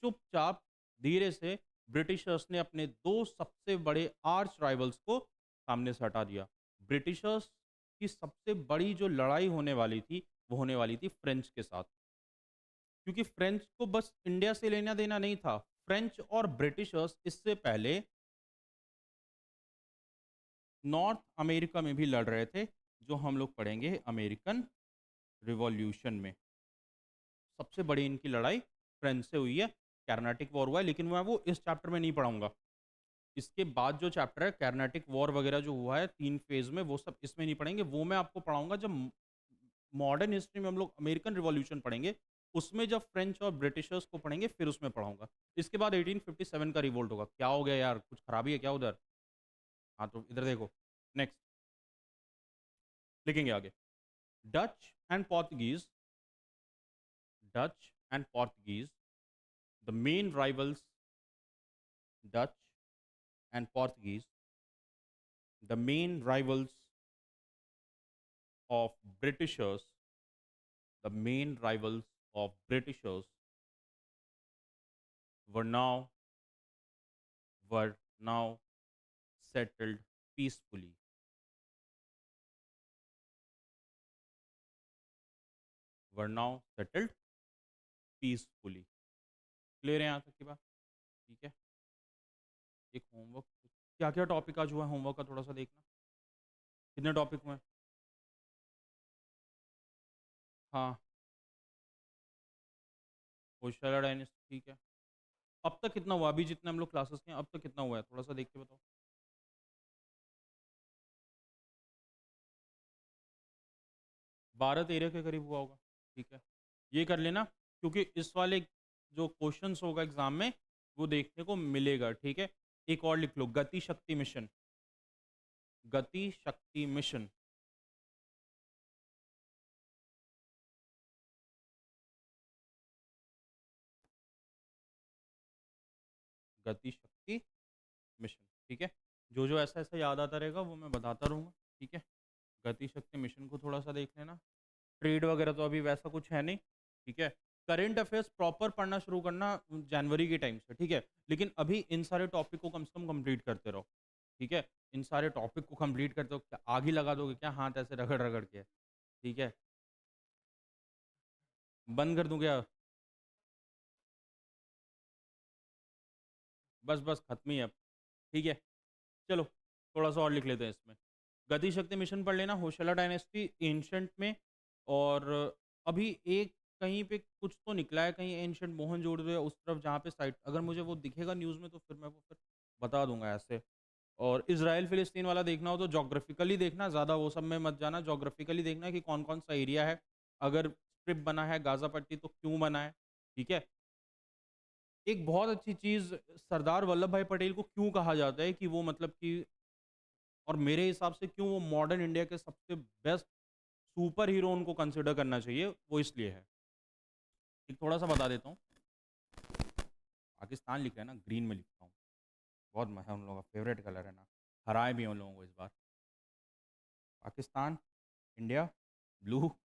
चुपचाप धीरे से ब्रिटिशर्स ने अपने दो सबसे बड़े आर्च राइवल्स को सामने से हटा दिया। ब्रिटिशर्स की सबसे बड़ी जो लड़ाई होने वाली थी वो होने वाली थी फ्रेंच के साथ, क्योंकि फ्रेंच को बस इंडिया से लेना देना नहीं था। फ्रेंच और ब्रिटिशर्स इससे पहले नॉर्थ अमेरिका में भी लड़ रहे थे, जो हम लोग पढ़ेंगे अमेरिकन रिवॉल्यूशन में। सबसे बड़ी इनकी लड़ाई फ्रेंच से हुई है, कर्नाटिक वॉर हुआ है, लेकिन मैं वो इस चैप्टर में नहीं पढ़ाऊंगा। इसके बाद जो चैप्टर है कर्नाटिक वॉर वगैरह जो हुआ है 3 फेज में, वो सब इसमें नहीं पढ़ेंगे। वो मैं आपको पढ़ाऊंगा जब मॉडर्न हिस्ट्री में हम लोग अमेरिकन रिवॉल्यूशन पढ़ेंगे, उसमें जब फ्रेंच और ब्रिटिशर्स को पढ़ेंगे फिर उसमें पढ़ाऊंगा। इसके बाद 1857 का रिवोल्ट होगा। क्या हो गया यार, कुछ खराबी है क्या उधर? हाँ तो इधर देखो, नेक्स्ट लिखेंगे आगे। Dutch and Portuguese, Dutch and Portuguese, the main rivals, Dutch and Portuguese, the main rivals of Britishers, the main rivals of Britishers were now were now settled peacefully. Were now settled peacefully. Clear है यहाँ तक की बात? ठीक है, एक होमवर्क, क्या क्या टॉपिक आज हुआ है होमवर्क का थोड़ा सा देखना। कितने टॉपिक हुए हैं? हाँ, होशला डायनेस्टी, ठीक है। अब तक कितना हुआ? अभी जितने हम लोग क्लासेस के हैं अब तक कितना हुआ है थोड़ा सा देख के बताओ। 12-13 के करीब हुआ होगा। ठीक है, ये कर लेना, क्योंकि इस वाले जो क्वेश्चंस होगा एग्जाम में वो देखने को मिलेगा। ठीक है, एक और लिख लो, गति शक्ति मिशन। गति शक्ति मिशन, गति शक्ति मिशन। ठीक है, जो जो ऐसा ऐसा याद आता रहेगा वो मैं बताता रहूँगा। ठीक है, गति शक्ति मिशन को थोड़ा सा देख लेना। ट्रेड वगैरह तो अभी वैसा कुछ है नहीं। ठीक है, करंट अफेयर्स प्रॉपर पढ़ना शुरू करना जनवरी के टाइम से। ठीक है, लेकिन अभी इन सारे टॉपिक को कम से कम कंप्लीट करते रहो। ठीक है, इन सारे टॉपिक को कंप्लीट करते हो, क्या आग ही लगा दोगे क्या हाथ ऐसे रगड़ रगड़ के? ठीक है, बंद कर दूं क्या? बस बस खत्म ही है अब। ठीक है, चलो थोड़ा सा और लिख लेते हैं इसमें। गति शक्ति मिशन पढ़ लेना, होशला डायनेस्टी एंशंट में। और अभी एक कहीं पे कुछ तो निकला है, कहीं एंशंट मोहनजोदड़ो या उस तरफ जहाँ पे साइट, अगर मुझे वो दिखेगा न्यूज़ में तो फिर मैं वो फिर बता दूंगा ऐसे। और इसराइल फिलिस्तीन वाला देखना हो तो जोग्राफिकली देखना, ज़्यादा वो सब में मत जाना। जोग्राफिकली देखना कि कौन कौन सा एरिया है, अगर स्ट्रिप बना है गाज़ा पट्टी तो क्यों बना है। ठीक है, एक बहुत अच्छी चीज़, सरदार वल्लभ भाई पटेल को क्यों कहा जाता है कि वो मतलब कि, और मेरे हिसाब से क्यों वो मॉडर्न इंडिया के सबसे बेस्ट सुपर हीरो उनको कंसिडर करना चाहिए, वो इसलिए है। एक थोड़ा सा बता देता हूँ। पाकिस्तान लिखा है ना, ग्रीन में लिखता हूँ, बहुत मजा, उन लोगों का फेवरेट कलर है ना, हराए भी हैं उन लोगों को इस बार। पाकिस्तान, इंडिया ब्लू,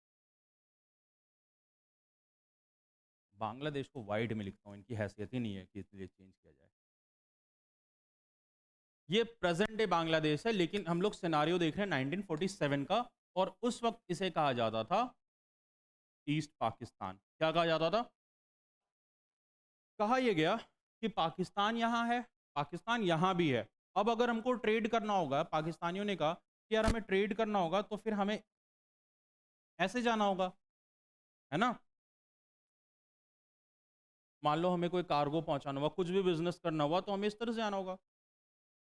बांग्लादेश को वाइट में लिखता हूँ, इनकी हैसियत ही नहीं है कि इसलिए चेंज किया जाए। ये प्रेजेंट डे बांग्लादेश है, लेकिन हम लोग सिनारियो देख रहे हैं 1947 का, और उस वक्त इसे कहा जाता था ईस्ट पाकिस्तान। क्या कहा जाता था? कहा यह गया कि पाकिस्तान यहाँ है, पाकिस्तान यहाँ भी है। अब अगर हमको ट्रेड करना होगा, पाकिस्तानियों ने कहा कि यार हमें ट्रेड करना होगा तो फिर हमें ऐसे जाना होगा, है ना? मान लो हमें कोई कार्गो पहुँचाना हुआ, कुछ भी बिज़नेस करना हुआ तो हमें इस तरह से जाना होगा।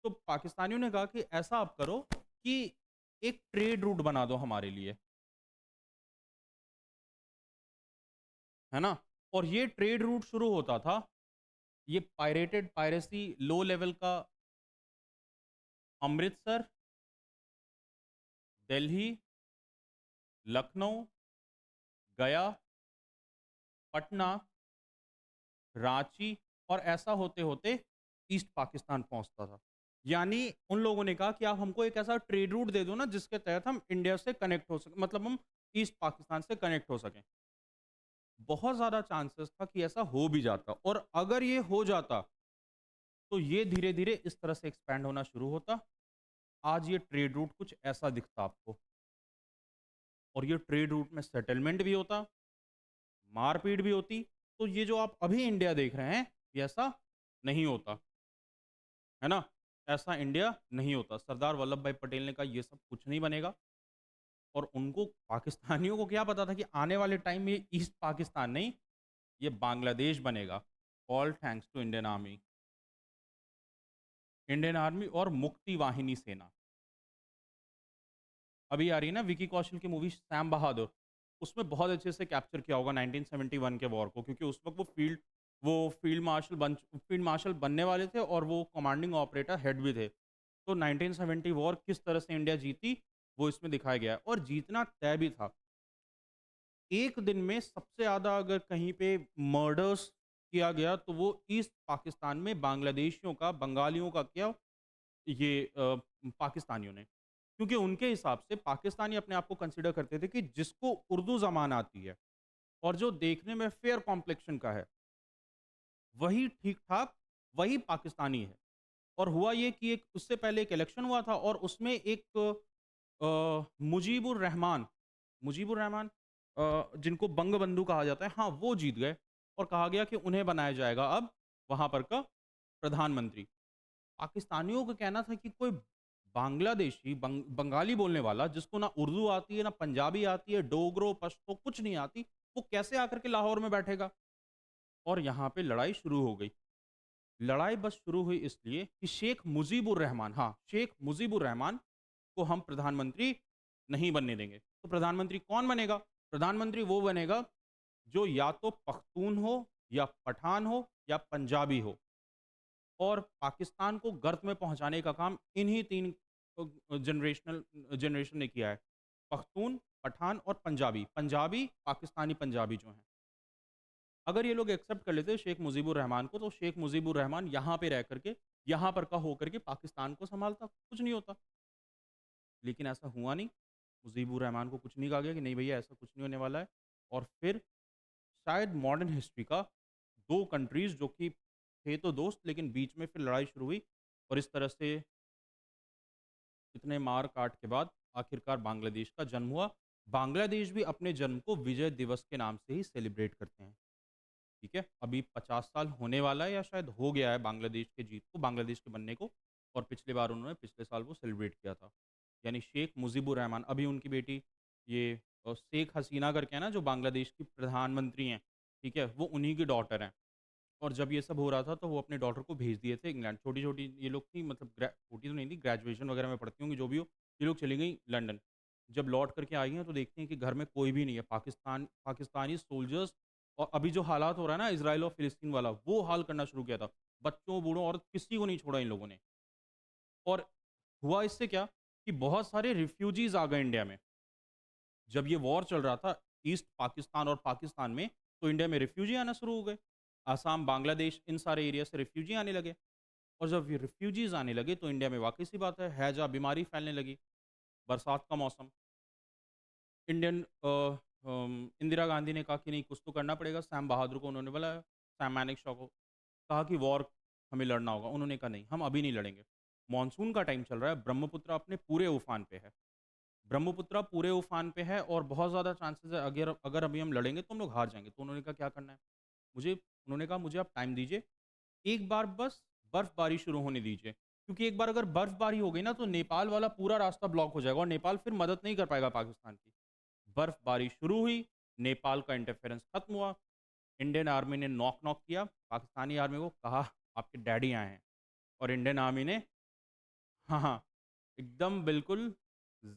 तो पाकिस्तानियों ने कहा कि ऐसा आप करो कि एक ट्रेड रूट बना दो हमारे लिए, है ना? और ये ट्रेड रूट शुरू होता था, ये पायरेसी लो लेवल का अमृतसर, दिल्ली, लखनऊ, गया, पटना, रांची और ऐसा होते-होते ईस्ट पाकिस्तान पहुँचता था। यानी उन लोगों ने कहा कि आप हमको एक ऐसा ट्रेड रूट दे दो ना जिसके तहत हम इंडिया से कनेक्ट हो सकें, मतलब हम ईस्ट पाकिस्तान से कनेक्ट हो सकें। बहुत ज़्यादा चांसेस था कि ऐसा हो भी जाता और अगर ये हो जाता, तो ये धीरे-धीरे इस तरह से एक्सपैंड होना शुरू होता। आज ये ट्रेड रूट कुछ ऐसा दिखता आपको और ये ट्रेड रूट में सेटलमेंट भी होता, मारपीट भी होती। तो ये जो आप अभी इंडिया देख रहे हैं, ये ऐसा नहीं होता, है ना? ऐसा इंडिया नहीं होता। सरदार वल्लभ भाई पटेल ने कहा ये सब कुछ नहीं बनेगा और उनको पाकिस्तानियों को क्या पता था कि आने वाले टाइम में ये ईस्ट पाकिस्तान नहीं, ये बांग्लादेश बनेगा। All thanks to Indian army और मुक्ति वाहिनी सेना। अभी आ रही है ना विकी कौशल की मूवी सैम बहादुर, उसमें बहुत अच्छे से कैप्चर किया होगा 1971 के वॉर को, क्योंकि उस वक़्त वो फील्ड मार्शल बनने वाले थे और वो कमांडिंग ऑपरेटर हेड भी थे। तो 1970 वॉर किस तरह से इंडिया जीती, वो इसमें दिखाया गया है और जीतना तय भी था। एक दिन में सबसे ज़्यादा अगर कहीं पे मर्डर्स किया गया तो वो ईस्ट पाकिस्तान में बांग्लादेशियों का, बंगालियों का किया, ये पाकिस्तानियों ने। क्योंकि उनके हिसाब से पाकिस्तानी अपने आप को कंसिडर करते थे कि जिसको उर्दू ज़बान आती है और जो देखने में फेयर कॉम्प्लेक्शन का है, वही ठीक-ठाक, वही पाकिस्तानी है। और हुआ ये कि एक उससे पहले एक इलेक्शन हुआ था और उसमें एक मुजीबुर रहमान मुजीबुर रहमान जिनको बंगबंधु कहा जाता है, हाँ, वो जीत गए और कहा गया कि उन्हें बनाया जाएगा अब वहाँ पर का प्रधानमंत्री। पाकिस्तानियों का कहना था कि कोई बांग्लादेशी बंगाली बोलने वाला जिसको ना उर्दू आती है, ना पंजाबी आती है, डोगरो, पश्तो कुछ नहीं आती, वो कैसे आकर के लाहौर में बैठेगा? और यहाँ पे लड़ाई शुरू हो गई। लड़ाई बस शुरू हुई इसलिए कि शेख मुजीबुर रहमान, हाँ, शेख मुजीबुर रहमान को हम प्रधानमंत्री नहीं बनने देंगे। तो प्रधानमंत्री कौन बनेगा? प्रधानमंत्री वो बनेगा जो या तो पख्तून हो या पठान हो या पंजाबी हो और पाकिस्तान को गर्त में पहुंचाने का काम इन्हीं 3 जनरेशन ने किया है। पख्तून, पठान और पंजाबी। पंजाबी, पाकिस्तानी पंजाबी जो हैं। अगर ये लोग एक्सेप्ट कर लेते शेख मुजीबुर रहमान को, तो शेख मुजीबुर रहमान यहाँ पे रह करके, यहाँ पर का होकर के पाकिस्तान को सँभालता, कुछ नहीं होता। लेकिन ऐसा हुआ नहीं। मुजीबुर रहमान को कुछ नहीं कहा गया कि नहीं भैया ऐसा कुछ नहीं होने वाला है और फिर शायद मॉडर्न हिस्ट्री का 2 कंट्रीज़ जो कि थे तो दोस्त लेकिन बीच में फिर लड़ाई शुरू हुई और इस तरह से इतने मार-काट के बाद आखिरकार बांग्लादेश का जन्म हुआ। बांग्लादेश भी अपने जन्म को विजय दिवस के नाम से ही सेलिब्रेट करते हैं, ठीक है? अभी 50 साल होने वाला है या शायद हो गया है बांग्लादेश के जीत को, बांग्लादेश के बनने को और पिछली बार उन्होंने पिछले साल वो सेलिब्रेट किया था। यानी शेख मुजीबुर रहमान, अभी उनकी बेटी ये शेख हसीना करके है ना जो बांग्लादेश की प्रधानमंत्री हैं, ठीक है? वो उन्हीं की डॉटर हैं। और जब ये सब हो रहा था तो वो अपने डॉटर को भेज दिए थे इंग्लैंड। छोटी-छोटी ये लोग थी, मतलब छोटी तो नहीं थी, ग्रेजुएशन वगैरह में पढ़ती होंगी जो भी हो। ये लोग चली गई लंदन। जब लौट कर के आई हैं तो देखती हैं कि घर में कोई भी नहीं है। पाकिस्तानी सोल्जर्स और अभी जो हालात हो रहा है ना इज़राइल और फ़िलिस्तीन वाला, वो हाल करना शुरू किया था। बच्चों, बूढ़ों, औरत किसी को नहीं छोड़ा इन लोगों ने। और हुआ इससे क्या कि बहुत सारे रिफ्यूजीज़ आ गए इंडिया में। जब ये वॉर चल रहा था ईस्ट पाकिस्तान और पाकिस्तान में, तो इंडिया में रिफ्यूजी आना शुरू हो गए। आसाम, बांग्लादेश इन सारे एरिया से रिफ्यूजी आने लगे और जब ये रिफ्यूजीज़ आने लगे तो इंडिया में वाक़ई सी बात है हैजा बीमारी फैलने लगी, बरसात का मौसम। इंदिरा गांधी ने कहा कि नहीं कुछ तो करना पड़ेगा, सैम बहादुर को उन्होंने बुलाया, सैम मानेकशॉ को, कहा कि वॉर हमें लड़ना होगा। उन्होंने कहा नहीं, हम अभी नहीं लड़ेंगे। मानसून का टाइम चल रहा है, ब्रह्मपुत्र अपने पूरे उफान पे है। ब्रह्मपुत्र पूरे उफान पे है और बहुत ज़्यादा चांसेस है अगर अगर अभी हम लड़ेंगे तो हम लोग हार जाएँगे। तो उन्होंने कहा क्या करना है? मुझे उन्होंने कहा मुझे आप टाइम दीजिए, एक बार बस बर्फ़बारी शुरू होने दीजिए। क्योंकि एक बार अगर बर्फ़बारी हो गई ना तो नेपाल वाला पूरा रास्ता ब्लॉक हो जाएगा और नेपाल फिर मदद नहीं कर पाएगा पाकिस्तान की। बर्फ़बारी शुरू हुई, नेपाल का इंटरफेरेंस खत्म हुआ, इंडियन आर्मी ने नॉक-नॉक किया, पाकिस्तानी आर्मी को कहा आपके डैडी आए हैं और इंडियन आर्मी ने हाँ, हाँ, एकदम बिल्कुल ज़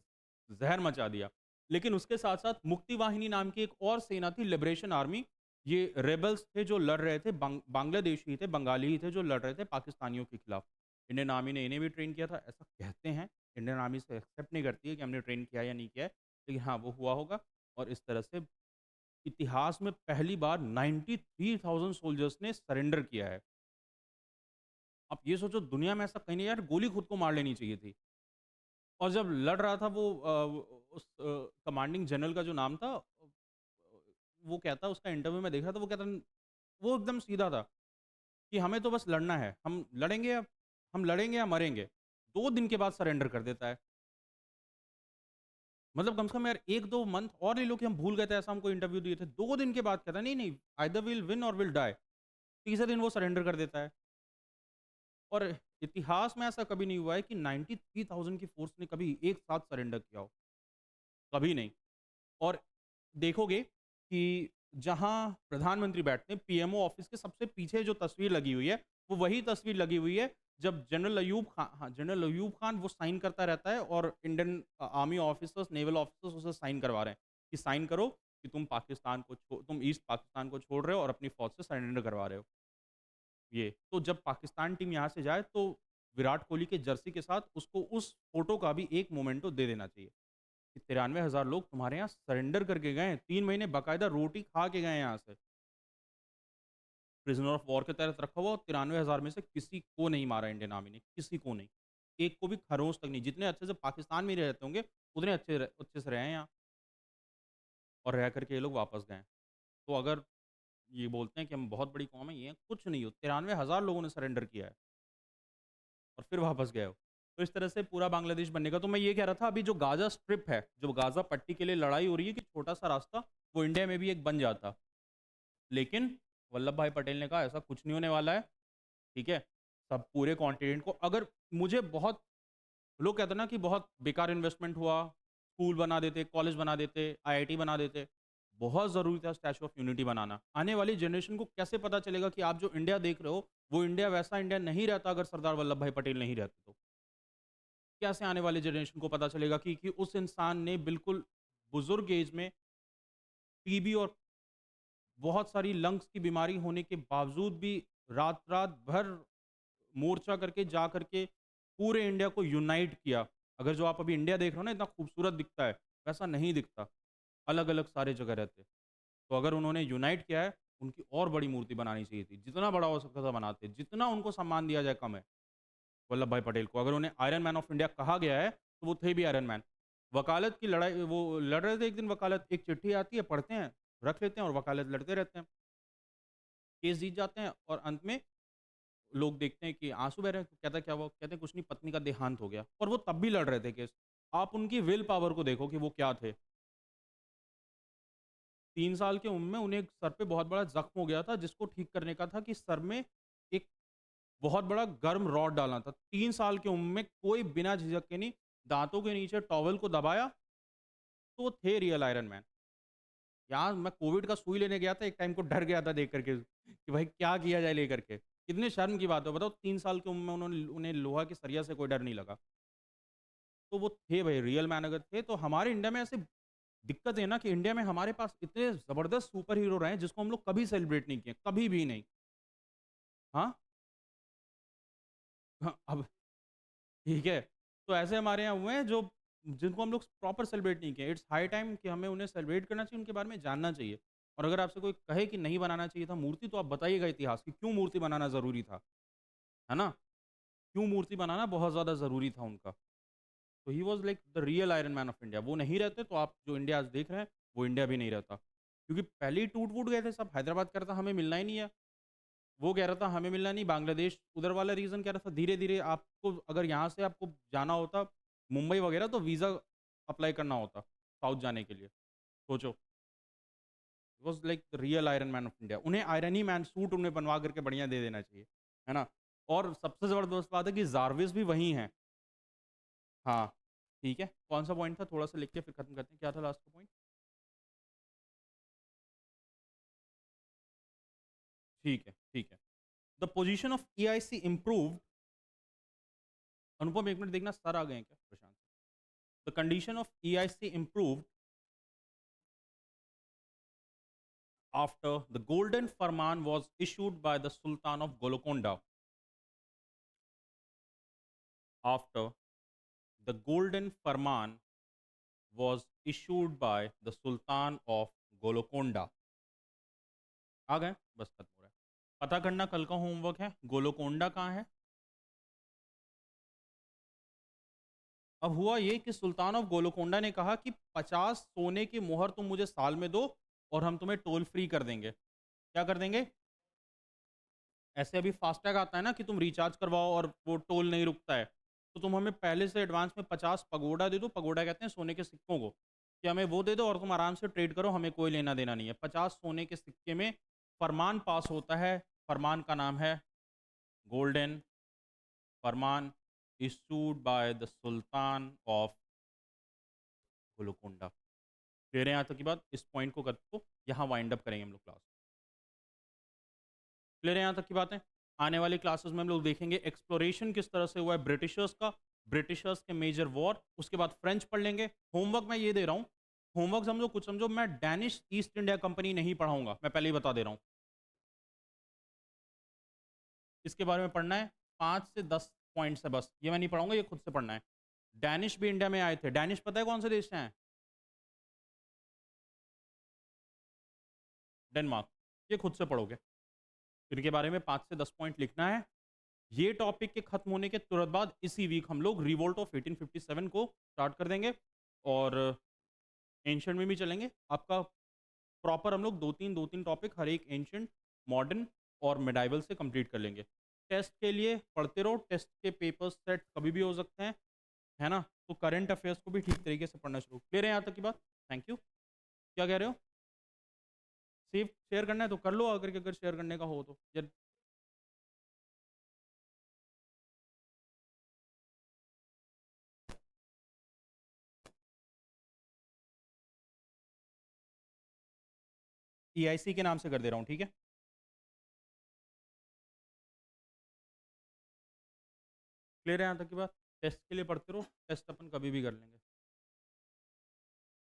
ज़हर मचा दिया। लेकिन उसके साथ-साथ मुक्ति वाहिनी नाम की एक और सेना थी, लिबरेशन आर्मी। ये रेबेल्स थे जो लड़ रहे थे, बांग्लादेशी ही थे, बंगाली ही थे जो लड़ रहे थे पाकिस्तानियों के खिलाफ। इंडियन आर्मी ने इन्हें भी ट्रेन किया था, ऐसा कहते हैं। इंडियन आर्मी से एक्सेप्ट नहीं करती है कि हमने ट्रेन किया या नहीं किया है, लेकिन हाँ, वो हुआ होगा और इस तरह से इतिहास में पहली बार 93,000 सोल्जर्स ने सरेंडर किया है। आप ये सोचो दुनिया में ऐसा कहीं नहीं यार, गोली खुद को मार लेनी चाहिए थी। और जब लड़ रहा था वो उस कमांडिंग जनरल का जो नाम था वो कहता उसका इंटरव्यू में देख रहा था, वो कहता वो एकदम सीधा था कि हमें तो बस लड़ना है, हम लड़ेंगे या मरेंगे। 2 दिन के बाद सरेंडर कर देता है। मतलब कम से कम यार 1-2 मंथ और ले लो कि हम भूल गए थे ऐसा हमको इंटरव्यू दिए थे। 2 दिन के बाद कहता है नहीं, आइदर विल विन और विल डाई। तीसरे दिन वो सरेंडर कर देता है। और इतिहास में ऐसा कभी नहीं हुआ है कि 93,000 की फ़ोर्स ने कभी एक साथ सरेंडर किया हो, कभी नहीं। और देखोगे कि जहाँ प्रधानमंत्री बैठते हैं, पीएमओ ऑफ़िस के सबसे पीछे जो तस्वीर लगी हुई है, वो वही तस्वीर लगी हुई है जब जनरल अयूब खान वो साइन करता रहता है और Indian army officers, naval officers उसे साइन करवा रहे हैं कि साइन करो कि तुम ईस्ट पाकिस्तान को छोड़ रहे हो और अपनी फ़ौज से सरेंडर करवा रहे हो। ये। तो जब पाकिस्तान टीम यहाँ से जाए तो विराट कोहली के जर्सी के साथ उसको उस फ़ोटो का भी एक मोमेंटो दे देना चाहिए कि 93,000 लोग तुम्हारे यहाँ सरेंडर करके गए हैं। 3 महीने बाकायदा रोटी खा के गए हैं यहाँ से। प्रिज़नर ऑफ वॉर के तहत रखा हुआ और 93,000 में से किसी को नहीं मारा इंडियन आर्मी ने, किसी को नहीं। एक को भी खरोंच तक नहीं। जितने अच्छे से पाकिस्तान में रहते होंगे, उतने अच्छे से रहे हैं यहाँ और रह कर के ये लोग वापस गए हैं। तो अगर ये बोलते हैं कि हम बहुत बड़ी कौम है, ये कुछ नहीं हो। 93,000 लोगों ने सरेंडर किया है। और फिर वापस गए हो। तो इस तरह से पूरा बांग्लादेश बनेगा। तो मैं ये कह रहा था अभी जो गाज़ा स्ट्रिप है, जो गाज़ा पट्टी के लिए लड़ाई हो रही है कि छोटा-सा रास्ता वो इंडिया में भी एक बन जाता। लेकिन वल्लभ भाई पटेल ने कहा ऐसा कुछ नहीं होने वाला है, ठीक है? सब पूरे कॉन्टिनेंट को अगर मुझे बहुत लोग कहते हैं ना कि बहुत बेकार इन्वेस्टमेंट हुआ, स्कूल बना देते, कॉलेज बना देते, आईआईटी बना देते। बहुत ज़रूरी था स्टैच्यू ऑफ यूनिटी बनाना। आने वाली जनरेशन को कैसे पता चलेगा कि आप जो इंडिया देख रहे हो, वो इंडिया वैसा इंडिया नहीं रहता अगर सरदार वल्लभ भाई पटेल नहीं रहते तो? कैसे आने वाली जनरेशन को पता चलेगा कि उस इंसान ने बिल्कुल बुजुर्ग एज में टीबी और बहुत सारी लंग्स की बीमारी होने के बावजूद भी रात-रात भर मोर्चा करके जा करके पूरे इंडिया को यूनाइट किया। अगर जो आप अभी इंडिया देख रहे हो ना इतना खूबसूरत दिखता है, वैसा नहीं दिखता। अलग-अलग सारे जगह रहते। तो अगर उन्होंने यूनाइट किया है, उनकी और बड़ी मूर्ति बनानी चाहिए थी। जितना बड़ा हो सकता था बनाते, जितना उनको सम्मान दिया जाए कम है। वल्लभ भाई पटेल को। अगर उन्हें आयरन मैन ऑफ इंडिया कहा गया है, तो वो थे भी आयरन मैन। वकालत की लड़ाई वो लड़ रहे थे एक दिन वकालत, एक चिट्ठी आती है, पढ़ते हैं, रख लेते हैं और वकालत लड़ते रहते हैं। केस जीत जाते हैं और अंत में लोग देखते हैं कि आँसू बह रहे हैं, तो कहता है क्या हुआ? कहते हैं कुछ नहीं पत्नी का देहांत हो गया और वो तब भी लड़ रहे थे केस। आप उनकी विल पावर को देखो कि वो क्या थे। 3 साल की उम्र में उन्हें एक सर पे बहुत बड़ा ज़ख्म हो गया था जिसको ठीक करने का था कि सर में एक बहुत बड़ा गर्म रॉड डालना था। 3 साल की उम्र में कोई बिना झिझक के नहीं, दाँतों के नीचे टॉवल को दबाया, तो वो थे रियल आयरन मैन। यहाँ मैं कोविड का सुई लेने गया था, एक टाइम को डर गया था देख कर के कि भाई क्या किया जाए लेकर के। कितने शर्म की बात है, बताओ 3 साल की उम्र में उन्हें लोहा के सरिया से कोई डर नहीं लगा। तो वो थे भाई रियल मैन अगर थे, तो हमारे इंडिया में ऐसे दिक्कत है ना कि इंडिया में हमारे पास इतने ज़बरदस्त सुपर हीरो रहे हैं जिसको हम लोग कभी सेलिब्रेट नहीं किए, कभी भी नहीं। हाँ? हाँ, अब ठीक है। तो ऐसे हमारे यहाँ हुए हैं जो जिनको हम लोग प्रॉपर सेलिब्रेट नहीं किए। इट्स हाई टाइम कि हमें उन्हें सेलिब्रेट करना चाहिए, उनके बारे में जानना चाहिए। और अगर आपसे कोई कहे कि नहीं बनाना चाहिए था मूर्ति तो आप बताइएगा इतिहास कि क्यों मूर्ति बनाना ज़रूरी था, है ना? क्यों मूर्ति बनाना बहुत ज़्यादा ज़रूरी था उनका। तो he was like the real iron man of India. वो नहीं रहते तो आप जो इंडिया आज देख रहे हैं, वो इंडिया भी नहीं रहता। क्योंकि पहले ही टूट-वूट गए थे सब। हैदराबाद कह रहा था हमें मिलना ही नहीं है। वो कह रहा था हमें मिलना नहीं, बांग्लादेश उधर वाला रीज़न कह रहा था धीरे-धीरे आपको अगर यहाँ से आपको जाना होता मुंबई वगैरह तो वीज़ा अप्लाई करना होता, साउथ जाने के लिए, सोचो। Was like the real iron man of India. उन्हें आयरन ही मैन सूट उन्हें बनवा करके बढ़िया दे देना चाहिए, है ना? और सबसे ज़बरदस्त बात है कि जारविस भी वही हैं। हाँ, ठीक है। कौन-सा पॉइंट था? थोड़ा-सा लिख के फिर खत्म करते हैं। क्या था लास्ट का पॉइंट? ठीक है, ठीक है। The position of EIC improved. Anupam 1 minute देखना, सर आ गए हैं क्या? Prashant. The condition of EIC improved after the Golden Farman was issued by the Sultan of Golconda. After the Golden Farman was issued by the Sultan of Golconda. आ गए? बस खत्म हो रहा है। पता करना कल का होमवर्क है, गोलोकोंडा कहाँ है? अब हुआ ये कि सुल्तान ऑफ गोलोकोंडा ने कहा कि 50 सोने की मोहर तुम मुझे साल में दो और हम तुम्हें टोल फ्री कर देंगे। क्या कर देंगे? ऐसे अभी फास्टैग आता है ना कि तुम रिचार्ज करवाओ और वो टोल नहीं रुकता है। तो तुम हमें पहले से एडवांस में 50 पगोडा दे दो, पगोडा कहते हैं सोने के सिक्कों को, कि हमें वो दे दो और तुम आराम से ट्रेड करो, हमें कोई लेना-देना नहीं है। 50 सोने के सिक्के में फरमान पास होता है, फरमान का नाम है golden Farman issued by the sultan of Golconda. Clear है यहाँ तक की बात? इस पॉइंट को यहाँ वाइंड अप करेंगे हम लोग क्लास। क्लियर है यहाँ तक की बातें? आने वाली क्लासेस में हम लोग देखेंगे एक्सप्लोरेशन किस तरह से हुआ है ब्रिटिशर्स का, ब्रिटिशर्स के मेजर वॉर, उसके बाद फ्रेंच पढ़ लेंगे। होमवर्क मैं ये दे रहा हूँ, होमवर्क समझो कुछ समझो, मैं डैनिश ईस्ट इंडिया कंपनी नहीं पढ़ाऊंगा, मैं पहले ही बता दे रहा हूँ। इसके बारे में पढ़ना है, 5 से 10 पॉइंट्स है बस, ये मैं नहीं पढ़ाऊंगा, ये खुद से पढ़ना है। डैनिश भी इंडिया में आए थे। डैनिश पता है कौन से देश से हैं? डेनमार्क। ये खुद से पढ़ोगे। इनके बारे में 5 से 10 पॉइंट लिखना है। ये टॉपिक के खत्म होने के तुरंत बाद इसी वीक हम लोग रिवोल्ट ऑफ 1857 को स्टार्ट कर देंगे और एंशिएंट में भी चलेंगे। आपका प्रॉपर हम लोग 2-3 टॉपिक हर एक एंशिएंट, मॉडर्न और मिडाइवल से कंप्लीट कर लेंगे। टेस्ट के लिए पढ़ते रहो, टेस्ट के पेपर सेट कभी भी हो सकते हैं, है ना? तो करंट अफेयर्स को भी ठीक तरीके से पढ़ना शुरू। क्लियर है यहाँ तक की बात? Thank you. क्या कह रहे हो? सेव शेयर करना है तो कर लो, अगर शेयर करने का हो तो। ईआईसी के नाम से कर दे रहा हूँ, ठीक है? क्लियर है यहाँ तक की बात? टेस्ट के लिए पढ़ते रहो, टेस्ट अपन कभी भी कर लेंगे।